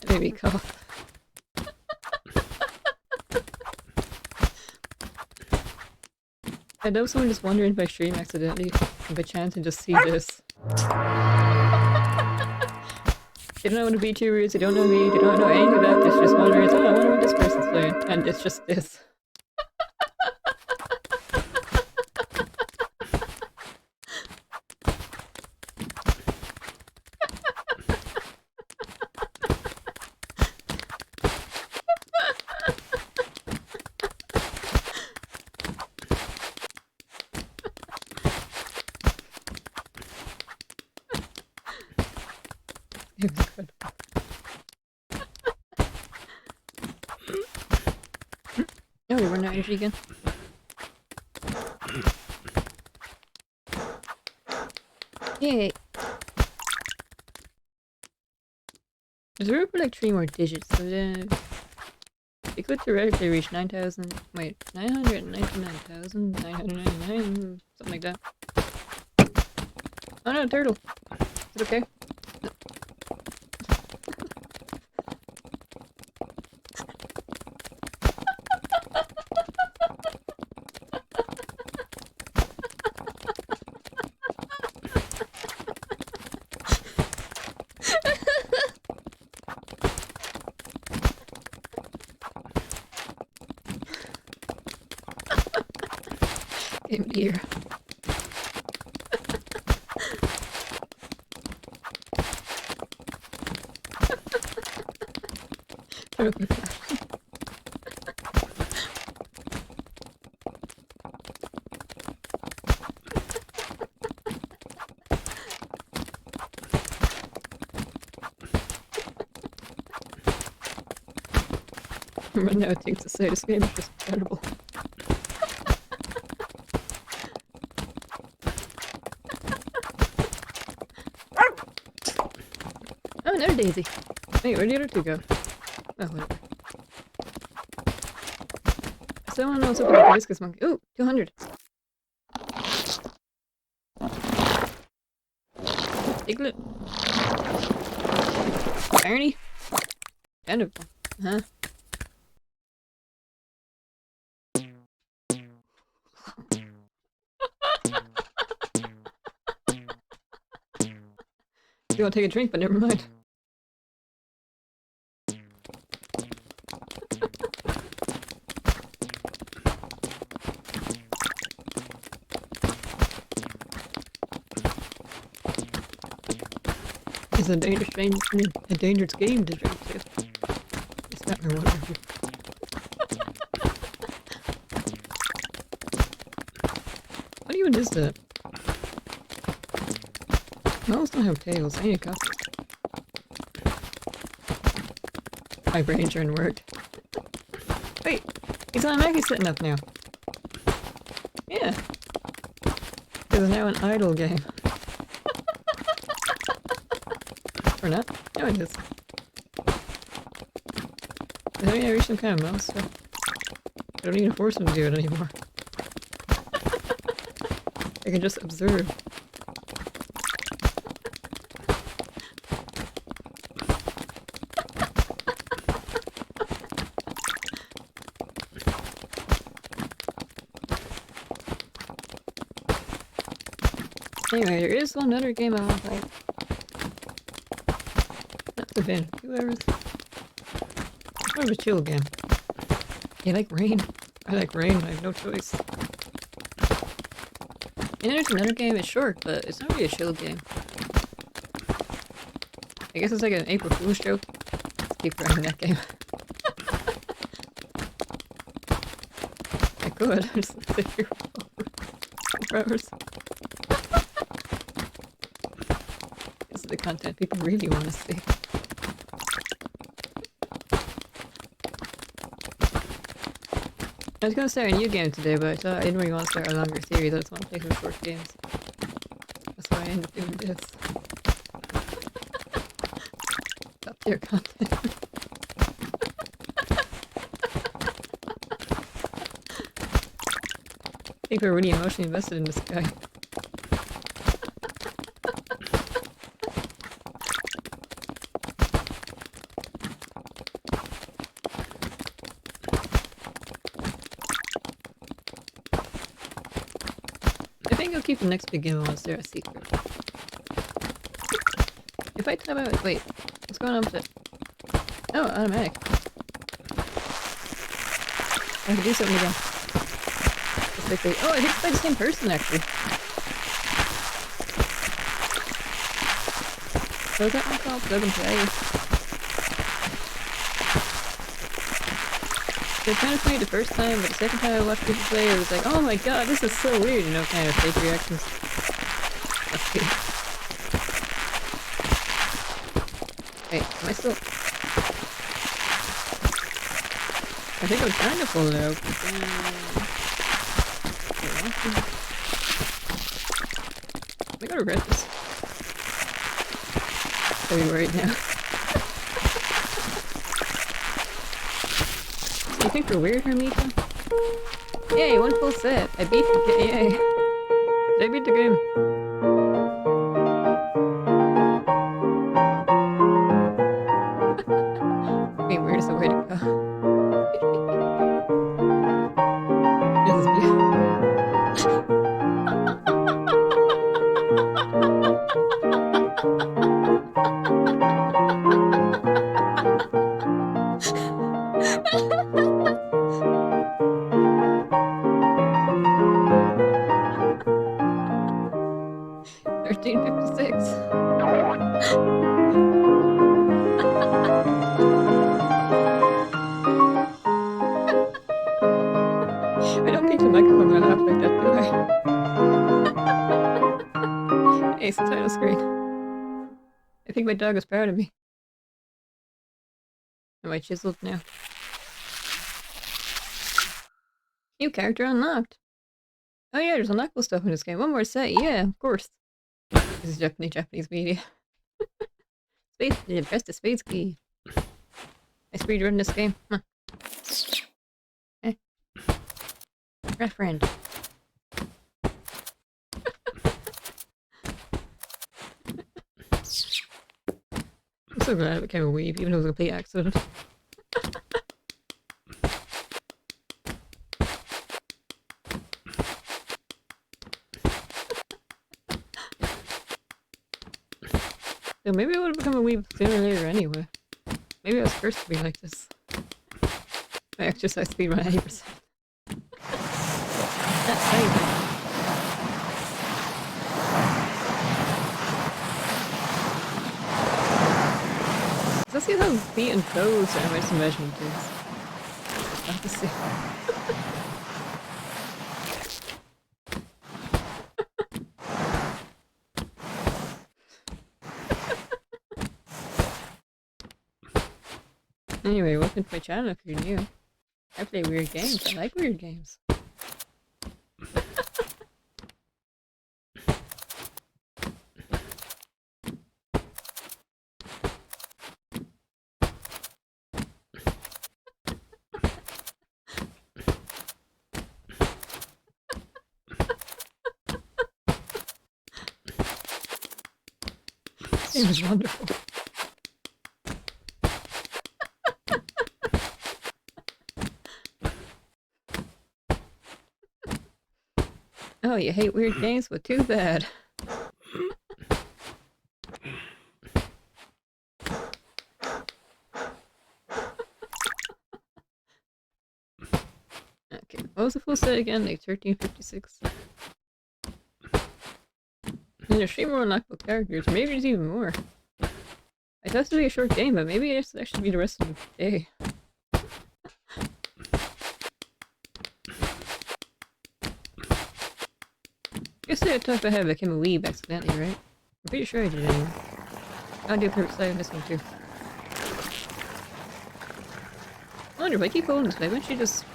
[SPEAKER 1] Maybe cough. I know someone just wandered into my stream accidentally and by chance and just see this. They don't want to be too rude, they don't know me, they don't know anything about this, just wondering, oh, I wonder what this person's playing. And it's just this. It was incredible. Oh, we run out of energy again. Yay! There's room for like 3 more digits, so then it could theoretically reach 9,000. Wait, 999,999, something like that. Oh no, turtle! Is it okay? Game dear. I'm running out of things to say. This game is just incredible. Oh, another daisy. Wait, where'd the other 2 go? Oh, whatever. Someone knows up with the hibiscus monkey. Ooh, 200. Piglet. Barney. Wonderful. Huh? you want to take a drink, but never mind. It's a dangerous game to drink to. It's not my water. What even is that? Moles don't have tails. I need a coffee. My brain turned work. Wait, he's automatically sitting up now. Yeah. This is now an idle game. Or not? No, it is. I think I reached some kind of milestone. I don't need to force him to do it anymore. I can just observe. Anyway, there is one other game I want to play. That's the bin. 2 hours. It's more of a chill game. You like rain? I like rain, I have no choice. And there's another game, it's short, but it's not really a chill game. I guess it's like an April Fool's joke. Let's keep running that game. I could, just sit here for hours. This is the content people really want to see. I was gonna start a new game today, but I thought I didn't really want to start a longer series. I just want to play some short games. That's why I ended up doing this. Top tier content. People are really emotionally invested in this guy. I think I'll keep the next big game unless they're a secret. If I time out, wait, what's going on with it? Oh, automatic. I have to do something again. Just quickly. Oh, I think it's by the same person actually. What was that one called? Plug and Play. It was kind of funny the first time, but the second time I watched people play, it was like, oh my god, this is so weird, you know, kind of fake reactions. Let's see. Wait, am I still... I think I'm trying to pull it out. I gotta regret this. I'm very worried now. You think we're weird, Hermita? Yay, 1 full set. I beat the game. Yay. Did I beat the game? Being weird is the way to go. This is beautiful. 1356. I don't need to microphone my laugh like that, do I? Hey, it's the title screen. I think my dog is proud of me. Am I chiseled now? New character unlocked. Oh yeah, there's unlockable stuff in this game. One more set, yeah, of course. This is definitely Japanese media. Space, press the space key. I speedrun this game. Huh. Eh. Friend. I'm so glad it became a weeb, even though it was a complete accident. So maybe I would have become a weeb sooner or later anyway. Maybe I was cursed to be like this. My exercise speed went 80%. That's crazy. Let's see how feet and toes are my measurement is. I'll have to see. Anyway, welcome to my channel if you're new. I play weird games. I like weird games. It was wonderful. Oh, you hate weird games? Well, too bad. Okay, what was the full set again? Like 1356? And there's 3 more unlockable characters. Maybe there's even more. I thought it would be a short game, but maybe it's actually be the rest of the day. Yesterday I talked about how I became a weeb accidentally, right? I'm pretty sure I did anyway. I'll do a perfect slide on this one too. I wonder if I keep holding this way, wouldn't she just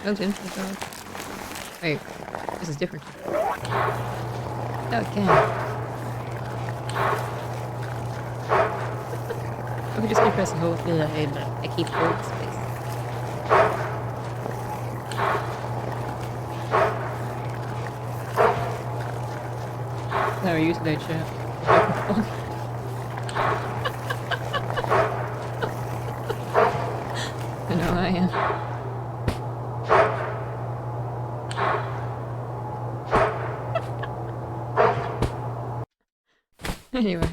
[SPEAKER 1] melt into the dog? Wait, this is different. Okay. I could just keep pressing hold and I keep holding space. How are you today, chat? I know I am. Anyway.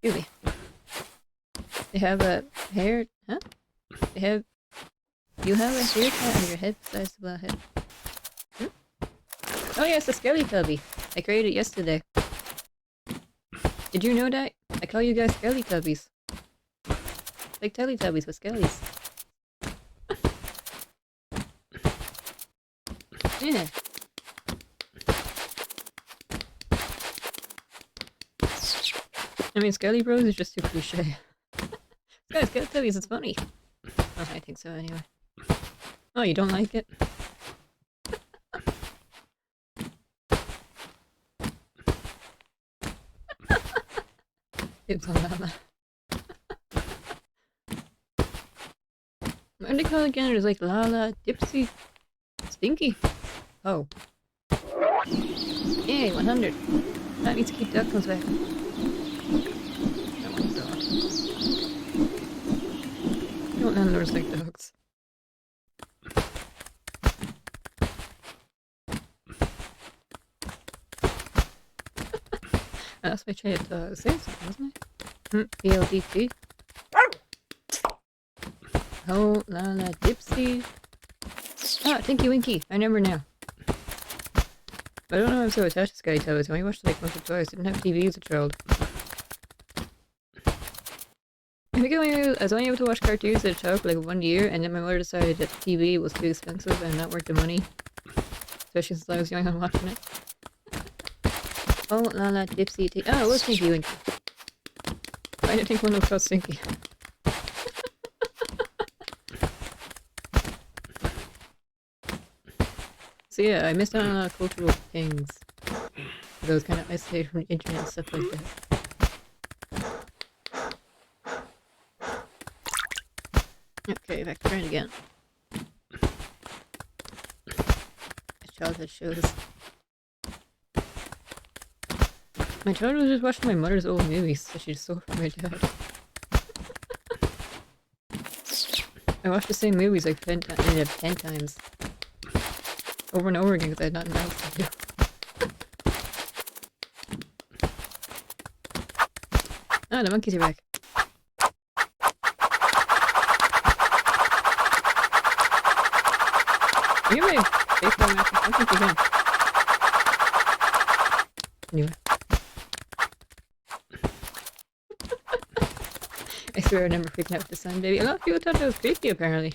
[SPEAKER 1] Excuse me. They have a hair, huh? They have, you have a haircut on your head besides the black head. Hmm? Oh yeah, it's a skelly tubby. I created it yesterday. Did you know that? I call you guys skelly tubbies. Like Teletubbies with skellies. Yeah. I mean, Skelly Bros is just too cliche. Guys, Teletubbies, it's funny. Oh, I think so anyway. Oh, you don't like it? Dibs on that. What do they call it again? There's like Lala, Dipsy, Stinky. Oh. Yay, 100. That means to keep duck comes back. Don't landlords like dogs. That's my trying to say something, wasn't it? BLDP. Oh, Lala, Dipsy. Ah, Tinky Winky. I remember now. I don't know, I'm so attached to Sky Towers. I only watched it like once or twice. Didn't have TV as a child. I think I was only able to watch cartoons as a child for like 1 year, and then my mother decided that TV was too expensive and not worth the money. Especially since I was young and watching it. Oh, Lala, Dipsy, oh, it was Tinky Winky. I didn't think one was called Stinky. So yeah, I missed out on a lot of cultural things. Those kind of isolated from the internet and stuff like that. Okay, back to trying again. Childhood shows. My child was just watching my mother's old movies that she stole from my dad. I watched the same movies like 10 times. over and over again because I had nothing else to do. Ah, the monkeys are back. Can you get my baseball match? I don't think you can. Anyway. I swear I never freaking out with the sun, baby. A lot of people thought that was creepy, apparently.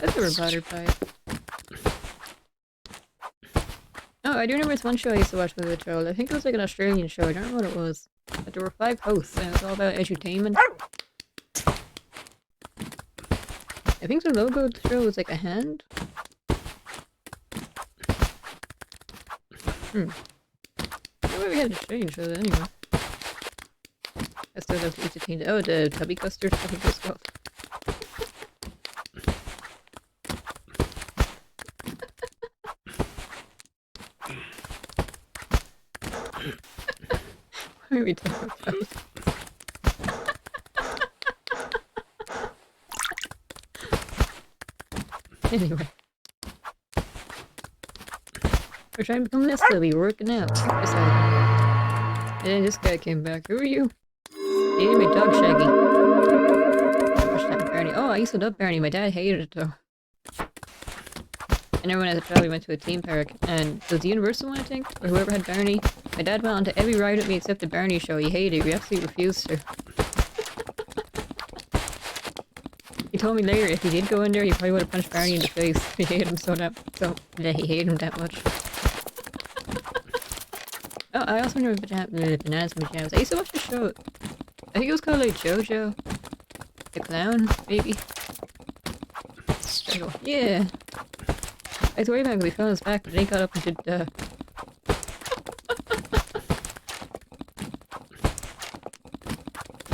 [SPEAKER 1] I've never bothered by it. Oh, I do remember this one show I used to watch with a child. I think it was like an Australian show. I don't remember what it was. But there were 5 hosts, and it was all about edutainment. I think the logo of the show was like a hand. Maybe we had a strange show anyway. I still have to entertain. Oh, the chubby custard, I think it's called. Why are we talking about it? Anyway. We're trying to become less stubby, we're working out. And then this guy came back. Who are you? He ate my dog, Shaggy. I watched that with Barney. Oh, I used to love Barney. My dad hated it though. And everyone as a child we went to a theme park, and it was the Universal one, I think, or whoever had Barney. My dad went on to every ride with me except the Barney show. He hated it. He absolutely refused to. He told me later if he did go in there, he probably would have punched Barney in the face. He hated him he hated him that much. Oh, I also remember Bananas and Pajamas. I used to watch the show. I think it was called like JoJo. The Clown, maybe. Yeah. I was worried about it because we found his back, but then he got up and did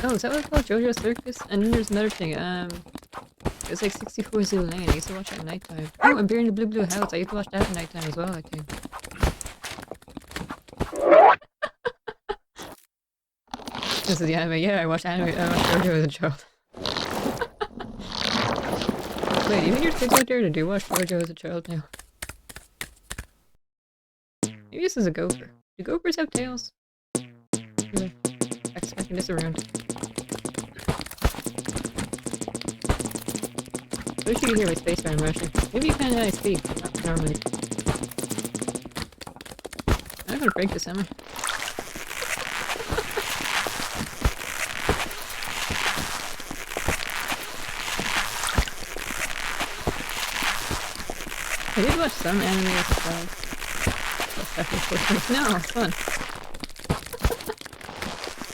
[SPEAKER 1] Oh, is that what it's called? JoJo's Circus? And then there's another thing, it's like 64 Zoo Lane. I used to watch it at nighttime. Oh, and Bear in the Blue Blue House. I used to watch that at nighttime as well, I think. This is the anime. Yeah, I watched anime. I watched JoJo as a child. Wait, even your kids out there that do watch JoJo as a child now? Maybe this is a gopher. Do gophers have tails? Yeah. Smacking this around. I wish you could hear my space when I'm rushing. Maybe you can when I speak, but not normally. I'm not gonna break this, am I? I did watch some anime as a child. No, it's fun.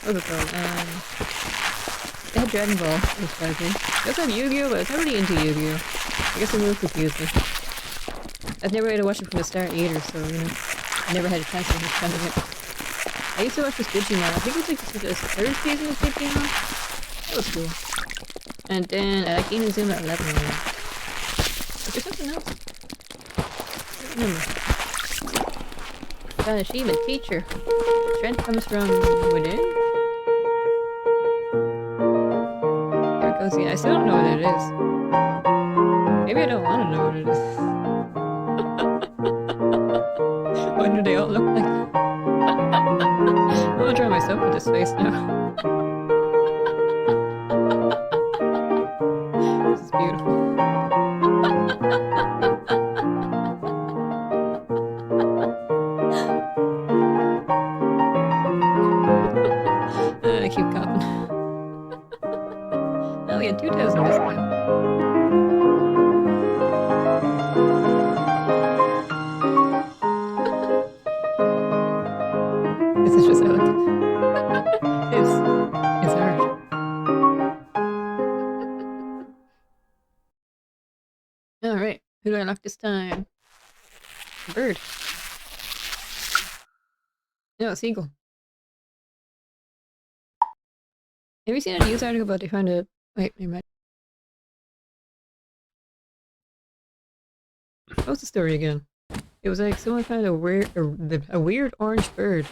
[SPEAKER 1] What was it called? They had Dragon Ball, which was me. They also have Yu-Gi-Oh, but I was never really into Yu-Gi-Oh. I guess it will confuse me. I've never had to watch it from the start either, so, you know, I never had a chance of understanding it. I used to watch this Digimon. I think it was like the 3rd season of Digimon. That was cool. And then I like Inazuma 11 right now. Was there something else? I don't remember. Got an achievement, teacher. Strength comes from within? There it goes, yeah. I still don't know what it is. Maybe I don't want to know what it is. What do they all look like? I'm gonna draw myself with this face now. This is beautiful. I keep copping. Oh, we had 2,000 this time. This is just how it's hard. Alright, who do I unlock this time? A bird. No, a seagull. Have you seen a news article about they found a... Wait, never mind. What was the story again? It was like someone found a weird orange bird.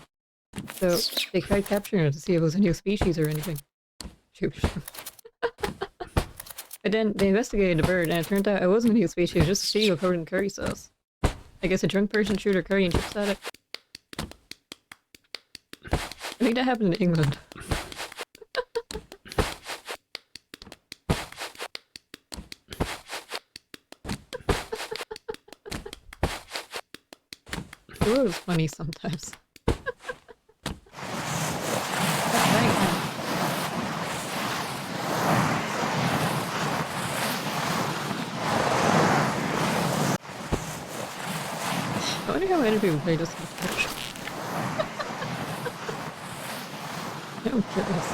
[SPEAKER 1] So they tried capturing it to see if it was a new species or anything. But then they investigated the bird and it turned out it wasn't a new species, it was just a seagull covered in curry sauce. I guess a drunk person threw their curry and chips at it. I think that happened in England. The world is funny sometimes. That's right, man. I wonder how many people play this on Twitch. I'm curious.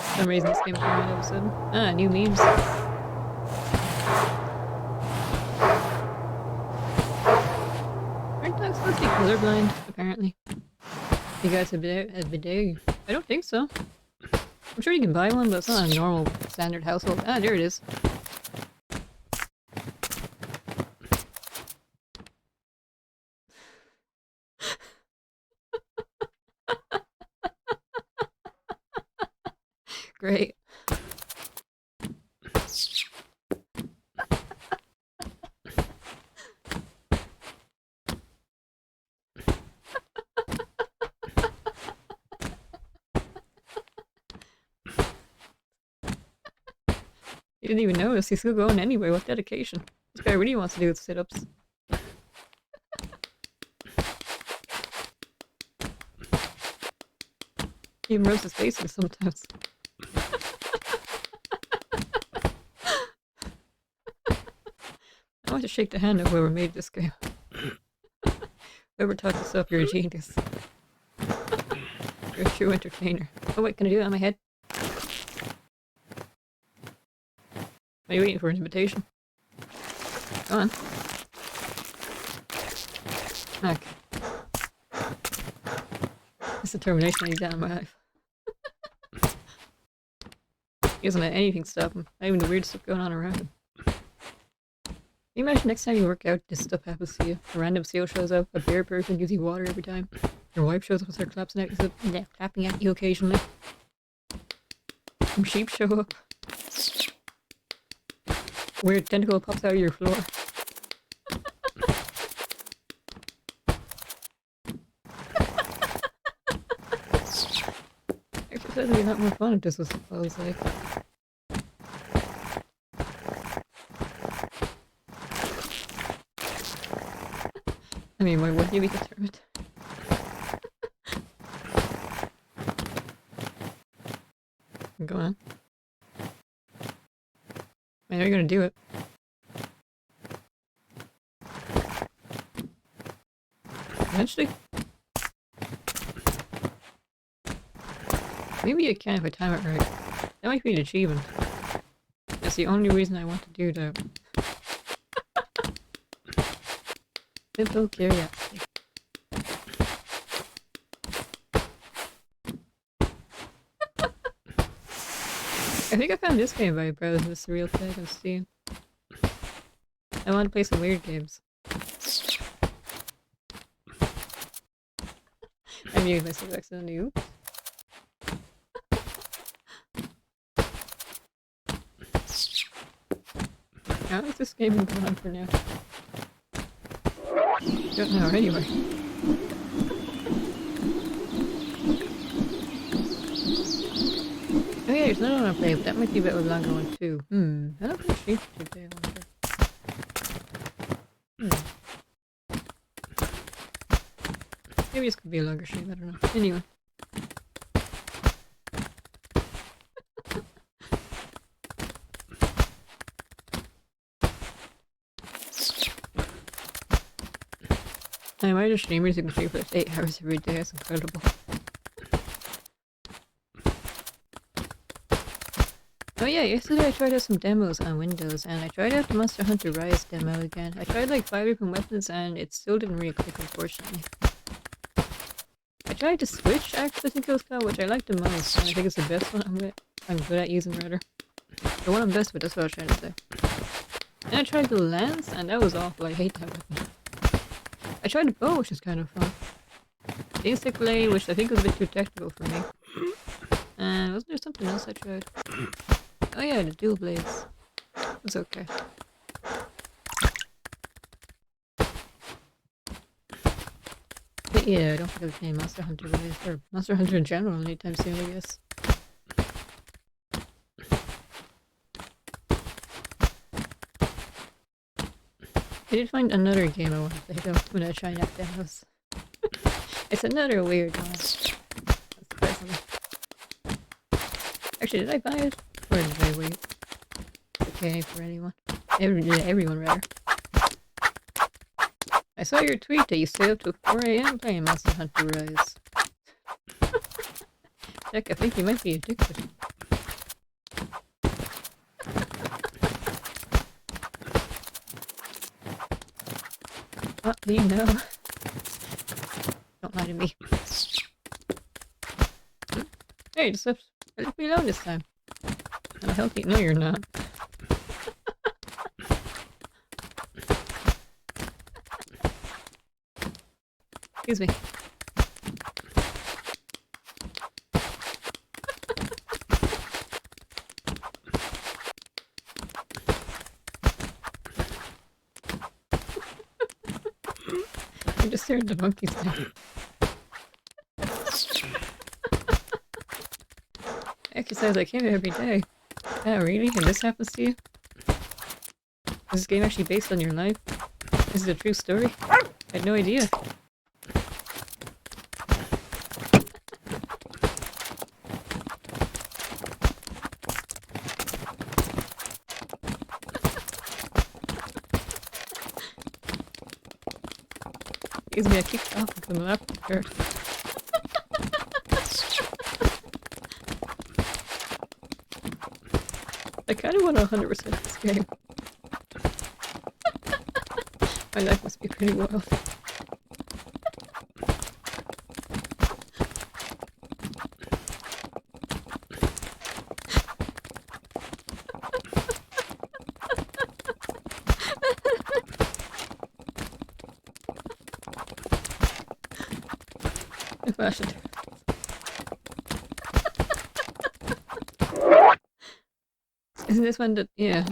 [SPEAKER 1] For some reason this game came out all of a sudden. Ah, new memes. Aren't dogs supposed to be colorblind, apparently? You guys have been out a bidet? I don't think so. I'm sure you can buy one, but it's not a normal standard household. Ah, there it is. Great. You didn't even notice. He's still going anyway. What dedication. This guy really wants to do with sit-ups. He even rubs his face in sometimes. I want to shake the hand of whoever made this game. Whoever taught this up, you're a genius. You're a true entertainer. Oh wait, can I do it on my head? Are you waiting for an invitation? Go on. Okay. This determination I need that in my life. He doesn't let anything stop him. Not even the weird stuff going on around him. Can you imagine next time you work out, this stuff happens to you? A random seal shows up, a bear person gives you water every time. Your wife shows up and starts clapping at you occasionally. Some sheep show up. Weird tentacle pops out of your floor. Exercise would be a lot more fun if this was what it was like. I mean, why wouldn't you be determined? Go on. I know you're gonna do it. Eventually. Maybe you can if I time it right. That might be an achievement. That's the only reason I want to do that. Simple curiosity. I think I found this game by browsing the surreal tag on Steam. I want to play some weird games. I muted myself accidentally. Oops. How is this game going on for now? Don't know anyway. Oh yeah, there's another one I play, but that might be a bit of a longer one too. I don't think she should play longer. Maybe this could be a longer stream, I don't know. Anyway. I might have streamers who can stream for 8 hours every day, that's incredible. Oh yeah, yesterday I tried out some demos on Windows, and I tried out the Monster Hunter Rise demo again. I tried like 5 different weapons, and it still didn't really click, unfortunately. I tried the Switch axe, I think it was called, which I like the most, and I think it's the best one I'm good at using, rather. The one I'm best with, that's what I was trying to say. And I tried the lance, and that was awful, I hate that weapon. I tried the bow, which is kind of fun. The insect blade, which I think was a bit too technical for me. And wasn't there something else I tried? Oh yeah, the dual blades. It's okay. But yeah, I don't think I'll be playing Monster Hunter Rise, or Monster Hunter in general anytime soon, I guess. I did find another game I want to play though when I try knock down house. It's another weird one. Surprisingly. Actually, did I buy it? Or did I wait? Okay, for anyone. Everyone rather. I saw your tweet that you stay up till 4 AM playing Monster Hunter Rise. Heck, I think you might be addicted. What do you know? Don't lie to me. Hey, just left me alone this time. I'm healthy. No, you're not. Excuse me. I just stared at the monkeys there. Exercise like him every day. Yeah, really? And this happens to you? Is this game actually based on your life? Is it a true story? I had no idea. Gives me a kick off of the left skirt. I kind of want to 100% this game. My life must be pretty wild. If I should. Isn't this one that, yeah.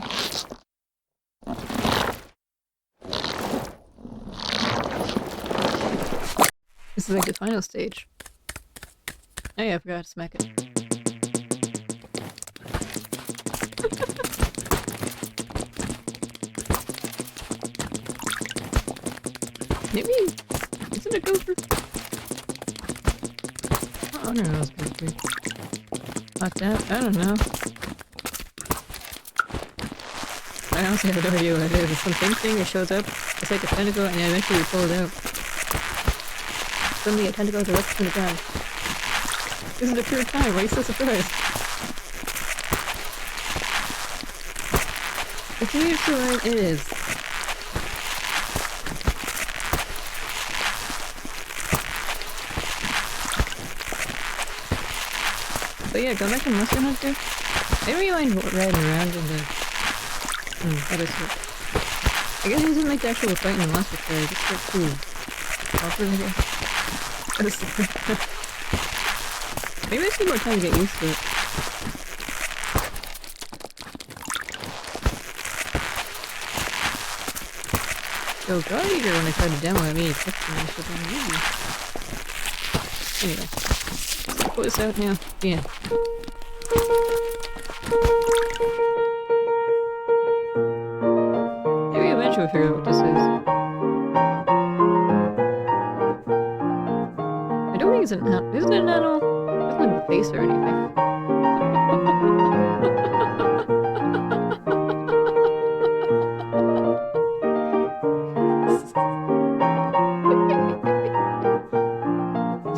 [SPEAKER 1] This is like the final stage. Oh yeah, I forgot to smack it. Maybe, is it a gopher? Oh, I don't know, it's pretty like that, I don't know. I honestly have no idea what it is. It's some pink thing that shows up. It's like a tentacle, and then eventually you pull it out. Suddenly a tentacle is erupts from the ground. This is the pure time. Why are you so surprised? If you use the right, it is. But yeah, go back to Monster Hunter. I don't really mind riding around in the... how does it... I guess it isn't like the actual fighting the monster player, just like cool. Awkward, I guess. Maybe I need more time to get used to it. Yo, God Eater when I tried to demo at me, it took me so damn easy. Anyway. Let's put this out now. The end. Maybe eventually we'll figure out what this is. I don't think it's an animal. Is it an animal? It doesn't have a face or anything.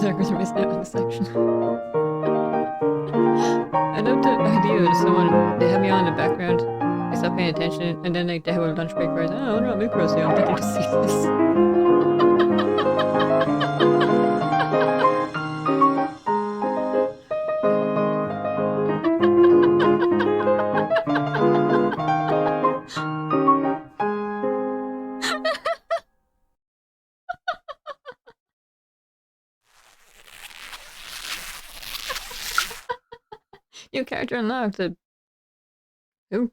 [SPEAKER 1] Zuckers are missing out on this section. I love the idea of someone, they have me on in the background, I stop paying attention, and then like, they have a lunch break where I wonder what micros do, I'm thinking to see this. New character unlocked. Who?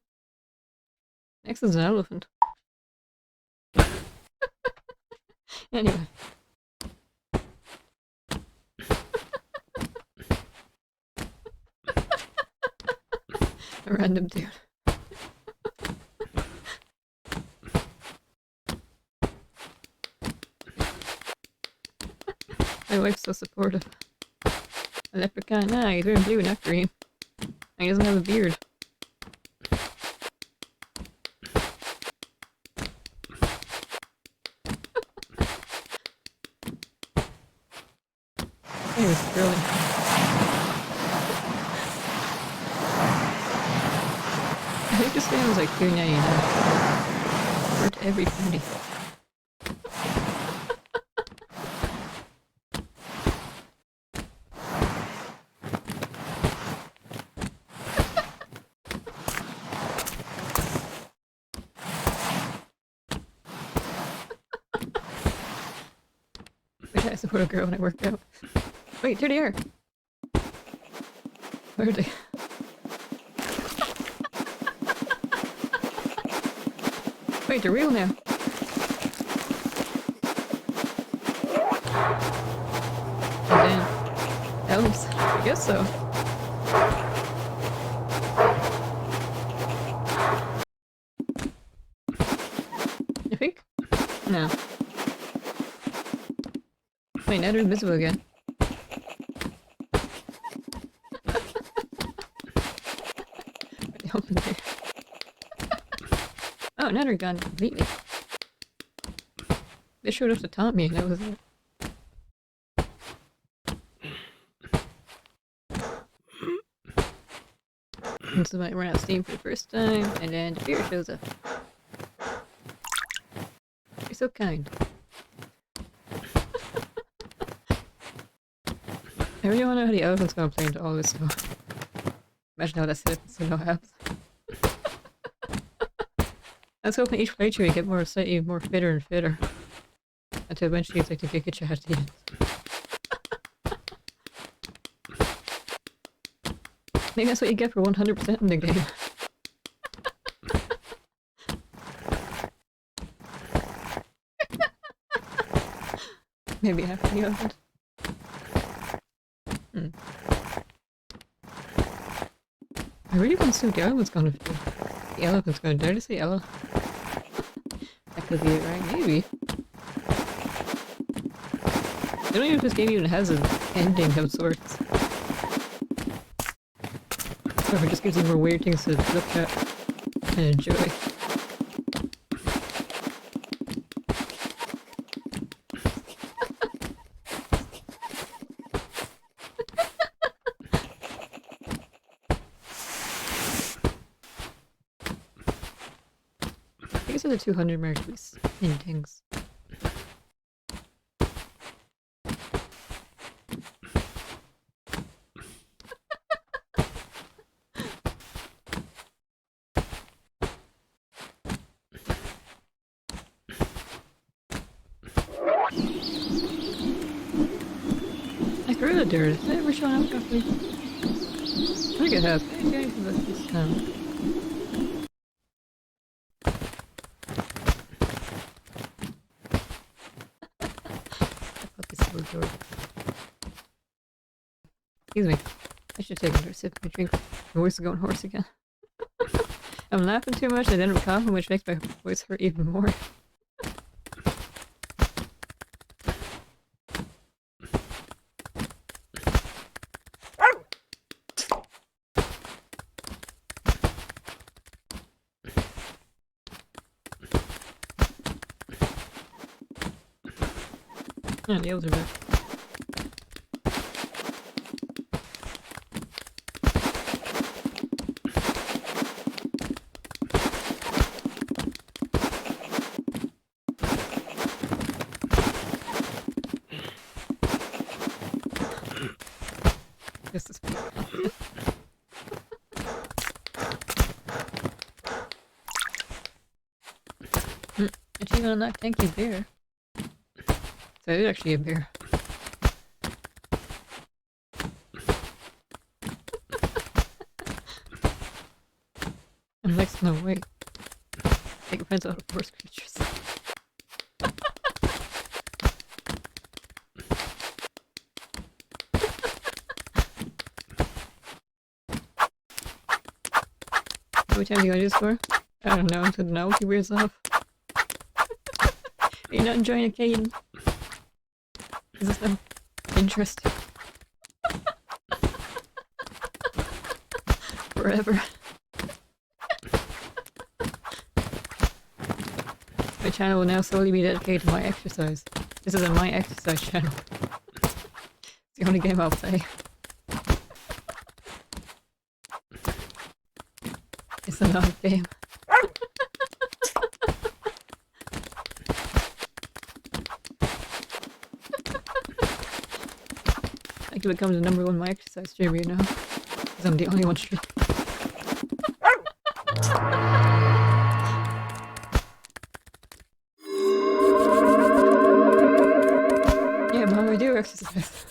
[SPEAKER 1] Next is an elephant. Anyway. A random dude. My wife's so supportive. A leprechaun? Nah, he's wearing blue, not green. And he doesn't have a beard. He was thrilling. I think this game was like $2.99. Worth every penny. I support a girl when I work out. Wait, there they are. Where are they? Wait, they're real now. Oh, damn. Elves. I guess so. You think? No. Wait, now they're invisible again. Oh, now they're gone completely. They showed up to taunt me, and that was it. And so I ran out of steam for the first time, and then the beer shows up. You're so kind. I really want to know how the elephant's gonna play into all this stuff. Imagine how that's it, so no happens. I was hoping each playthrough you get more slightly more fitter and fitter. Until eventually it's like the Giga Chat at the end. Maybe that's what you get for 100% in the game. Maybe after the elephant. I really want to see what the elephant's gonna do. The elephant's gonna dare to say elephant. That could be it, right? Maybe. I don't even know if this game even has an ending of sorts. Or if it just gives you more weird things to look at and enjoy. These are the 200 marks endings. I threw the dirt. Has it ever shown up properly? I think it has. Maybe I can look this time. Excuse me. I should take another sip of my drink. My voice is going hoarse again. I'm laughing too much and then I'm coughing, which makes my voice hurt even more. Yeah, the elves are back. This is achievement unlocked, thank you, bear. So it is actually a bear. I'm like, no, wait. Take friends out of forest creatures. many times you gotta do this for? I don't know, until the novelty wears off. Are you not enjoying it, Caden? Is this no interest? Forever. My channel will now solely be dedicated to my exercise. This isn't my exercise channel. It's the only game I'll play. It's a non game. I could become the #1 my exercise streamer, you know? Because I'm the only one streaming. Yeah, Mom, I do exercise.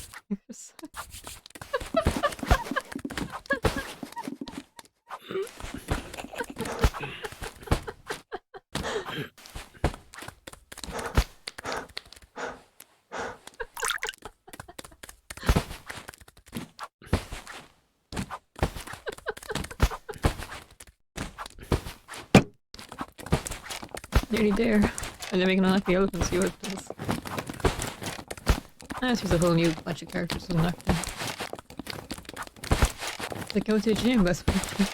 [SPEAKER 1] Nearly there. And then we can unlock the elephant and see what it does. Ah, it's just a whole new bunch of characters to unlock them. It's like going to the gym, that's what it is.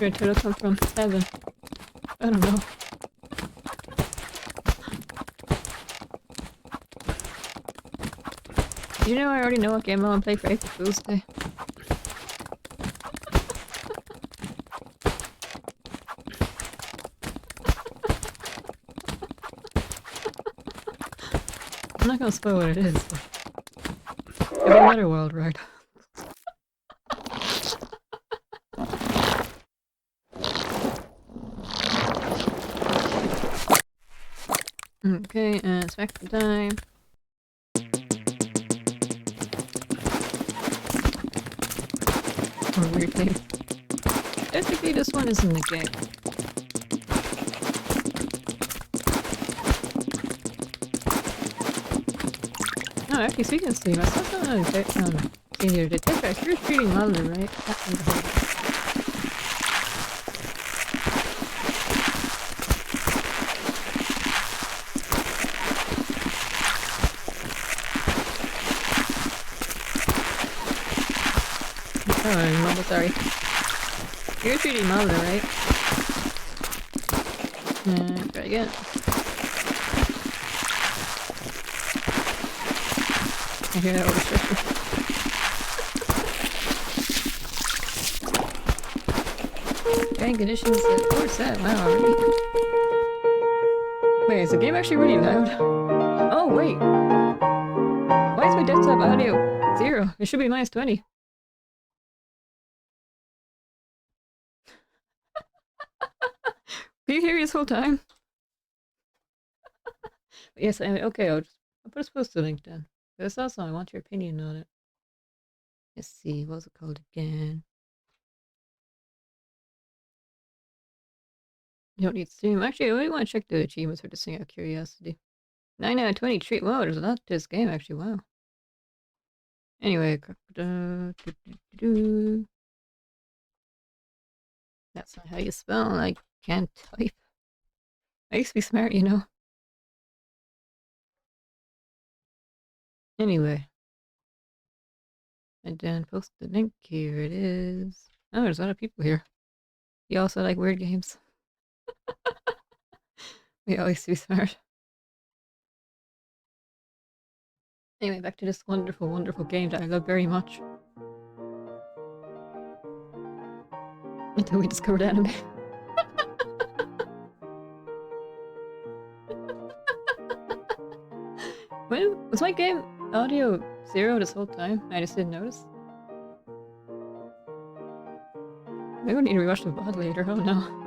[SPEAKER 1] Where did it come from? Heaven. I don't know. Did you know I already know what game I want to play for April Fool's Day? I'm not gonna spoil what it is, but it'll be another world, right? Okay, it's back to time. Or weird thing. Technically, this one isn't the game. No, actually, speaking of Steam, I saw something on Steam the other day. Technically, you're treating Mother, right? Oh, Mother, sorry. You're 3D Mother, right? Try again. I hear that restriction. Game conditions at 4 wow, already. Wait, is the game actually really loud? Oh, wait! Why is my desktop audio 0? It should be -20. Can you hear me this whole time? Yes, okay, I'll put a post link then. There's also, I want your opinion on it. Let's see, what was it called again? You don't need Steam. Actually, I really want to check the achievements for this thing out of curiosity. 9 out of 20 treat. Wow, there's a lot to this game, actually. Wow. Anyway, that's not how you spell. I can't type. I used to be smart, you know. Anyway. And then post the link. Here it is. Oh, there's a lot of people here. You also like weird games. We always used to be smart. Anyway, back to this wonderful, wonderful game that I love very much. Until we discovered anime. When was my game audio 0 this whole time? I just didn't notice. Maybe we need to rewatch the VOD later. Oh no.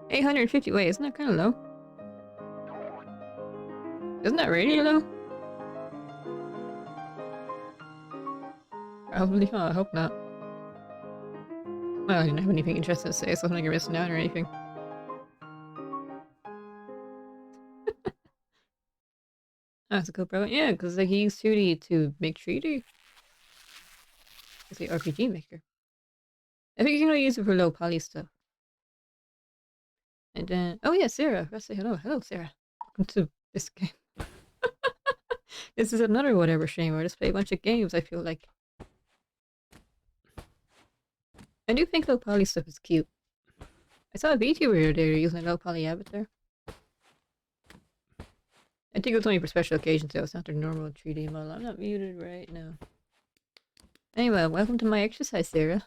[SPEAKER 1] 850. Wait, isn't that kind of low? Isn't that really low? Probably. Oh, I hope not. Well, I didn't have anything interesting to say, so I'm not gonna miss out or anything. That's a cool program. Yeah, because like he used 2D to make 3D. It's the RPG maker. I think you can only use it for low poly stuff. And then, oh yeah, Sarah. Let's say hello. Hello, Sarah. Welcome to this game. This is another whatever stream where I just play a bunch of games, I feel like. I do think low poly stuff is cute. I saw a VTuber there using a low poly avatar. I think it's only for special occasions though, it's not their normal 3D model. I'm not muted right now. Anyway, welcome to my exercise, Sarah.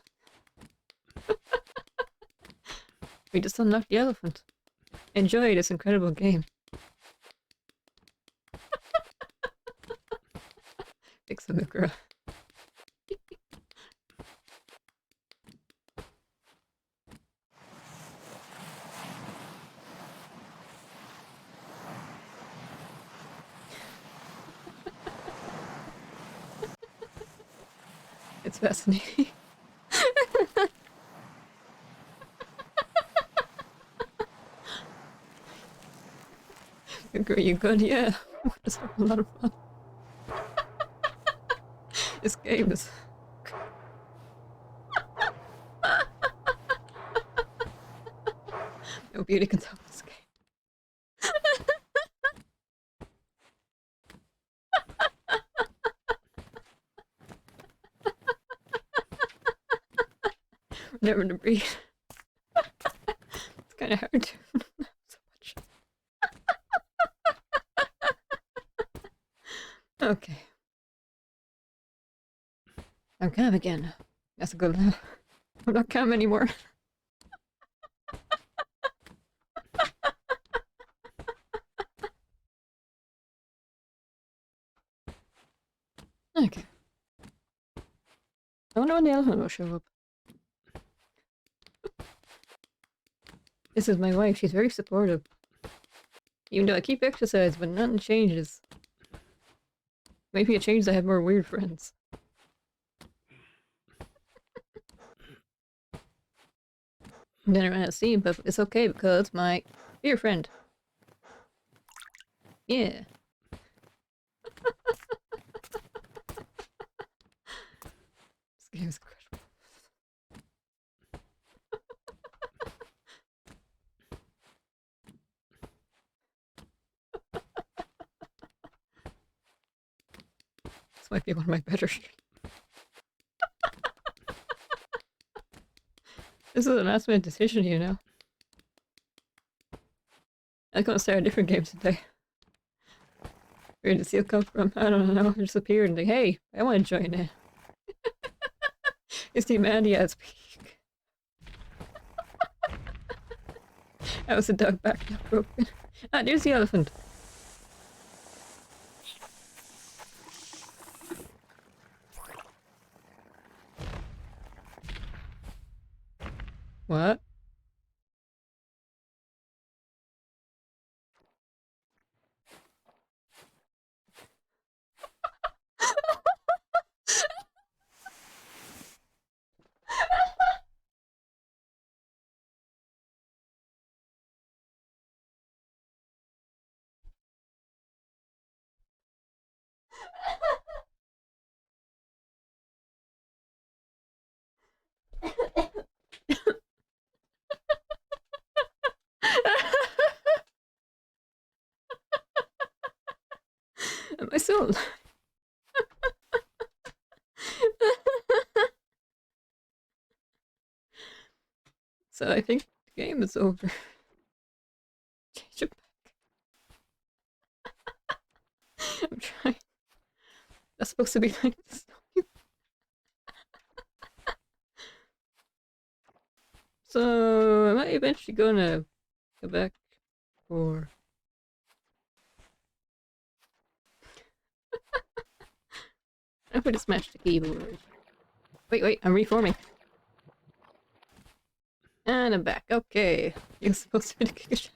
[SPEAKER 1] We just unlocked the elephant. Enjoy this incredible game. Fix the girl. It's fascinating. You good? Yeah. It's a lot of fun. This game is... No beauty can stop this game. Never to breathe. It's kind of hard to... so much. Okay. I'm calm again. That's a good laugh. I'm not calm anymore. Okay. I wonder when the elephant will show up. This is my wife. She's very supportive. Even though I keep exercise, but nothing changes. Maybe it changes I have more weird friends. Then I ran out of steam, but it's okay because my dear friend. Yeah. This game is incredible. This might be one of my better streams. This is a last minute decision, you know. I'm gonna start a different game today. Where did the seal come from? I don't know. It just appeared and like, hey, I want to join it. It's the humanity at its peak. That was the dog back not broken. Ah, there's the elephant. What? Am I still alive? So I think the game is over. Change it back. I'm trying. That's supposed to be like this. So am I eventually gonna go back for... I could have smashed the keyboard. Wait, I'm reforming. And I'm back. Okay. You're supposed to be the kick a shot.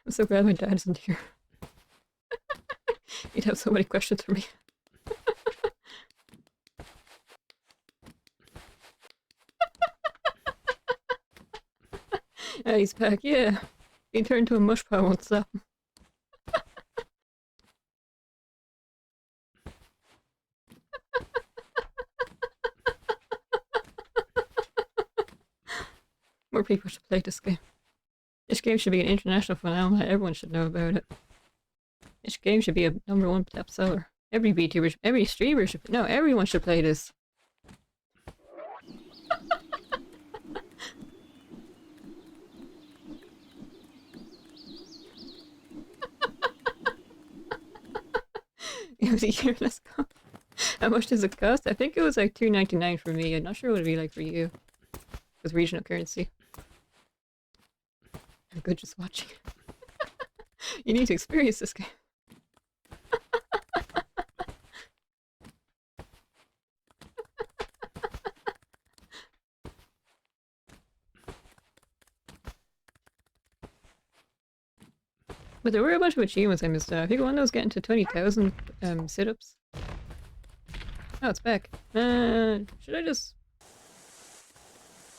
[SPEAKER 1] I'm so glad my dad isn't here. He'd have so many questions for me. He's back, yeah. He turned to a mush pile, won't stop. More people should play this game. This game should be an international phenomenon. Everyone should know about it. This game should be a #1 top seller. Every VTuber, every streamer should. No, everyone should play this. It was a year, let's go. How much does it cost? I think it was like $2.99 for me. I'm not sure what it'd be like for you. With regional currency. I'm good just watching. You need to experience this game. But there were a bunch of achievements I missed out. I think one that was getting to 20,000 sit-ups. Oh, it's back. Should I just...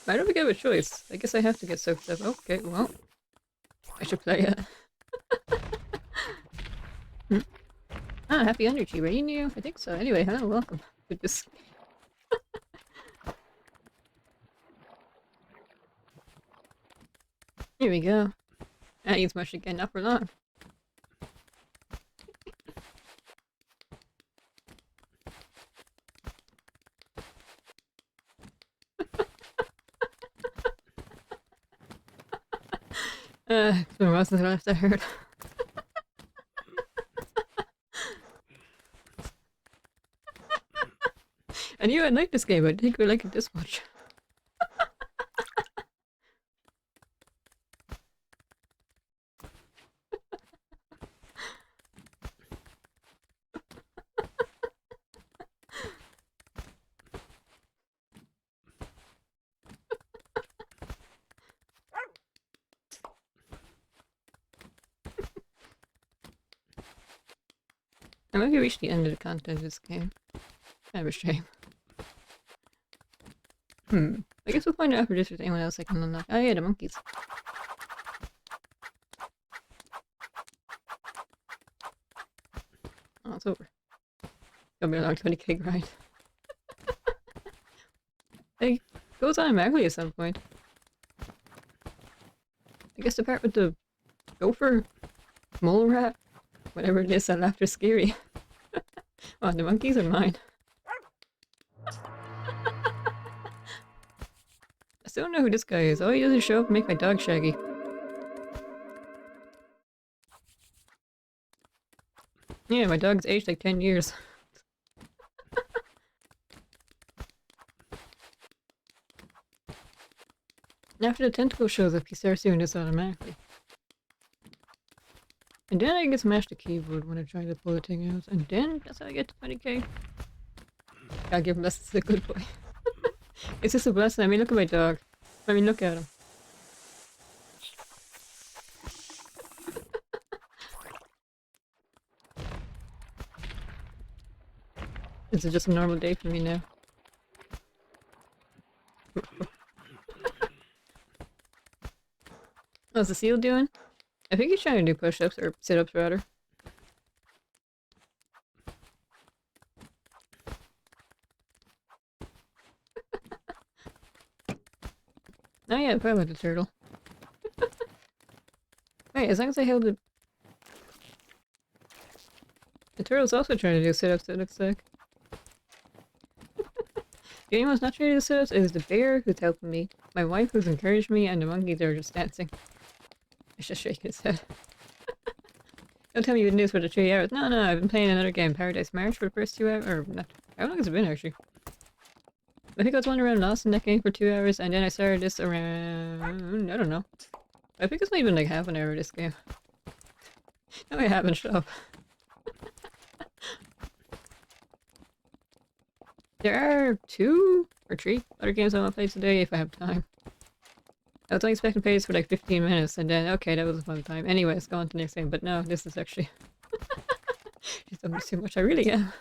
[SPEAKER 1] I don't think I have a choice. I guess I have to get soaked up. Okay, well... I should play it. Ah, happy energy, rating you? I think so. Anyway, hello, welcome to this. Here we go. That needs much again, not for long. It's been a while since I last I heard. I knew I'd like this game, but I didn't think we'd like it this much. I might have reached the end of the content of this game. Kind of a shame. I guess we'll find out after this if there's anyone else I can unlock. Oh yeah, the monkeys. Oh, it's over. Gonna be a long 20k grind. It goes automatically at some point. I guess the part with the gopher, mole rat, whatever it is that laughter scary. Oh, the monkeys are mine. I still don't know who this guy is. All he does is show up and make my dog shaggy. Yeah, my dog's aged like 10 years. After the tentacle shows up, he starts doing this automatically. And then I get smashed the keyboard when I try to pull the thing out. And then that's how I get to 20k. Gotta give blessings to the good boy. It's just a blessing. I mean, look at my dog. I mean, look at him. This is just a normal day for me now. How's the seal doing? I think he's trying to do push-ups, or sit-ups rather. Oh yeah, probably the turtle. Wait, as long as I held it... The turtle's also trying to do sit-ups, it looks like. The only one's not trying to do sit-ups is the bear who's helping me, my wife who's encouraged me, and the monkeys are just dancing. He's just shaking his head. Don't tell me you've been doing this for the 3 hours. No, I've been playing another game, Paradise March, for the first 2 hours. Or not. How long has it been actually? I think I was wandering around lost in that game for 2 hours, and then I started this around... I don't know. I think it's not even like half an hour of this game. No, I haven't, shut up. There are 2 or 3 other games I want to play today if I have time. I was only expecting to play this for like 15 minutes and then, okay, that was a fun time. Anyway, let's go on to the next game, but no, this is actually... She's done too much, I really am.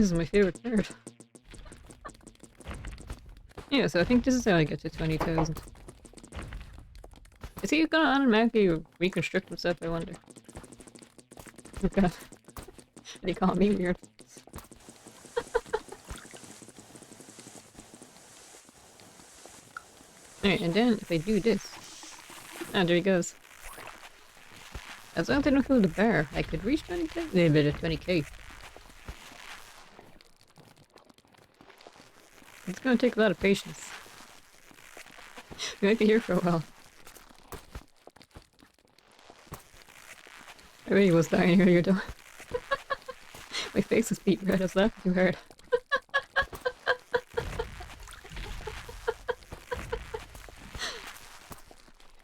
[SPEAKER 1] This is my favorite part. Yeah, so I think this is how I get to 20,000. Is he gonna automatically reconstruct himself, I wonder? Oh god. Did he call me weird? Alright, and then if I do this... Ah, there he goes. As long as I don't kill the bear, I could reach 20k? A little bit of 20k. It's gonna take a lot of patience. We might be here for a while. I really was dying earlier though. My face was beat red, I was laughing too hard.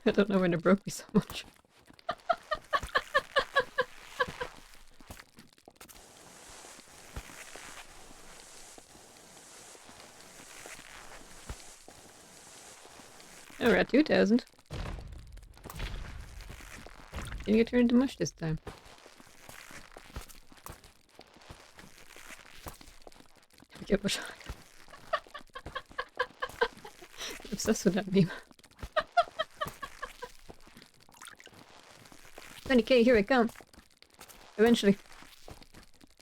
[SPEAKER 1] I don't know when it broke me so much. Oh, we're at 2,000. Didn't get turned into mush this time. Get mush. I'm obsessed with that meme. 20k, here I come. Eventually.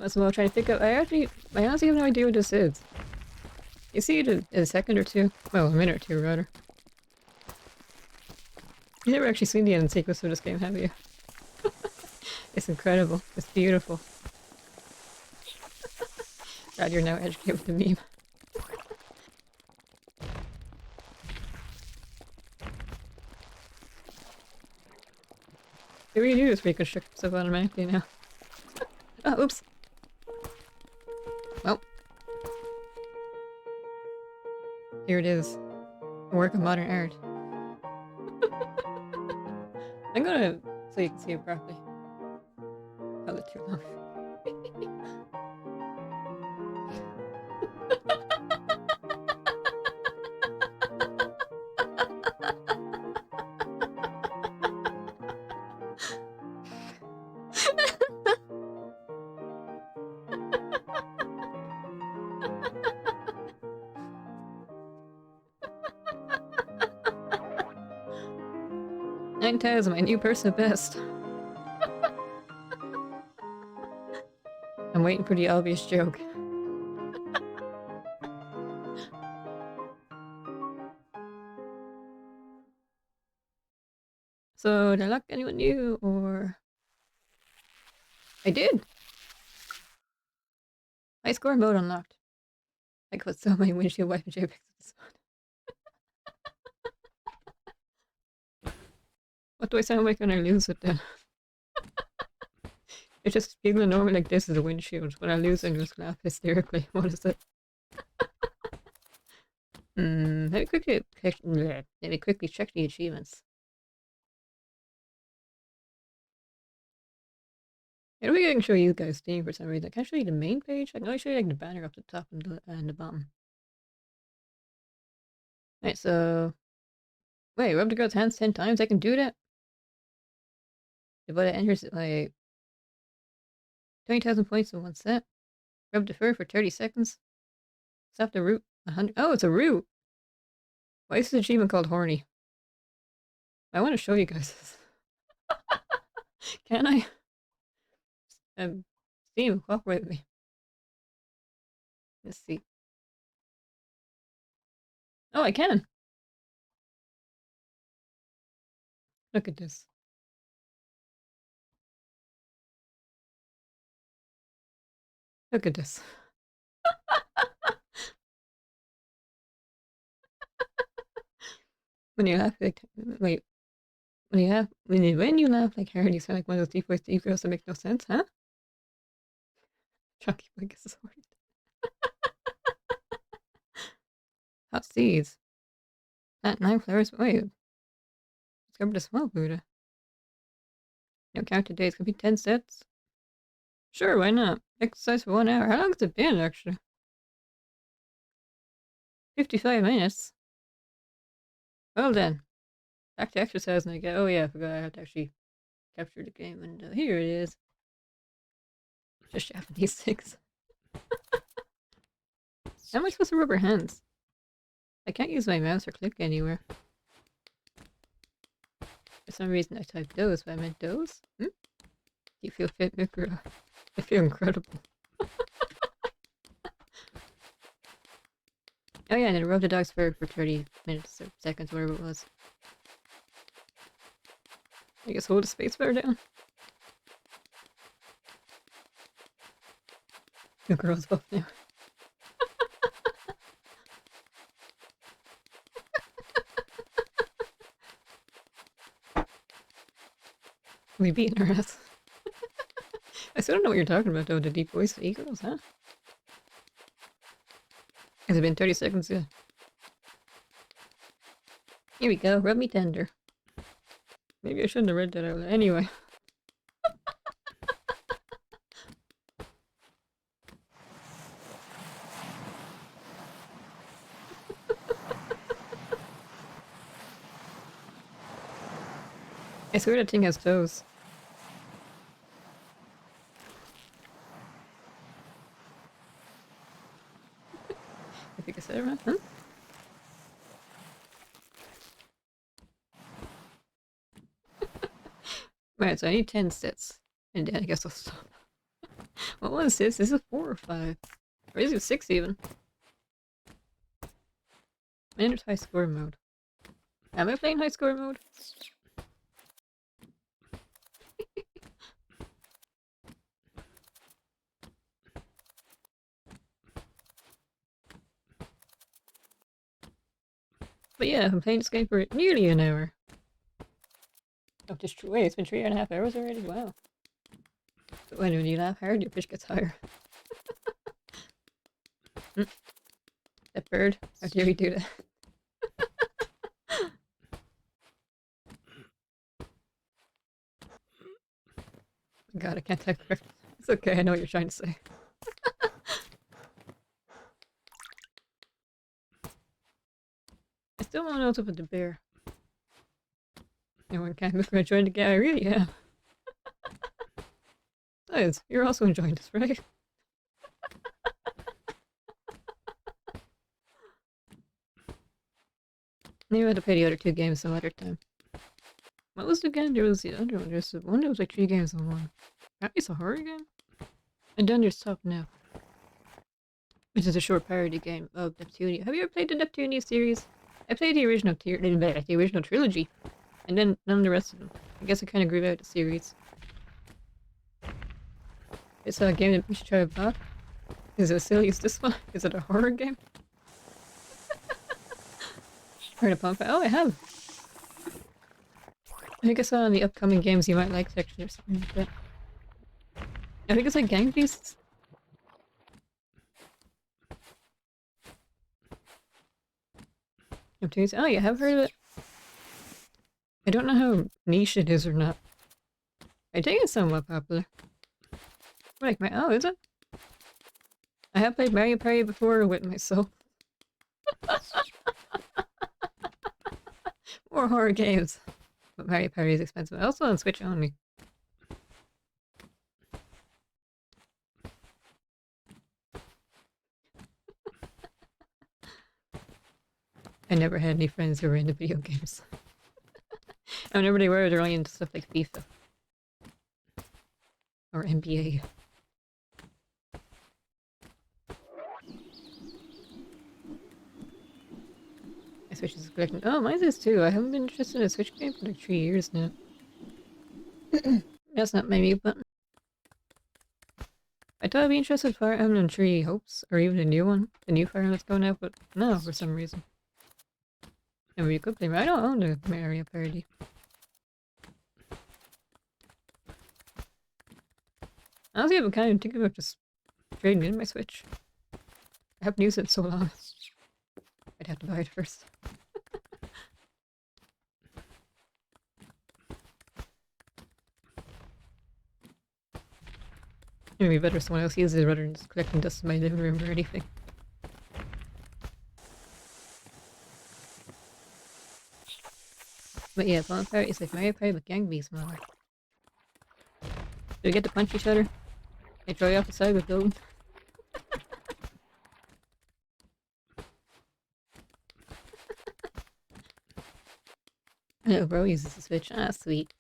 [SPEAKER 1] Might as well try to pick up. I honestly have no idea what this is. You see it in a second or two? Well, a minute or two, rather. You've never actually seen the end sequence of this game, have you? It's incredible. It's beautiful. God, you're now educated with the meme. They really do just reconstruct stuff automatically now. Oh, oops. Well. Here it is. A work of modern art. I'm gonna... so you can see it properly. Held it too long. 9,000, my new personal best. I'm waiting for the obvious joke. So, did I lock anyone new, or... I did! High score mode unlocked. I could so many windshield wiper JPEGs at this one. What do I sound like when I lose it then? It's just people normally like this is a windshield. When I lose it, I just laugh hysterically. What is it? Let me quickly check the achievements. I don't think I can show you guys Steam for some reason. I can't show you the main page. I can only show you like the banner up the top and the bottom. Alright, so... Wait, rub the girl's hands 10 times? I can do that? But it enters like 20,000 points in one set. Rub the fur for 30 seconds. Stop the root 100. Oh, it's a root! Why is this achievement called horny? I want to show you guys this. Can I? Steam, cooperate with me. Let's see. Oh, I can! Look at this. Look at this. When you laugh like... Wait. When you laugh like Harry, you sound like one of those deep voice deep girls that make no sense, huh? Chucky like a sword. Hot seeds. Plant 9 flowers. Wait. Discover the small Buddha. No counted days. Could be 10 sets. Sure, why not? Exercise for 1 hour. How long has it been, actually? 55 minutes. Well then. Back to exercising again. Oh yeah, I forgot I have to actually capture the game, and here it is. Just Japanese things. How am I supposed to rub her hands? I can't use my mouse or click anywhere. For some reason I typed those, but I meant those? Do you feel fit, Mikra? I feel incredible. Oh yeah, and then rub the dog's fur for 30 minutes or seconds, whatever it was. I guess hold the spacebar down. The girl's up now. We beating her ass. I still don't know what you're talking about though, the deep voice of e-girls, huh? Has it been 30 seconds yet? Here we go, rub me tender. Maybe I shouldn't have read that out loud. Anyway. I swear that thing has toes. I think I said it right, huh? Right, so I need 10 sets. And then I guess I'll stop. What was this? Is it 4 or 5? Or is it 6 even? I entered high score mode. Am I playing high score mode? But yeah, I'm playing this game for nearly an hour. Oh, just wait, it's been 3.5 hours already? Wow. But when you laugh hard, your fish gets higher. That bird, how dare you do that? God, I can't type correct. It's okay, I know what you're trying to say. I still don't know what's up with the bear. Anyone can't look join the game. I really am. Guys, you're also enjoying this, right? Maybe I have to play the other 2 games some other time. What was the game? There was the other one. There's one that was like 3 games in one. Apparently it's a horror game? And then there's Top Now. Which is a short parody game of Neptunia. Have you ever played the Neptunia series? I played the original the original trilogy. And then none of the rest of them. I guess I kind of grew out the series. It's a game that we should try to buy. Is it as silly as this one? Is it a horror game? Trying to pump it. Oh, I have! I think I saw in the upcoming games you might like section or something like that. I think it's like Gang Beasts. Oh, you have heard of it? I don't know how niche it is or not. I think it's somewhat popular. Like my oh, is it? I have played Mario Party before with myself. More horror games. But Mario Party is expensive. Also on Switch only. I never had any friends who were into video games. And whenever they were, they're only into stuff like FIFA. Or NBA. My Switch is collecting. Oh, mine is too. I haven't been interested in a Switch game for like 3 years now. That's not my mute button. I thought I'd be interested in Fire Emblem Three Hopes, or even the new one, the new Fire Emblem that's going out, but no, for some reason. And we could play. I don't own the Mario Party. Honestly, I'm kind of thinking about just trading in my Switch. I haven't used it so long. I'd have to buy it first. It'd be better if someone else uses it rather than just collecting dust in my living room or anything. But yeah, Fallen Party is like Mario Party with Gang Beasts mod. Do we get to punch each other? They throw you off the side with building? Little bro uses the switch. Ah, sweet.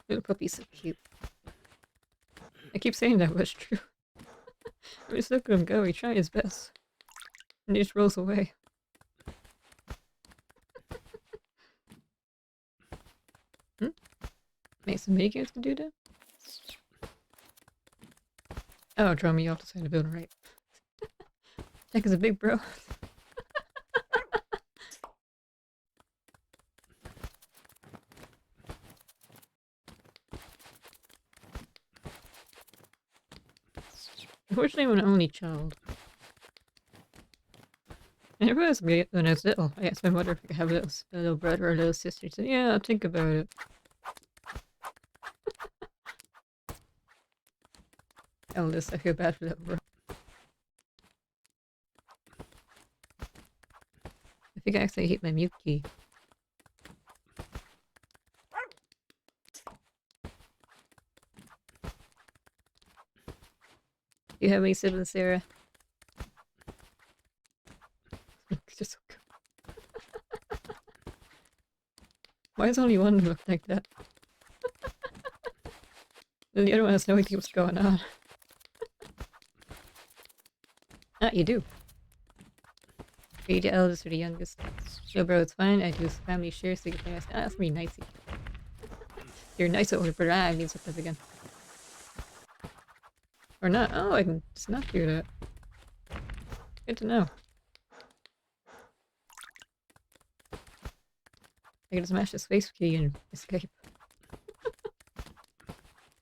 [SPEAKER 1] Little puppy's so cute. I keep saying that, but it's true. I just look at him go, he tries his best. And he just rolls away. Make some mini games can do that? Oh, draw me off the side of the building, right. Jack is a big bro. Unfortunately, I'm an only child. I never asked me when I was little. I asked my mother if I could have a little brother or a little sister. She said, yeah, I'll think about it. Eldest, I feel bad for little bro. I think I actually hit my mute key. Do you have any siblings, Sarah? Just so good. Why does only one look like that? And the other one has no idea what's going on. Ah, you do. Are you the eldest or the youngest? Yo, bro, it's fine. I do family share, so you can ask. Ah, that's really nice. You're nice older brother. Ah, I mean something again. Or not. Oh, I can just not do that. Good to know. I can just smash the space key and escape.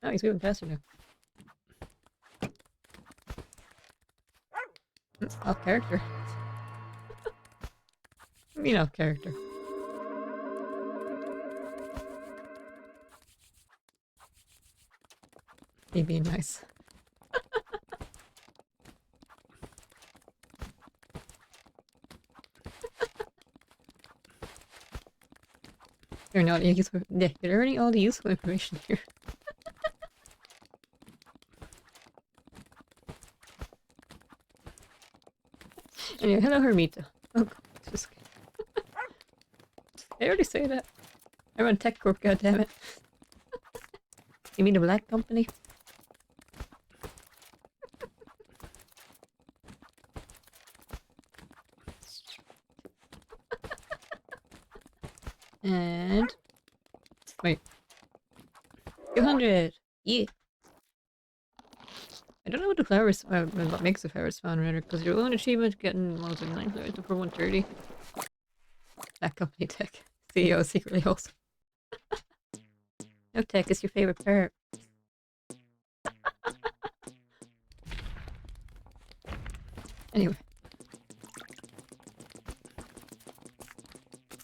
[SPEAKER 1] Oh, he's moving faster now. That's off character. I mean off character. He being nice. You're not useful. Yeah, you're learning all the useful information here. Anyway, hello Hermita. Oh, just I already say that. I run Tech Corp, goddammit. You mean the black company? And wait, 200. Yeah. I don't know what the flowers, what makes the flowers spawn rather, because your own achievement getting what was it, 9 flowers before 130. That company Tech CEO is secretly awesome. No, Tech is your favorite part. Anyway,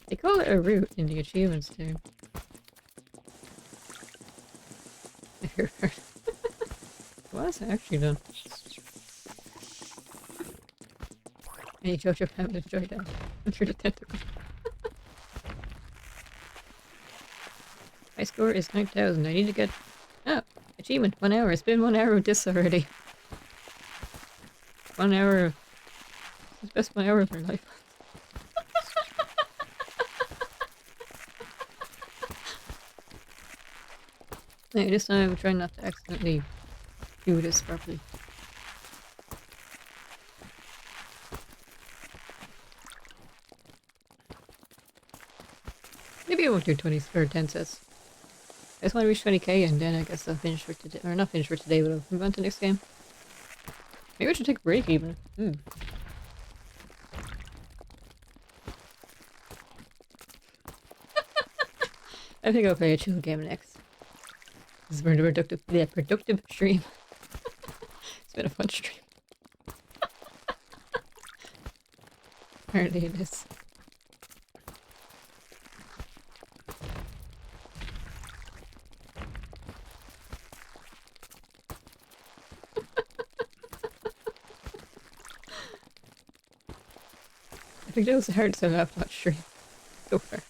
[SPEAKER 1] they call it a route in the achievements too. My favorite part. What is it actually done? Any JoJo fan would enjoy that. I'm sure the tentacle. My score is 9,000. I need to get... Oh, achievement. 1 hour. It's been 1 hour of this already. 1 hour. It's the best 1 hour of my life. Hey, this time I'm trying not to accidentally do this properly. Maybe I won't do 20 or 10 sets. I just want to reach 20k and then I guess I'll finish for today. Or not finish for today, but I'll move on to the next game. Maybe I should take a break even. I think I'll play a chill game next. This has been a productive stream. It's been a fun stream. Apparently it is. I think that was the hardest I've ever watched stream so far.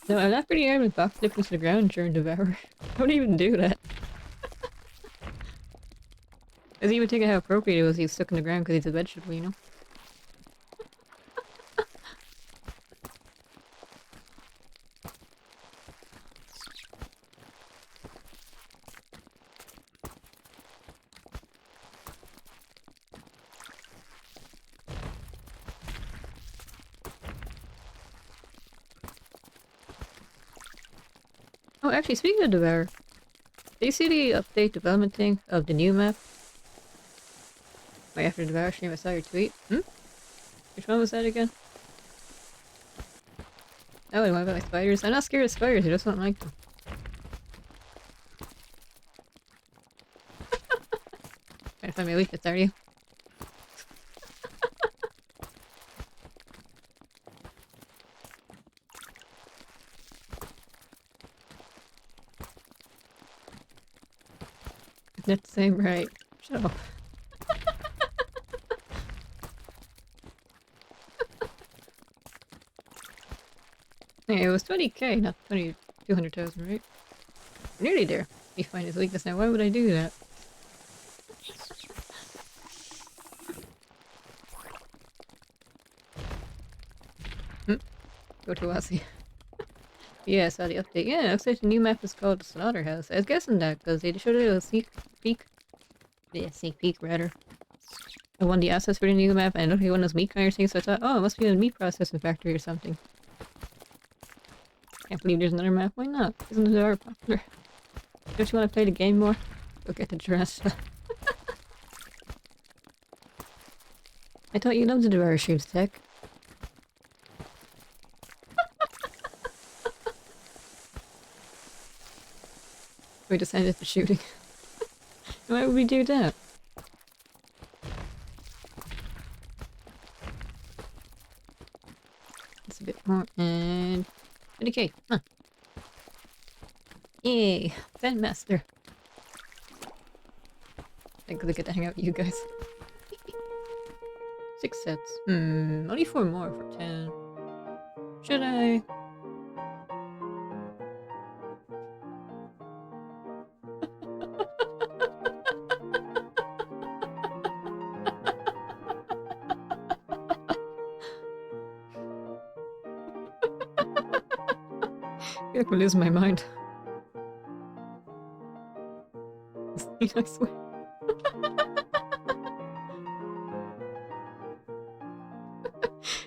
[SPEAKER 1] No, I'm not pretty able to backflip into the ground during Devour. I don't even do that. was even thinking how appropriate it was he was stuck in the ground because he's a vegetable, you know? Oh, actually, speaking of Devour, do you see the update development thing of the new map? Right after the Devour stream, I saw your tweet. Hmm? Which one was that again? Oh, and what about my spiders? I'm not scared of spiders, I just don't like them. Trying to find my weakness, are you? Not the same, right? Shut up. Hey, it was 20k, not 200,000, right? Nearly there. Me find his weakness now. Why would I do that? Hmm? Go to Aussie. Yeah, I saw the update. Yeah, it looks like the new map is called Slaughterhouse. I was guessing that because they showed it a sneak peek. Yeah, sneak peek rather. I won the assets for the new map and I looked like one of those meat grinder things, so I thought, oh, it must be a meat processing factory or something. Can't believe there's another map. Why not? Isn't it very popular? Don't you want to play the game more? Go get the dress. I thought you loved the Devour streams, Tech. We decided for shooting. Why would we do that? It's a bit more and 20k. Huh. Yay! Fan Master. I'm gonna get to hang out with you guys. 6 sets. Only 4 more for 10. Should I? I feel like I'm losing my mind. I swear.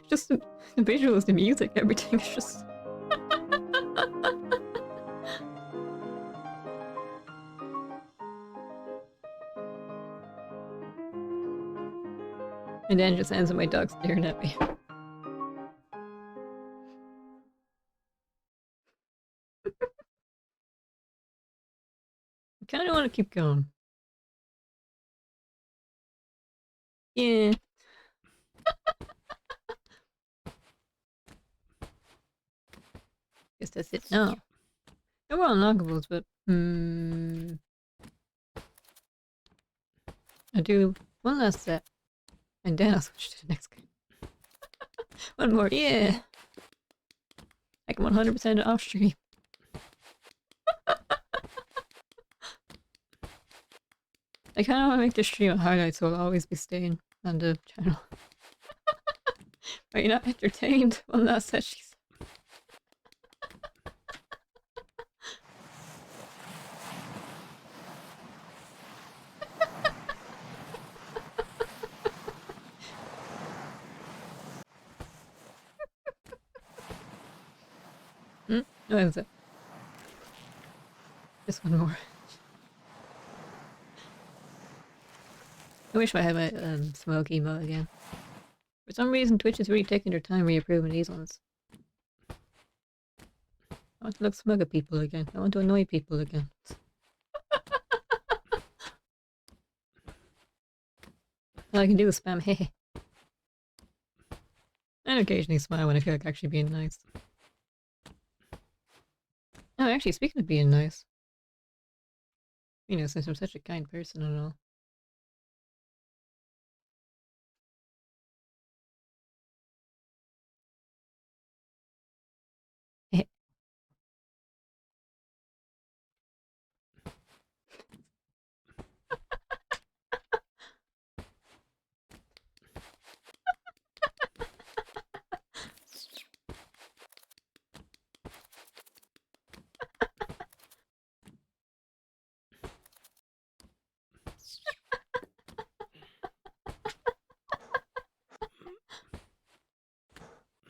[SPEAKER 1] Just the visuals, the music, everything is just... And then it just ends with my dog staring at me. I kinda wanna keep going. Yeah. Guess that's it. No. There were unlockables, but... I'll do one last set. And then I'll switch to the next game. One more, yeah! I can 100% off stream. I kind of want to make this stream a highlight, so I'll always be staying on the channel. Are you not entertained? One last set, she said. What is it? Just one more. I wish I had my smoke emote again. For some reason, Twitch is really taking their time reapproving these ones. I want to look smug at people again. I want to annoy people again. All I can do is spam hey. And occasionally smile when I feel like actually being nice. Oh, actually, speaking of being nice. You know, since I'm such a kind person and all.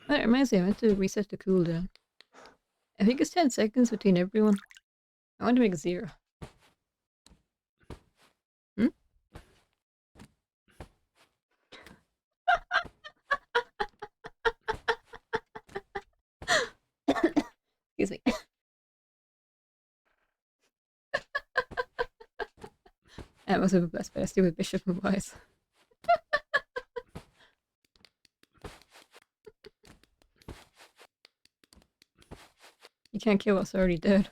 [SPEAKER 1] That reminds me, I meant to reset the cooldown. I think it's 10 seconds between everyone. I want to make it 0. Hmm? Excuse me. That must have been blessed by a stupid bishop and wise. You can't kill what's already dead.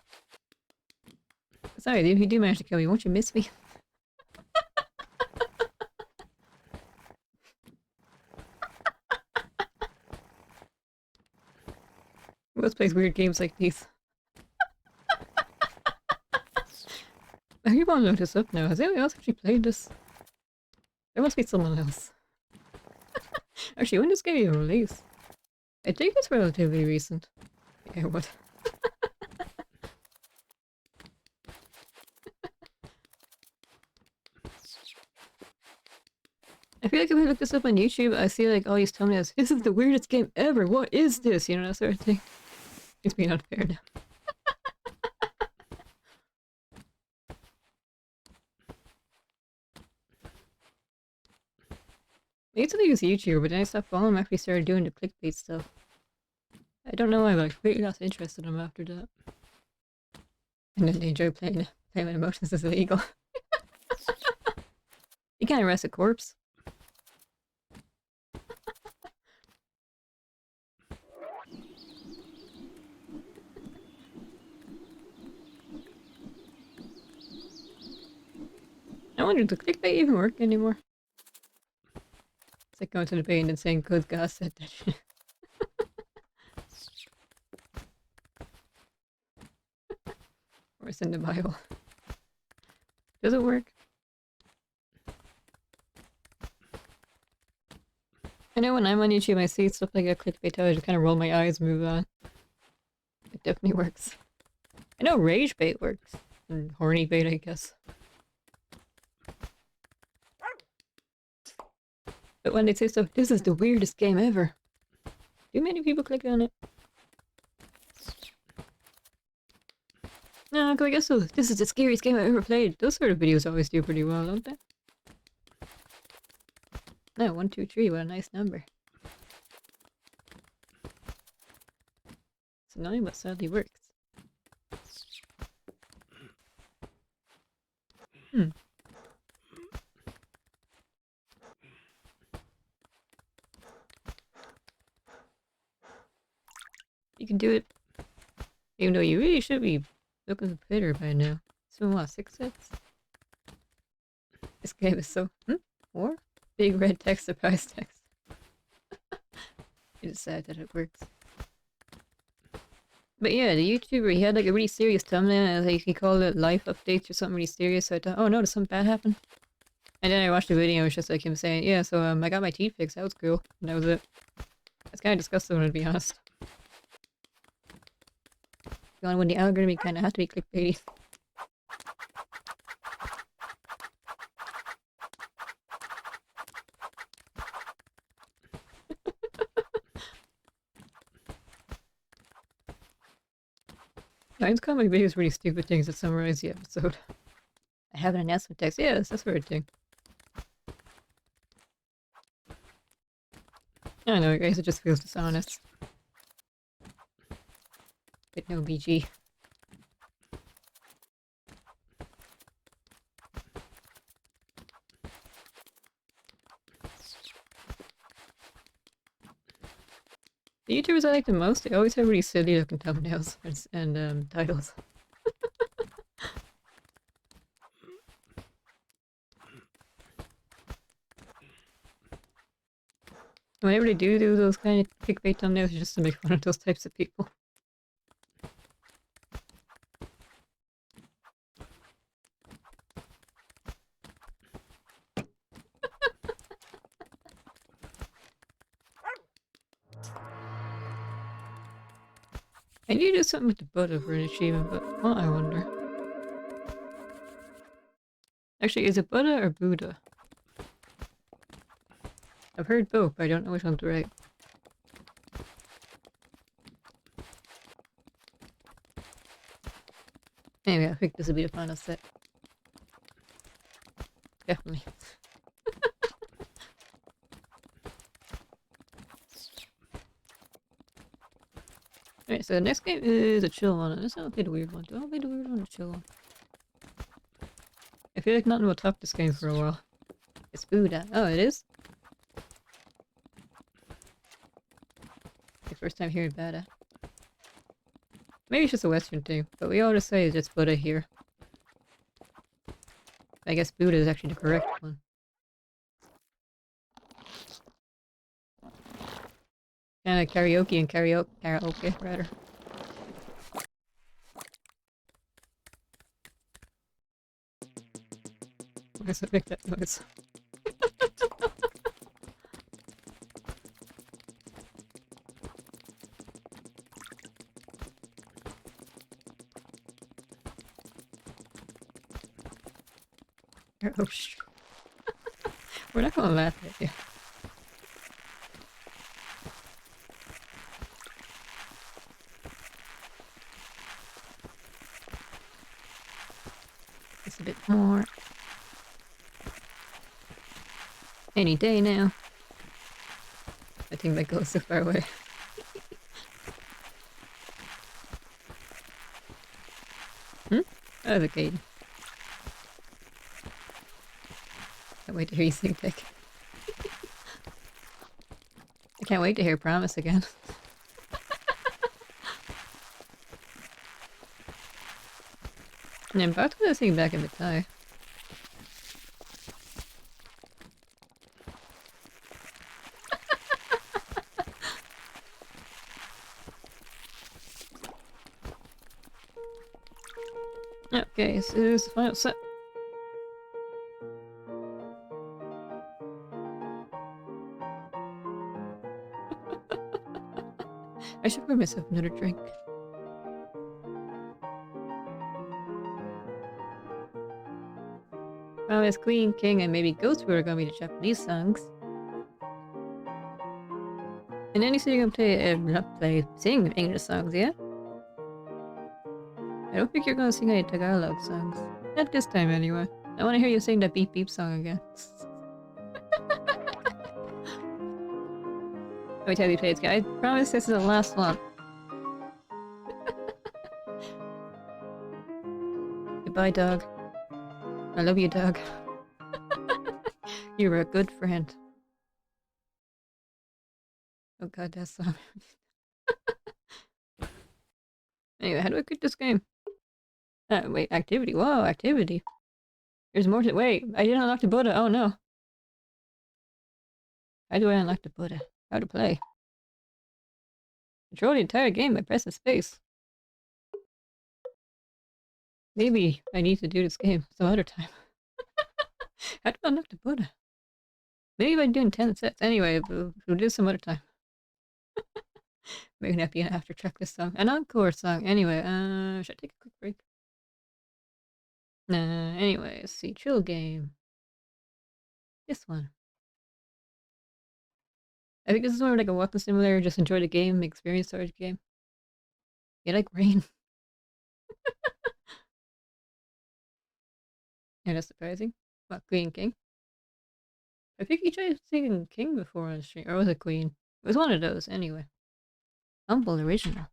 [SPEAKER 1] Sorry, if you do manage to kill me, won't you miss me? Let's play weird games like these. I keep on looking this up now. Has anyone else actually played this? There must be someone else. Actually, when did this game even release? I think it's relatively recent. Yeah, what? I feel like if I look this up on YouTube, I see like all these thumbnails. This is the weirdest game ever. What is this? You know, that sort of thing. It's being unfair now. I used to use YouTube, but then I stopped following him after he started doing the clickbait stuff. I don't know why, but I completely lost interest in him after that. And then they enjoy playing with emotions is illegal. You can't arrest a corpse. I wonder, does clickbait even work anymore? It's like going to the bay and then saying, good God said that shit. Or it's in the Bible. Does it work? I know when I'm on YouTube, I see stuff like a clickbait, I just kind of roll my eyes, move on. It definitely works. I know rage bait works. And horny bait, I guess. But when they say stuff, this is the weirdest game ever. Do many people click on it? No, I guess so. This is the scariest game I've ever played. Those sort of videos always do pretty well, don't they? No, 1, 2, 3, what a nice number. It's annoying, but sadly works. Hmm. You can do it. Even though you really should be looking at Twitter by now. It's been what, 6 sets? This game is so... 4? Big red text, surprise text. It's sad that it works. But yeah, the YouTuber, he had like a really serious thumbnail, and like he called it life updates or something really serious, so I thought, oh no, did something bad happen? And then I watched the video, it was just like him saying, yeah, so I got my teeth fixed, that was cool. And that was it. It's kind of disgusting, to be honest. If you want to win the algorithm, you kind of have to be clickbaity. I just call my videos really stupid things that summarize the episode. I have an announcement text. Yeah, that's that sort of thing. I don't know, I guess it just feels dishonest. But no BG. The YouTubers I like the most, they always have really silly looking thumbnails and titles. Whenever they do those kind of clickbait thumbnails, just to make fun of those types of people. I need to do something with the Buddha for an achievement, but what, I wonder. Actually, is it Buddha or Buddha? I've heard both, but I don't know which one's right. Anyway, I think this will be the final set. Definitely. Alright, so the next game is a chill one. Let's not play the weird one. Do I play the weird one or the chill one? I feel like nothing will top this game for a while. It's Buddha. Oh, it is? The first time hearing Buddha. Maybe it's just a Western thing, but we all just say it's just Buddha here. I guess Buddha is actually the correct one. Kinda like karaoke and karaoke rather. Why does it make that noise? Oh, we're not gonna laugh at you. Just a bit more. Any day now. I think that goes so far away. Hmm? Oh, the Caden. Can't wait to hear you sing, Dick. I can't wait to hear Promise again. And I'm about to sing back in the tie. Okay, so here's the final set. I should pour myself another drink. Promise, Queen, King, and maybe Ghost were gonna be the Japanese songs. And any city gonna sing English songs, yeah? I don't think you're gonna sing any Tagalog songs. Not this time, anyway. I wanna hear you sing that Beep Beep song again. Let me tell you, guys. I promise this is the last one. Goodbye, dog. I love you, dog. You were a good friend. Oh god, that song. Anyway, how do I quit this game? Wait, activity. Whoa, activity. There's more to- wait, I didn't unlock the Buddha. Oh no. How do I unlock the Buddha? How to play? Control the entire game by pressing space. Maybe I need to do this game some other time. How do I unlock the Buddha? Maybe by doing 10 sets. Anyway, we'll do some other time. Maybe not be an after track this song. An encore song. Anyway, should I take a quick break? Nah, anyway, let's see. Chill game. This one. I think this is more like a walking simulator. Just enjoy the game, experience storage game. You like rain? Yeah, that's surprising. What, Queen King? I think you tried singing King before on stream. Or was it Queen? It was one of those, anyway. Humble original.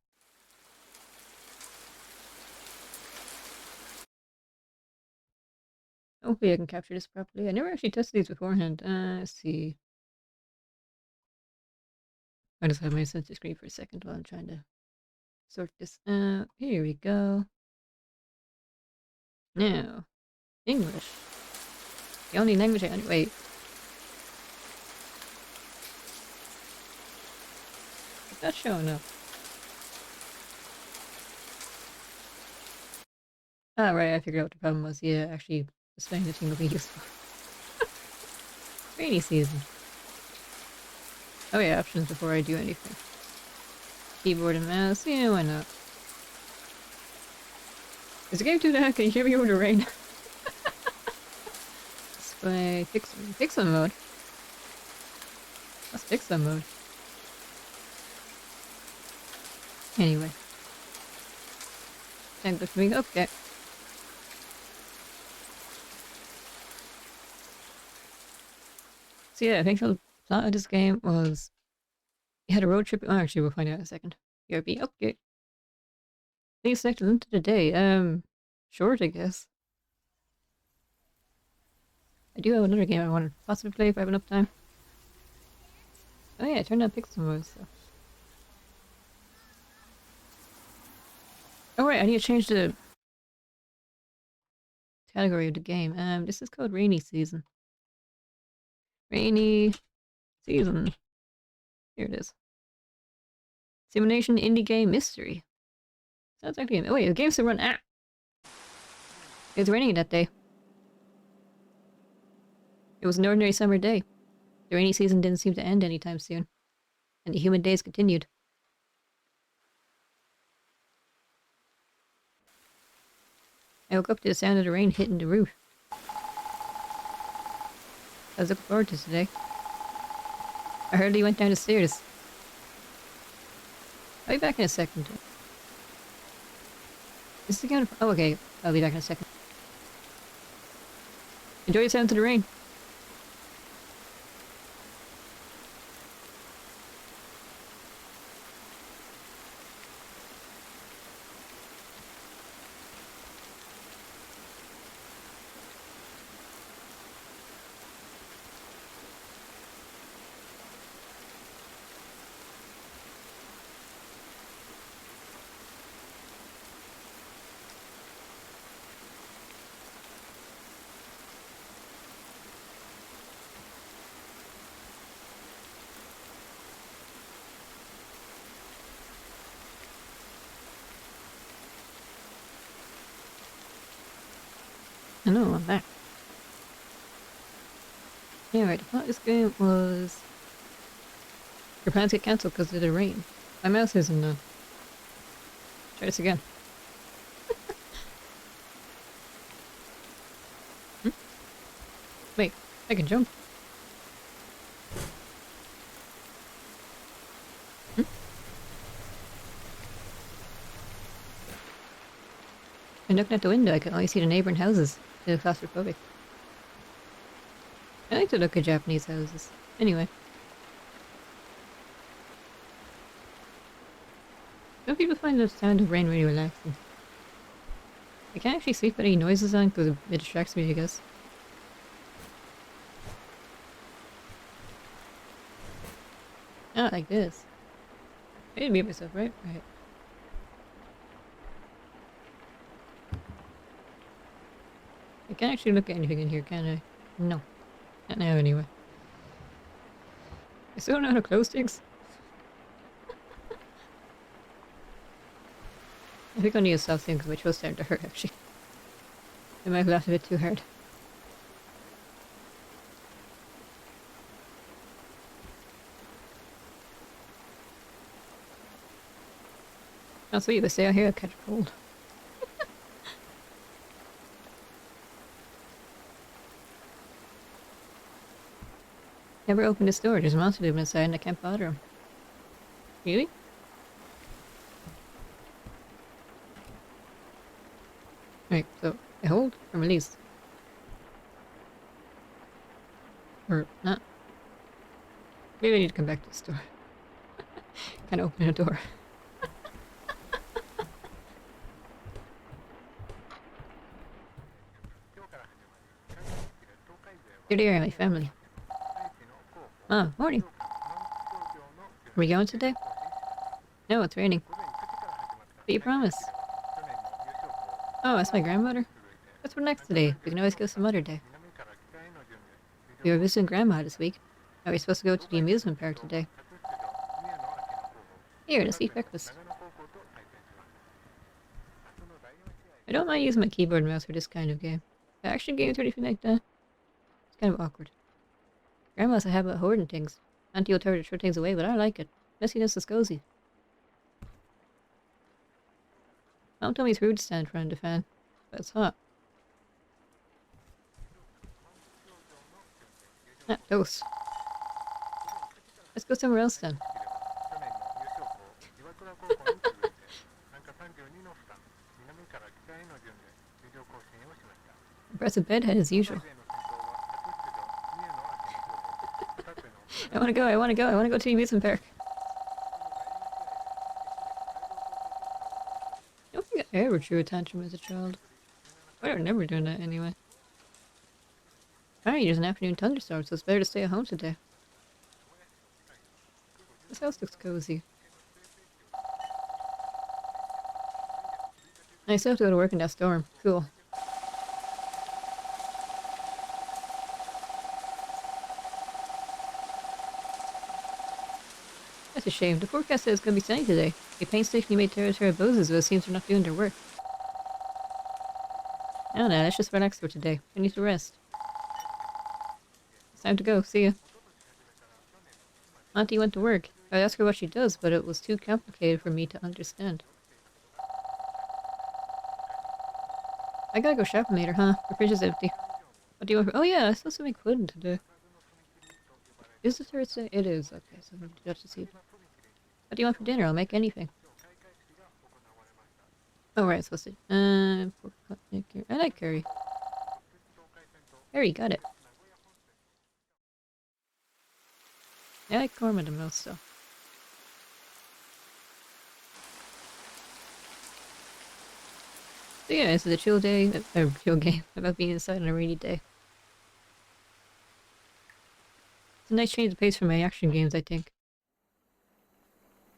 [SPEAKER 1] Hopefully I can capture this properly. I never actually tested these beforehand. Let's see. I just have my sensor screen for a second while I'm trying to sort this out. Here we go. Now, English. The only language I wait. It's not showing up. Ah, right, I figured out what the problem was. Yeah, actually, displaying the thing will be useful. Rainy season. Oh yeah, options before I do anything. Keyboard and mouse, yeah, why not? Is the game too dark? Can you hear me over the rain? Display, pixel mode. What's pixel mode? Anyway. And good for me, okay. So yeah, I think the plot of this game was you had a road trip. Oh, actually, we'll find out in a second. BRB. Okay. Please select a link to the day. Short, I guess. I do have another game I want to possibly play if I have enough time. Oh yeah, I turned on pixel mode, so. Oh right, I need to change the category of the game. This is called Rainy Season. Rainy Season. Here it is. Simulation Indie Game Mystery. Sounds like a game. Oh wait, the game's to run. Ah! It was raining that day. It was an ordinary summer day. The rainy season didn't seem to end anytime soon, and the humid days continued. I woke up to the sound of the rain hitting the roof. I was looking forward to today. I hardly went down the stairs. I'll be back in a second. Is this again? Oh, okay. I'll be back in a second. Enjoy the sound of the rain. I know, I'm back. Yeah, right. I thought this game was... Your plans get cancelled because of the rain. My mouse isn't on. Try this again. Hmm? Wait, I can jump. Hmm? And looking at the window, I can only see the neighbouring houses. They're claustrophobic. I like to look at Japanese houses. Anyway. Some people find the sound of rain really relaxing. I can't actually sleep with any noises on because it distracts me, I guess. Oh, like this. I didn't mute myself, right? Right. I can't actually look at anything in here, can I? No. Not now, anyway. I still don't know how to close things. I think I need to stop saying because my throat's starting to hurt, actually. I might have laughed a bit too hard. Oh, sweet, they stay out here, I'll catch a cold. Never opened this door, there's a monster living inside and I can't bother him. Really? Right, so I hold or release. Or not. Maybe I need to come back to this door. Can't open a door. Here they are, my family. Ah, morning. Are we going today? No, it's raining. But you promised. Oh, that's my grandmother? That's for next today. We can always go some other day. We were visiting Grandma this week. Now we're supposed to go to the amusement park today. Here, let's eat breakfast. I don't mind using my keyboard and mouse for this kind of game. The action games or anything like that, it's kind of awkward. Grandma has a habit of hoarding things. Auntie will tell her to throw things away, but I like it. Messiness is cozy. Mom told me it's rude to stand in front of the fan, but it's hot. Ah, toast. Let's go somewhere else then. Impressive bedhead as usual. I wanna go, I wanna go, I wanna go to the amusement park. I don't think I ever drew a tantrum as a child. I don't remember doing that anyway. Apparently there's an afternoon thunderstorm, so it's better to stay at home today. This house looks cozy. I still have to go to work in that storm. Cool. That's a shame. The forecast says it's gonna be sunny today. A painstakingly made Terra Boses, but it seems they're not doing their work. I don't know, let's just relax for today. I need to rest. It's time to go. See ya. Auntie went to work. I asked her what she does, but it was too complicated for me to understand. I gotta go shopping later, huh? The fridge is empty. What do you want for— oh yeah, I saw something pudding today. Is the Thursday? It is. Okay, so we have to see it. What do you want for dinner? I'll make anything. Oh right, supposed to. I like curry. Curry, got it. I like korma the most though. So yeah, it's a chill day, a chill game about being inside on a rainy day. It's a nice change of pace from my action games, I think.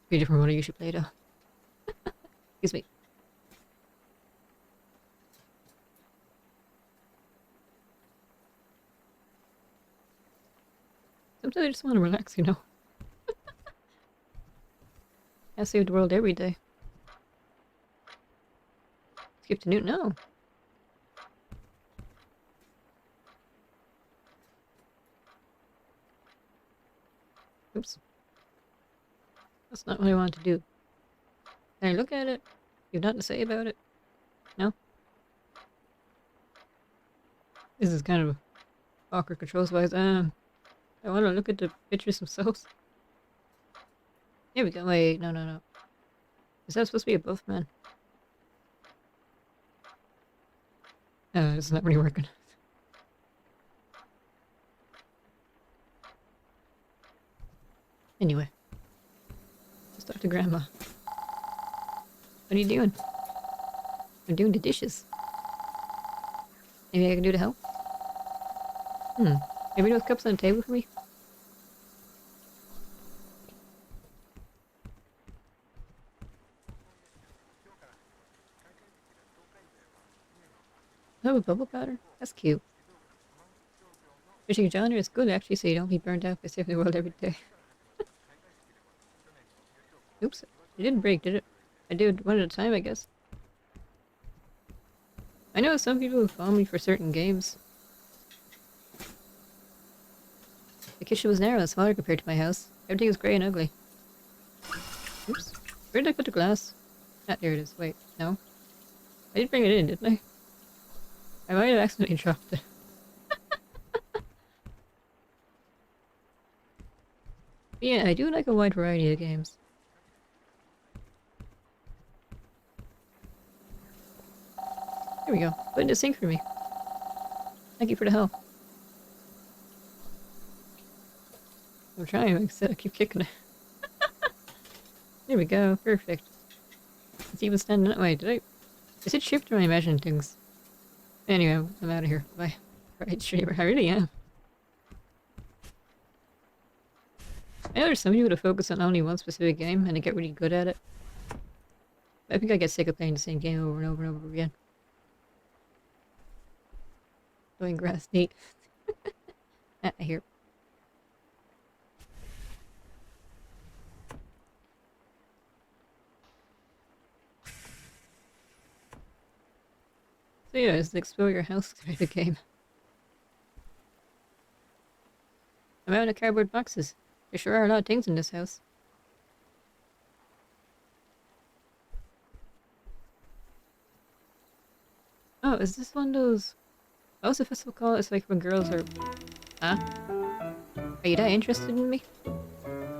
[SPEAKER 1] Pretty different from what I usually play though. Excuse me. Sometimes I just want to relax, you know. Can't save the world every day. Skip to Newton, no. Oops. That's not what I wanted to do. Can I look at it? You have nothing to say about it? No? This is kind of awkward controls wise. I want to look at the pictures themselves. Here we go. Wait, no. Is that supposed to be a buff man? It's not really working. Anyway. Just talk to Grandma. What are you doing? I'm doing the dishes. Anything I can do to help? Maybe those cups on the table for me? Oh, a bubble powder? That's cute. Fishing genre is good actually, so you don't be burned out by saving the world every day. Oops, it didn't break, did it? I do it one at a time, I guess. I know some people who follow me for certain games. The kitchen was narrow and smaller compared to my house. Everything was grey and ugly. Oops. Where did I put the glass? Ah, there it is. Wait, no. I did bring it in, didn't I? I might have accidentally dropped it. Yeah, I do like a wide variety of games. Here we go. Put in the sink for me. Thank you for the help. I'm trying, like I said, I keep kicking it. There we go. Perfect. It's even standing that way. Did I... Is it shift or am I imagining things? Anyway, I'm out of here. Bye. Right, streamer. I really am. I know there's some people that focus on only one specific game and they get really good at it. But I think I get sick of playing the same game over and over and over again. Going grass, neat. I hear. So yeah, it's an explore your house type of game. I'm out of cardboard boxes. There sure are a lot of things in this house. Oh, is this one of those... What was the festival called? It's like when girls are... Huh? Are you that interested in me?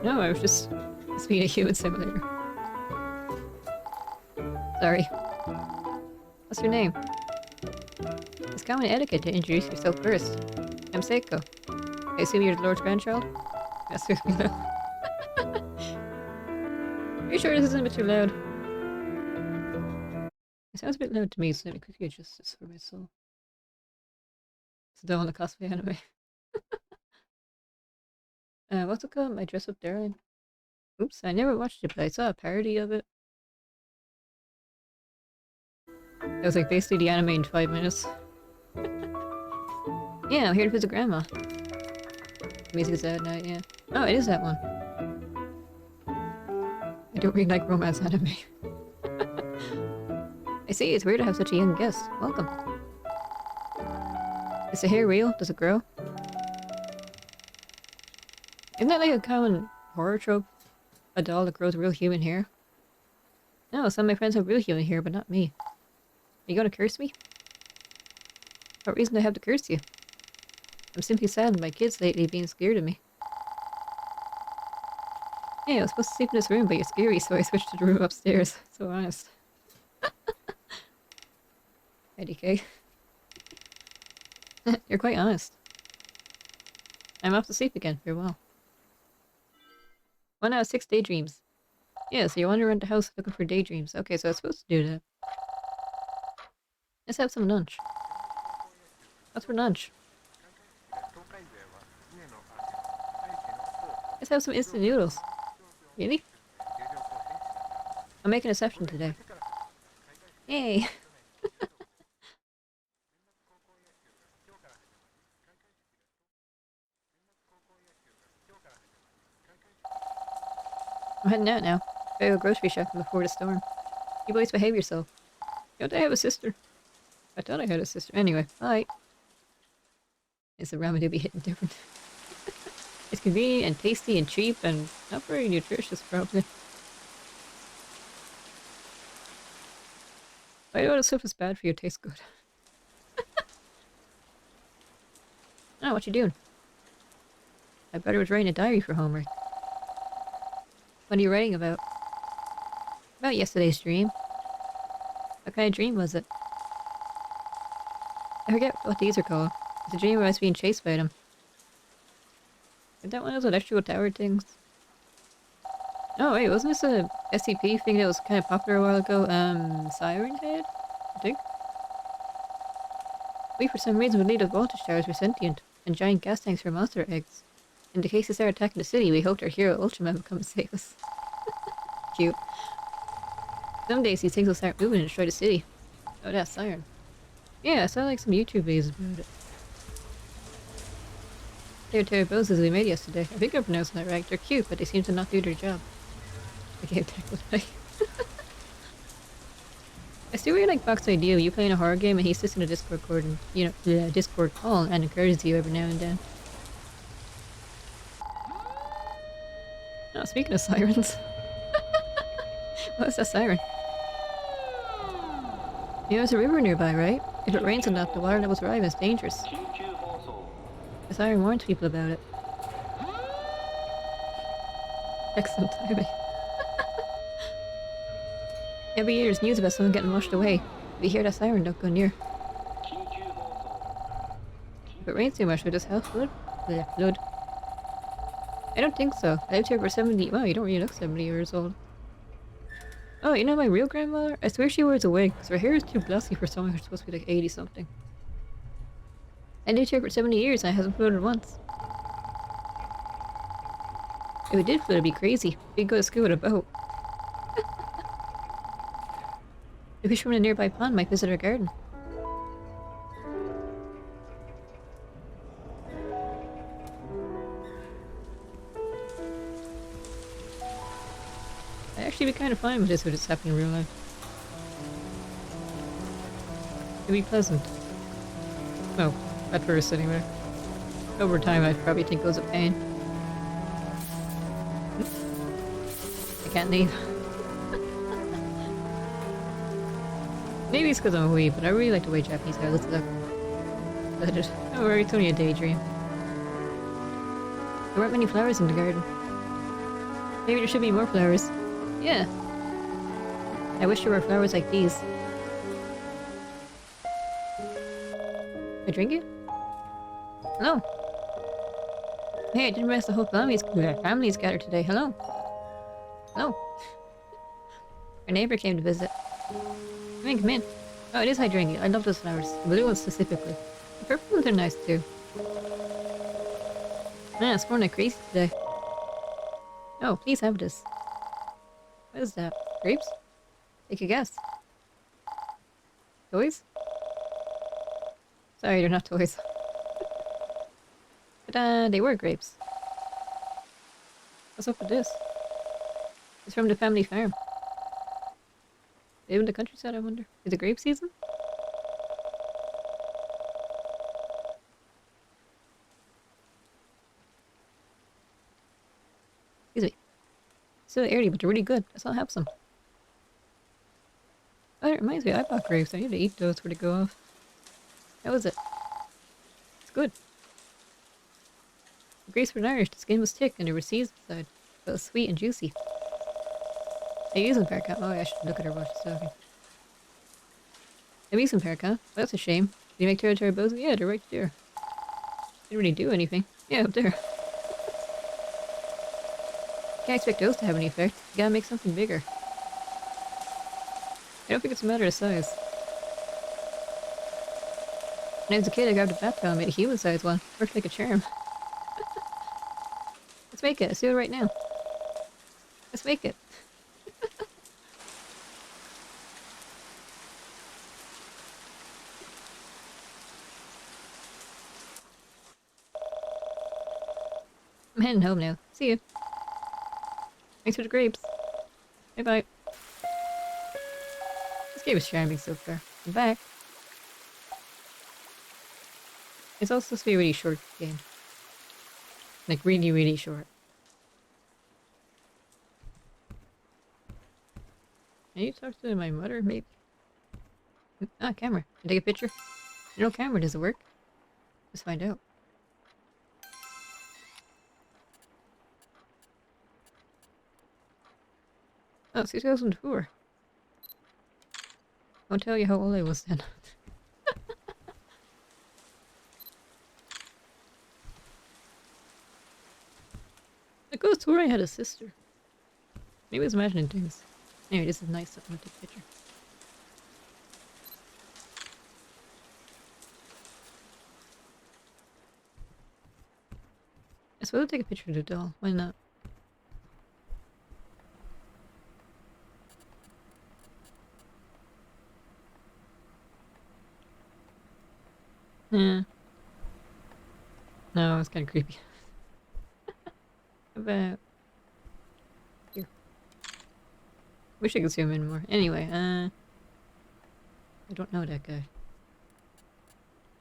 [SPEAKER 1] No, I was just... It's being a human simulator. Sorry. What's your name? It's common etiquette to introduce yourself first. I'm Seiko. I assume you're the Lord's grandchild? That's really loud. Are you sure this isn't a bit too loud? It sounds a bit loud to me, so let me quickly adjust this for myself. It's still on the cosplay anyway. What's it called? My Dress Up Darling. Oops, I never watched it, but I saw a parody of it. It was like basically the anime in 5 minutes. Yeah, I'm here to visit Grandma. The music is that night, yeah. Oh, it is that one. I don't really like romance anime. I see, it's weird to have such a young guest. Welcome. Is the hair real? Does it grow? Isn't that like a common horror trope? A doll that grows real human hair? No, some of my friends have real human hair, but not me. Are you gonna curse me? What reason do I have to curse you? I'm simply saddened by kids lately being scared of me. Hey, I was supposed to sleep in this room, but you're scary, so I switched to the room upstairs. So honest. IDK. You're quite honest. I'm off to sleep again. Farewell. 1 out of 6 daydreams. Yeah, so you wander around the house looking for daydreams. Okay, so I was supposed to do that. Let's have some lunch. What's for lunch? Let's have some instant noodles. Really? I'll make an exception today. Yay! I'm heading out now. Gotta go grocery shopping before the storm. You boys behave yourself. Don't I have a sister? I thought I had a sister. Anyway, bye. It's the ramen to be hitting different. It's convenient and tasty and cheap and not very nutritious, probably. I know this stuff is bad for you, tastes good. Oh, what you doing? I bet I was writing a diary for homework. What are you writing about? About yesterday's dream. What kind of dream was it? I forget what these are called. It's a dream where I was being chased by them. Is that one of those electrical tower things? Oh wait, wasn't this a SCP thing that was kind of popular a while ago? Siren Head? I think? We for some reason believe that voltage towers were sentient, and giant gas tanks were monster eggs. In the case they start attacking the city, we hoped our hero Ultraman would come and save us. Cute. Some days these things will start moving and destroy the city. Oh, that's Siren. Yeah, I saw like some YouTube videos about it. They're terraboses we made yesterday. I think I'm pronouncing that right. They're cute, but they seem to not do their job. The game tech was like. I still really like Fox's idea of you playing a horror game and he sits in a Discord call and, Discord call and encourages you every now and then. Oh, speaking of sirens. What's that siren? You know, there's a river nearby, right? If it rains enough, the water levels rise and it's dangerous. The siren warns people about it. Excellent timing. Every year there's news about someone getting washed away. If you hear that siren, don't go near. If it rains too much, will this house flood? Flood. I don't think so. I lived here for 70. Wow, you don't really look 70 years old. Oh, you know my real grandmother? I swear she wears a wig, because her hair is too glossy for someone who's supposed to be like 80 something. I lived here for 70 years and it hasn't flooded once. If it did flood, it'd be crazy. We'd go to school with a boat. The fish from a nearby pond might visit our garden. I'd actually be kind of fine with this if it's happening in real life. It'd be pleasant. Well, at first anyway. Over time I'd probably think it was a pain. I can't leave. Maybe it's because I'm a weeb, but I really like the way Japanese houses look. But don't worry, it's only a daydream. There weren't many flowers in the garden. Maybe there should be more flowers. Yeah. I wish there were flowers like these. I drink it? No. Hey, I didn't realize the whole family's gathered today. Hello. Hello. Our neighbor came to visit. Come in, come in. Oh, it is hydrangea. I love those flowers. The blue ones specifically. The purple ones are nice too. Man, it's growing like crazy today. Oh, please have this. What is that? Grapes? Take a guess. Toys? Sorry, they're not toys. But they were grapes. What's up with this? It's from the family farm. They live in the countryside, I wonder. Is it grape season? Excuse me. Still early, but they're really good. Let's all have some. Oh, it reminds me, I bought grapes. I need to eat those before they go off. How is it? It's good. The grapes were Irish, the skin was thick and there were seeds inside. But it was sweet and juicy. I use them, Parka. Oh, I should look at her while she's talking. I use them, Parka. Well, that's a shame. Did you make territory bows? Yeah, they're right there. Didn't really do anything. Yeah, up there. Can't expect those to have any effect. You gotta make something bigger. I don't think it's a matter of size. When I was a kid, I grabbed a bat towel and made a human-sized one. Worked like a charm. Let's make it. Let's do it right now. Let's make it. I'm heading home now. See you. Thanks for the grapes. Bye-bye. This game is charming so far. I'm back. It's also supposed to be a really short game. Like, really, really short. Can you talk to my mother, maybe? Ah, camera. Can I take a picture? No camera, does it work? Let's find out. Oh, 2004. I'll tell you how old I was then. It goes to where I had a sister. Maybe I was imagining things. Anyway, this is nice. I'm gonna take a picture. I suppose I'll take a picture of the doll. Why not? Yeah. No, it's kind of creepy. How about here? Wish I could zoom in more. Anyway, I don't know that guy.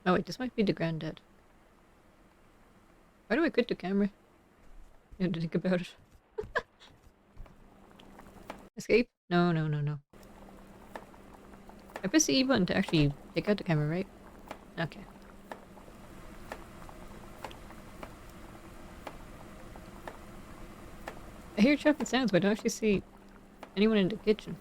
[SPEAKER 1] Oh wait, this might be the granddad. Why do I quit the camera? I have to think about it. Escape? No, no, no, no. I pressed the E button to actually take out the camera, right? Okay. I hear chopping sounds, but I don't actually see anyone in the kitchen.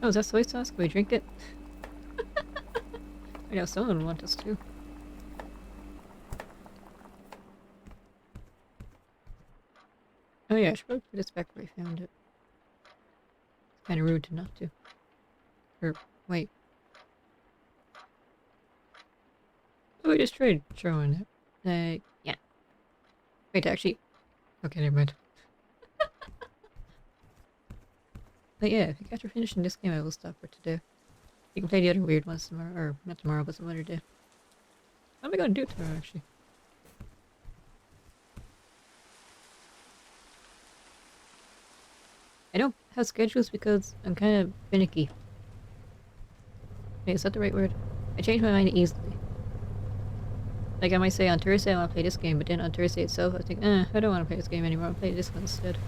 [SPEAKER 1] Oh, is that soy sauce? Can we drink it? I know someone would want us to. Oh yeah, I should probably put this back where I found it. It's kind of rude to not to. Or, wait. Oh, I just tried throwing it. Yeah. Wait, actually. Okay, never mind. But yeah, if you guys are finishing this game, I will stop for today. You can play the other weird ones tomorrow, or not tomorrow, but some other day. What am I gonna do tomorrow, actually? I don't have schedules because I'm kind of finicky. Wait, is that the right word? I change my mind easily. Like, I might say on Thursday I want to play this game, but then on Thursday itself I think, I don't want to play this game anymore, I'll play this one instead.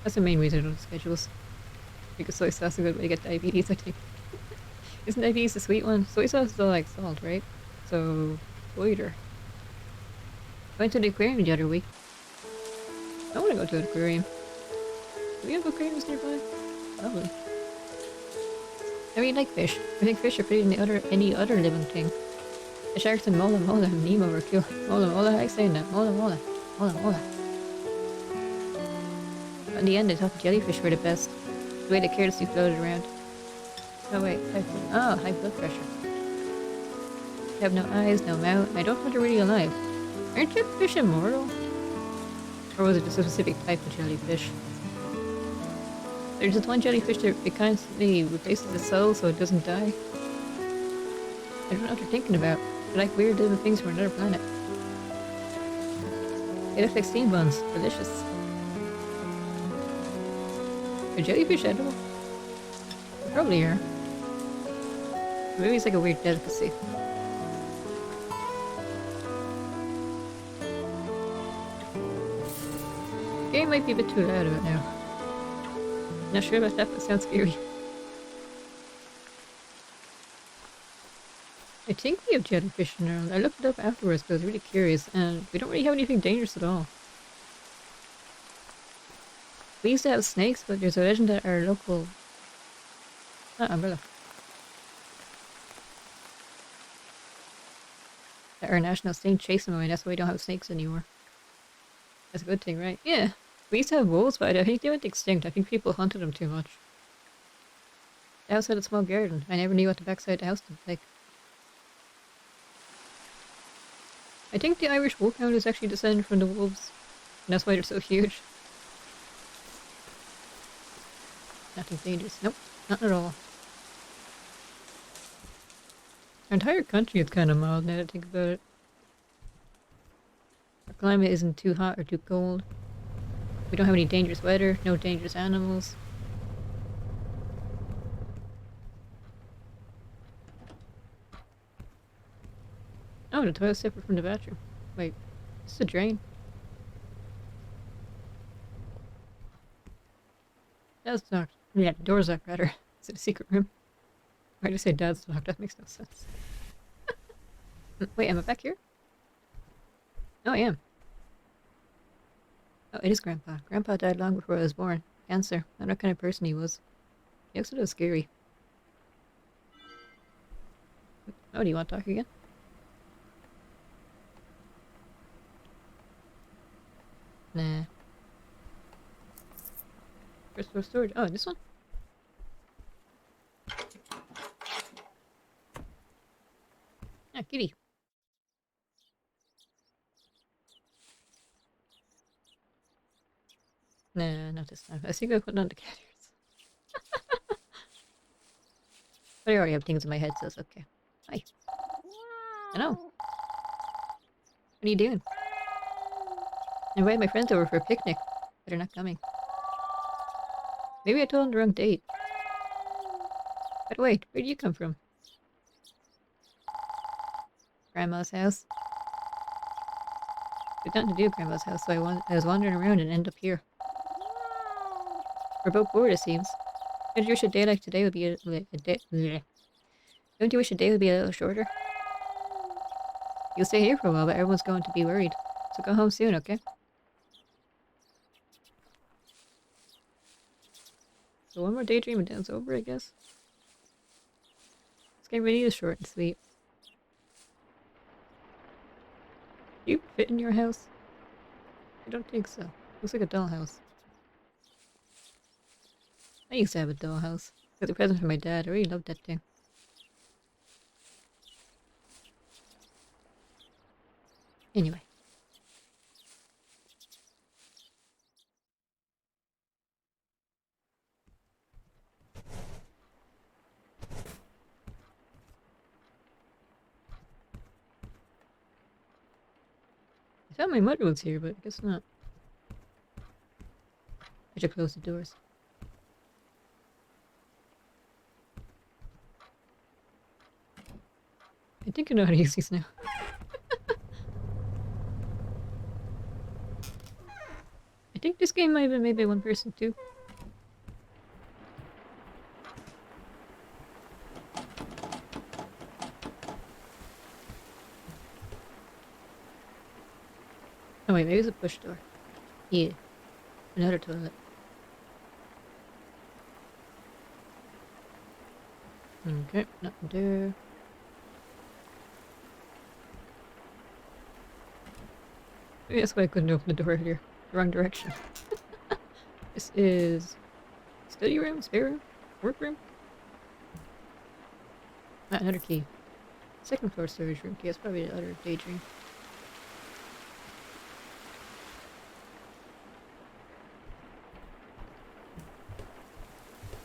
[SPEAKER 1] That's the main reason I don't have schedules. Because soy sauce is a good way to get diabetes, I think. Isn't diabetes the sweet one? Soy sauce is all like salt, right? So, sweeter. Went to the aquarium the other week. I want to go to an aquarium. Do we have aquariums nearby? Lovely. I really like fish. I think fish are better than any other living thing. The sharks and Mola Mola and Nemo were cool. Mola Mola, I like saying that. Mola Mola. Mola Mola. But in the end, I thought the jellyfish were the best. The way they carelessly floated around. Oh wait, high blood pressure. They have no eyes, no mouth, and I don't think they're really alive. Aren't jellyfish immortal? Or was it just a specific type of jellyfish? There's just one jellyfish that it constantly replaces its soul so it doesn't die. I don't know what they're thinking about. They're like weird little things from another planet. They look like steam buns. Delicious. Are jellyfish edible? They probably are. Maybe it's like a weird delicacy. The game might be a bit too loud about now. Not sure about that, but it sounds scary. I think we have jellyfish in our... I looked it up afterwards because I was really curious, and we don't really have anything dangerous at all. We used to have snakes, but there's a legend that our local... umbrella. That our national saint chased them away, and that's why we don't have snakes anymore. That's a good thing, right? Yeah. We used to have wolves, but I think they went extinct. I think people hunted them too much. The house had a small garden. I never knew what the backside of the house looked like. I think the Irish wolfhound is actually descended from the wolves. And that's why they're so huge. Nothing dangerous. Nope, not at all. Our entire country is kind of mild now that I think about it. Our climate isn't too hot or too cold. We don't have any dangerous weather, no dangerous animals. Oh, the toilet's separate from the bathroom. Wait, this is a drain. Dad's locked. Yeah, the door's locked rather. Is it a secret room? Why did I say dad's locked? That makes no sense. Wait, am I back here? Oh, I am. Oh, it is Grandpa. Grandpa died long before I was born. Cancer. I don't know what kind of person he was. He looks a little scary. Oh, do you want to talk again? Nah. First floor storage. Oh, this one? Ah, kitty. Nah, not this time. I think I put on the cat ears. But I already have things in my head, so it's okay. Hi. Hello. What are you doing? I invited my friends over for a picnic, but they're not coming. Maybe I told them the wrong date. But wait, where did you come from? Grandma's house. We've nothing to do at Grandma's house, so I was wandering around and ended up here. We're both bored, it seems. Don't you wish a day like today would be a day? Don't you wish a day would be a little shorter? You'll stay here for a while, but everyone's going to be worried. So go home soon, okay? So one more daydream and then it's over, I guess. This game really is short and sweet. Do you fit in your house? I don't think so. Looks like a dollhouse. I used to have a dollhouse. It was a present from my dad. I really loved that thing. Anyway. I thought my mother was here, but I guess not. I should close the doors. I think I know how to use these now. I think this game might have been made by one person too. Oh wait, maybe it's a push door. Yeah. Another toilet. Okay, nothing there. Maybe that's why I couldn't open the door earlier. The wrong direction. This is study room, spare room, workroom. Ah, another key. Second floor storage room. Okay, that's probably the other daydream.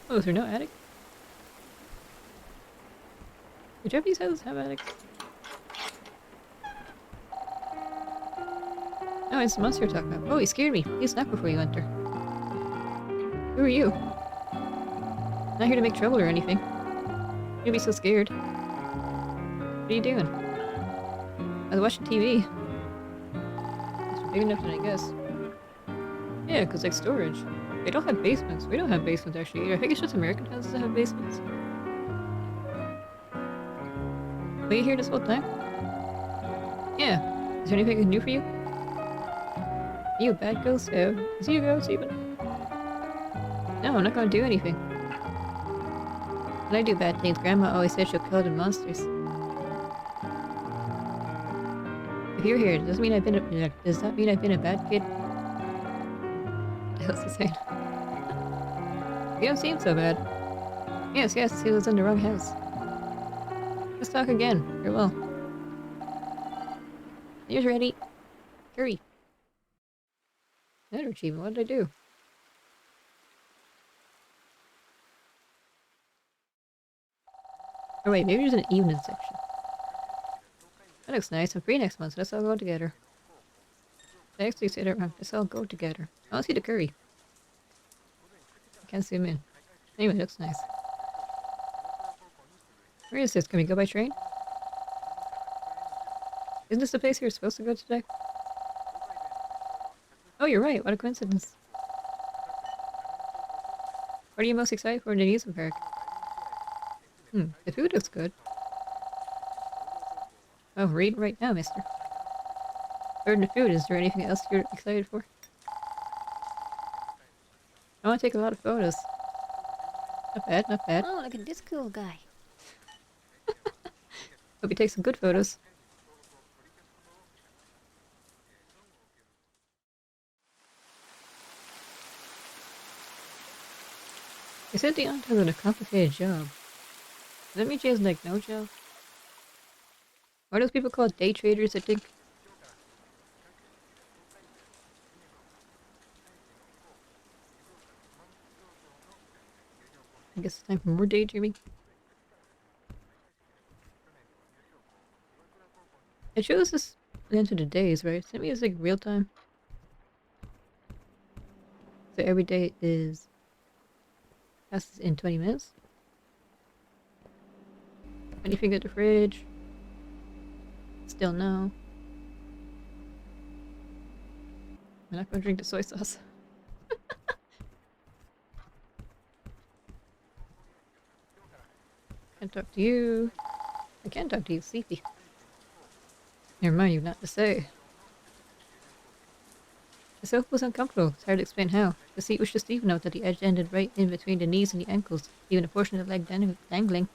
[SPEAKER 1] Oh, is there no attic? Do Japanese houses have attics? Oh, it's the monster you're talking about. Oh, he scared me. Please knock before you enter. Who are you? Not here to make trouble or anything. You'll be so scared. What are you doing? I was watching TV. It's big enough then, I guess. Yeah, because like storage. They don't have basements. We don't have basements actually either. I think it's just American houses that have basements. Were you here this whole time? Yeah. Is there anything I can do for you? Are you a bad ghost? Is he a ghost even? No, I'm not gonna do anything. When I do bad things, Grandma always says she'll kill the monsters. If you're here, does that mean I've been a bad kid? What the hell's he saying? You don't seem so bad. Yes, he was in the wrong house. Let's talk again. Farewell. Here's ready. Hurry. Another achievement. What did I do? Oh wait, maybe there's an evening section. That looks nice. I'm free next month, so let's all go together. I actually said it wrong. Let's all go together. I want to see the curry. I can't zoom in. Anyway, it looks nice. Where is this? Can we go by train? Isn't this the place you're supposed to go today? Oh, you're right. What a coincidence. What are you most excited for in the amusement park? The food looks good. Oh, read right now, mister. Other than the food, is there anything else you're excited for? I want to take a lot of photos. Not bad, not bad.
[SPEAKER 2] Oh, look at this cool guy.
[SPEAKER 1] Hope you take some good photos. They said the aunt has a complicated job. Does that mean she has, like, no job? Why are those people called day traders, I think? I guess it's time for more daydreaming. It shows us into the days, right? So maybe it's like real time. So every day is passes in 20 minutes. Anything at the fridge? Still no. I'm not gonna drink the soy sauce. Can't talk to you. I can talk to you, sleepy. Never mind, you've not to say. The sofa was uncomfortable. It's hard to explain how. The seat was just deep enough that the edge ended right in between the knees and the ankles, even a portion of the leg dangling.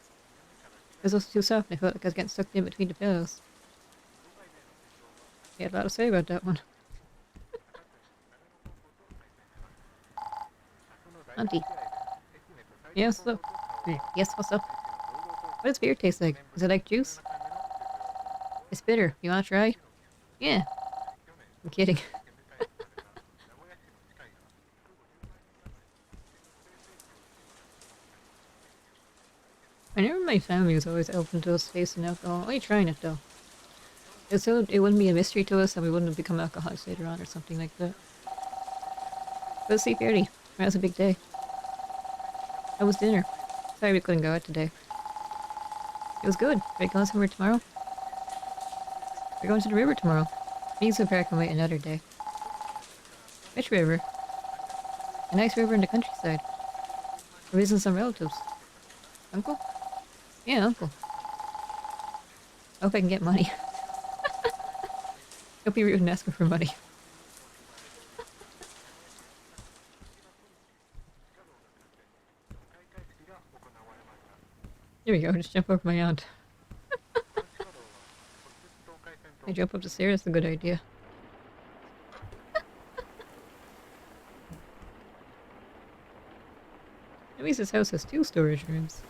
[SPEAKER 1] It was also too soft and I felt like I was getting sucked in between the pillows. He had a lot to say about that one. Auntie. Yes, what's up? Yes, what's up? What does beer taste like? Is it like juice? It's bitter. You wanna try? Yeah. I'm kidding. I never my family was always open to us tasting alcohol. Only trying it though. So it wouldn't be a mystery to us and we wouldn't have become alcoholics later on or something like that. But sleep early. That was a big day. How was dinner? Sorry we couldn't go out today. It was good. Are we going somewhere tomorrow? We're going to the river tomorrow. Amusement park can wait another day. Which river? A nice river in the countryside. We're visiting some relatives. Uncle? Yeah, uncle. I hope I can get money. Don't be rude and ask him for money. There we go, just jump over my aunt. I jump up the stairs, that's a good idea. At least this house has 2 storage rooms.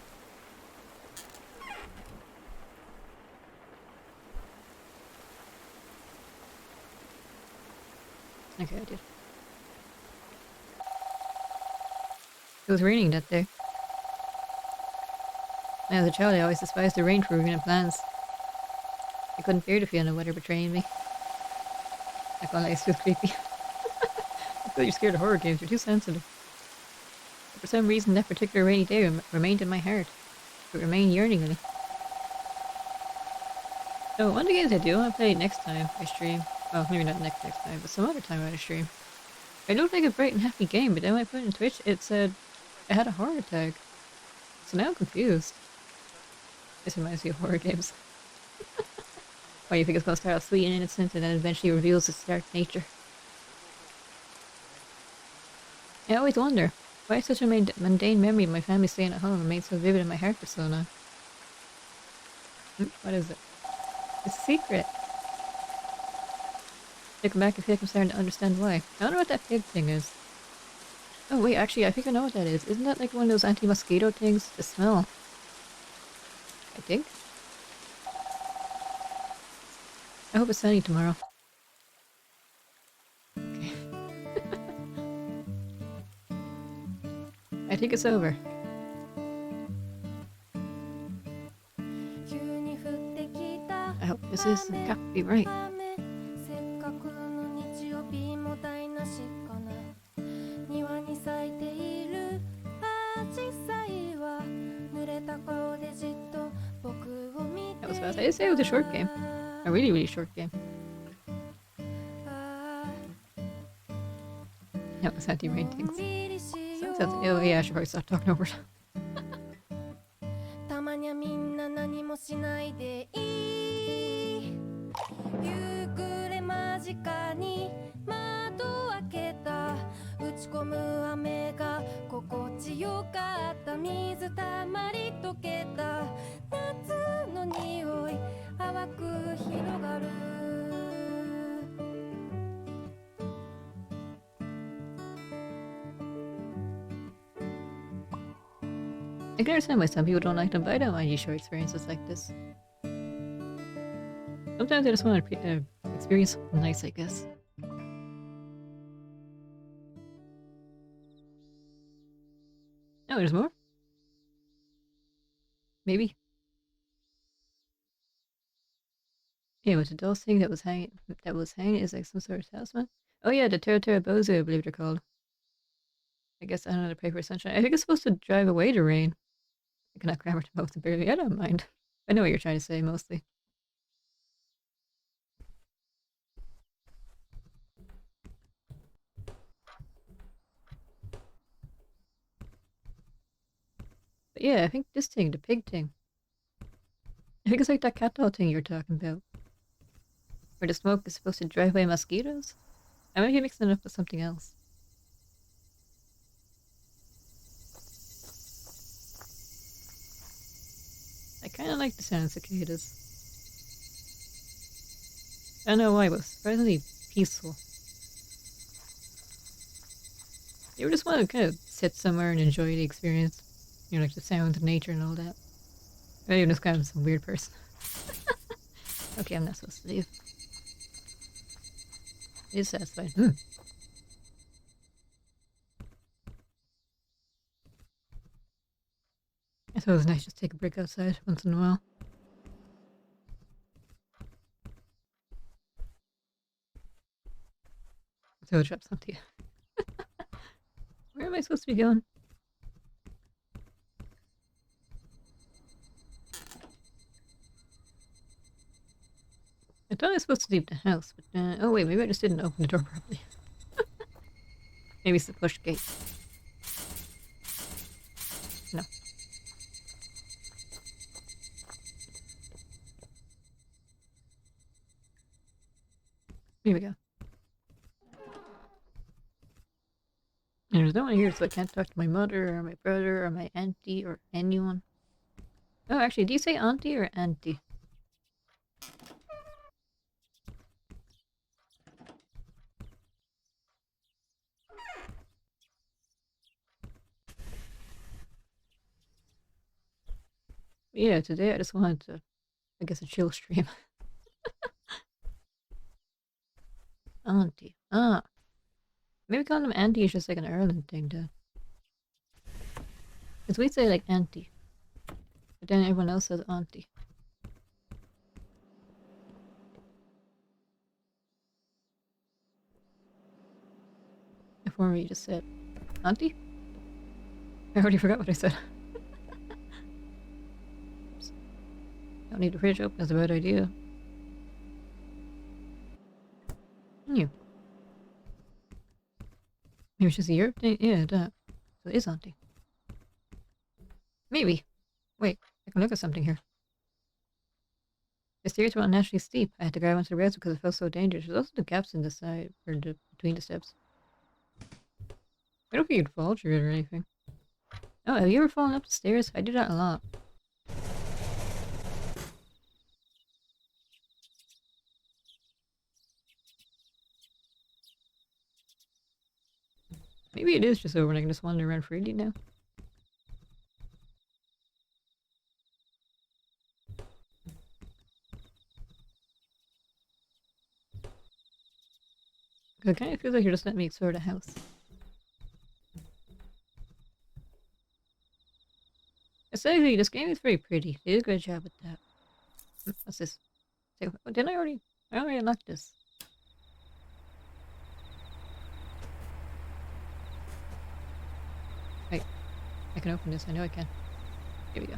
[SPEAKER 1] Okay, I did. It was raining that day. As a child, I always despised the rain for ruining plans. I couldn't bear to feel the weather betraying me. I found life too creepy. I feel you're scared of horror games, you're too sensitive. But for some reason, that particular rainy day remained in my heart. It remained yearningly. So, one of the games I do want to play next time I stream. Well, maybe not next time, but some other time I stream. It looked like a bright and happy game, but then when I put it on Twitch, it said I had a horror tag. So now I'm confused. This reminds me of horror games. Why you think it's gonna start off sweet and innocent and then eventually reveals its dark nature? I always wonder, why such a mundane memory of my family staying at home remained so vivid in my heart for so long? What is it? It's a secret! Looking back, I feel like I'm starting to understand why. I don't know what that pig thing is. Oh wait, actually, I think I know what that is. Isn't that like one of those anti-mosquito things? The smell. I think. I hope it's sunny tomorrow. Okay. I think it's over. I hope this is copyright. That was fast. I did say it was a short game. A really, really short game. That was anti-rain things. Oh yeah, I should probably stop talking over it. I can understand why some people don't like them, but I don't mind you short experiences like this. Sometimes I just want to experience something nice, I guess. Oh, there's more? Maybe. Yeah, was the dull thing that was hanging is like some sort of talisman? Oh yeah, the Bozo, I believe they're called. I guess I don't know how to pray for sunshine. I think it's supposed to drive away the rain. I cannot grammar to both barely. I don't mind. I know what you're trying to say mostly. But yeah, I think this thing, the pig thing. I think it's like that cat doll thing you're talking about. Where the smoke is supposed to drive away mosquitoes? I might be mixing it up with something else. I kind of like the sound of cicadas. I don't know why, but surprisingly peaceful. You just want to kind of sit somewhere and enjoy the experience. You know, like the sound of nature and all that. Maybe I'm just kind of some weird person. Okay, I'm not supposed to leave. It is satisfying. I thought it was nice just take a break outside once in a while. So I'll drop something. Where am I supposed to be going? I thought I was supposed to leave the house, but oh wait, maybe I just didn't open the door properly. Maybe it's the push gate. No. Here we go. And there's no one here, so I can't talk to my mother or my brother or my auntie or anyone. Oh, actually, do you say auntie or auntie? Yeah, today I just wanted to, I guess, a chill stream. Auntie. Ah. Maybe calling them auntie is just like an Ireland thing, too. Because we say like auntie, but then everyone else says auntie. Before we just said auntie? I already forgot what I said. Don't need the fridge open, that's a bad idea. You. Maybe it's just a Europe thing? Yeah, that. So it is auntie. Maybe. Wait, I can look at something here. The stairs were unnaturally steep. I had to grab onto the rails because it felt so dangerous. There's also the gaps in the side, or between the steps. I don't think you'd fall through it or anything. Oh, have you ever fallen up the stairs? I do that a lot. Maybe it is just over and I can just wander around freely now. It kind of feels like you're just letting me explore the house. Aesthetically, this game is very pretty. They did a good job with that. What's this? Oh, didn't I already? I already unlocked this. Wait, I can open this. I know I can. Here we go.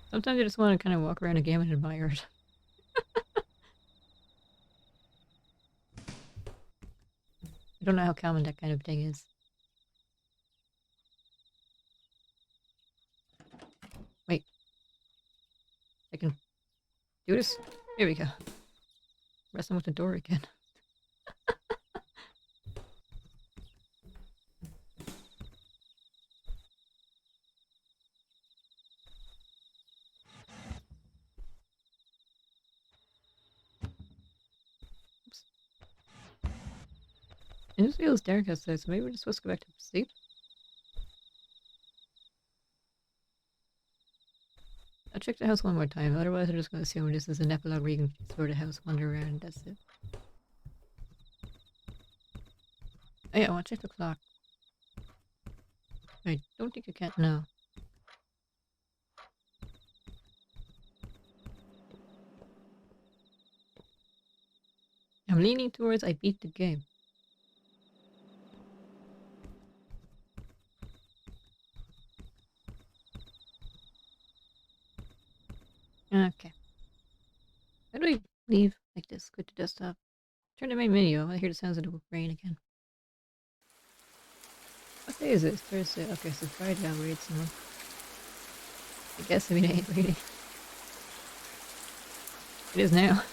[SPEAKER 1] Sometimes I just want to kind of walk around a game and admire it. I don't know how common that kind of thing is. Wait. I can do this? Here we go. Wrestling with the door again. Oops. It just feels dark outside, so maybe we're just supposed to go back to sleep? I'll check the house one more time, otherwise I'm just going to assume this is an epilogue where you can explore the house, wander around, and that's it. Oh yeah, I want to check the clock. I don't think I can. No. I'm leaning towards I beat the game. Okay. How do I leave? Like this. Go to desktop. Turn to main menu. I hear the sounds of the rain again. What day is it? It's Thursday. Okay, so Friday I'll read some more. I guess I mean I ain't reading. It is now.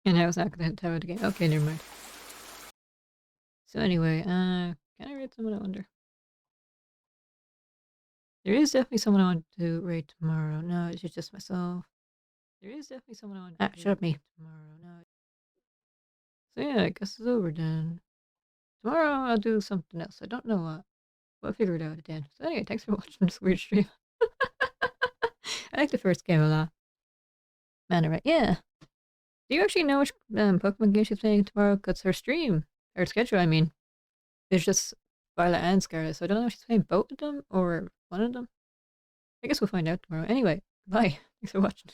[SPEAKER 1] And I was not gonna have it again. Okay, never mind. So anyway, can I read someone? I wonder. There is definitely someone I want to read tomorrow. No, it's just myself. There is definitely someone I want to shut up me. Tomorrow. No. So yeah, I guess it's over then. Tomorrow I'll do something else. I don't know what. We'll figure it out then. So anyway, thanks for watching this weird stream. I like the first game a lot. Man, right? Yeah. Do you actually know which Pokemon game she's playing tomorrow? Because her stream, her schedule, I mean, is just Violet and Scarlet. So I don't know if she's playing both of them or one of them. I guess we'll find out tomorrow. Anyway, bye. Thanks for watching.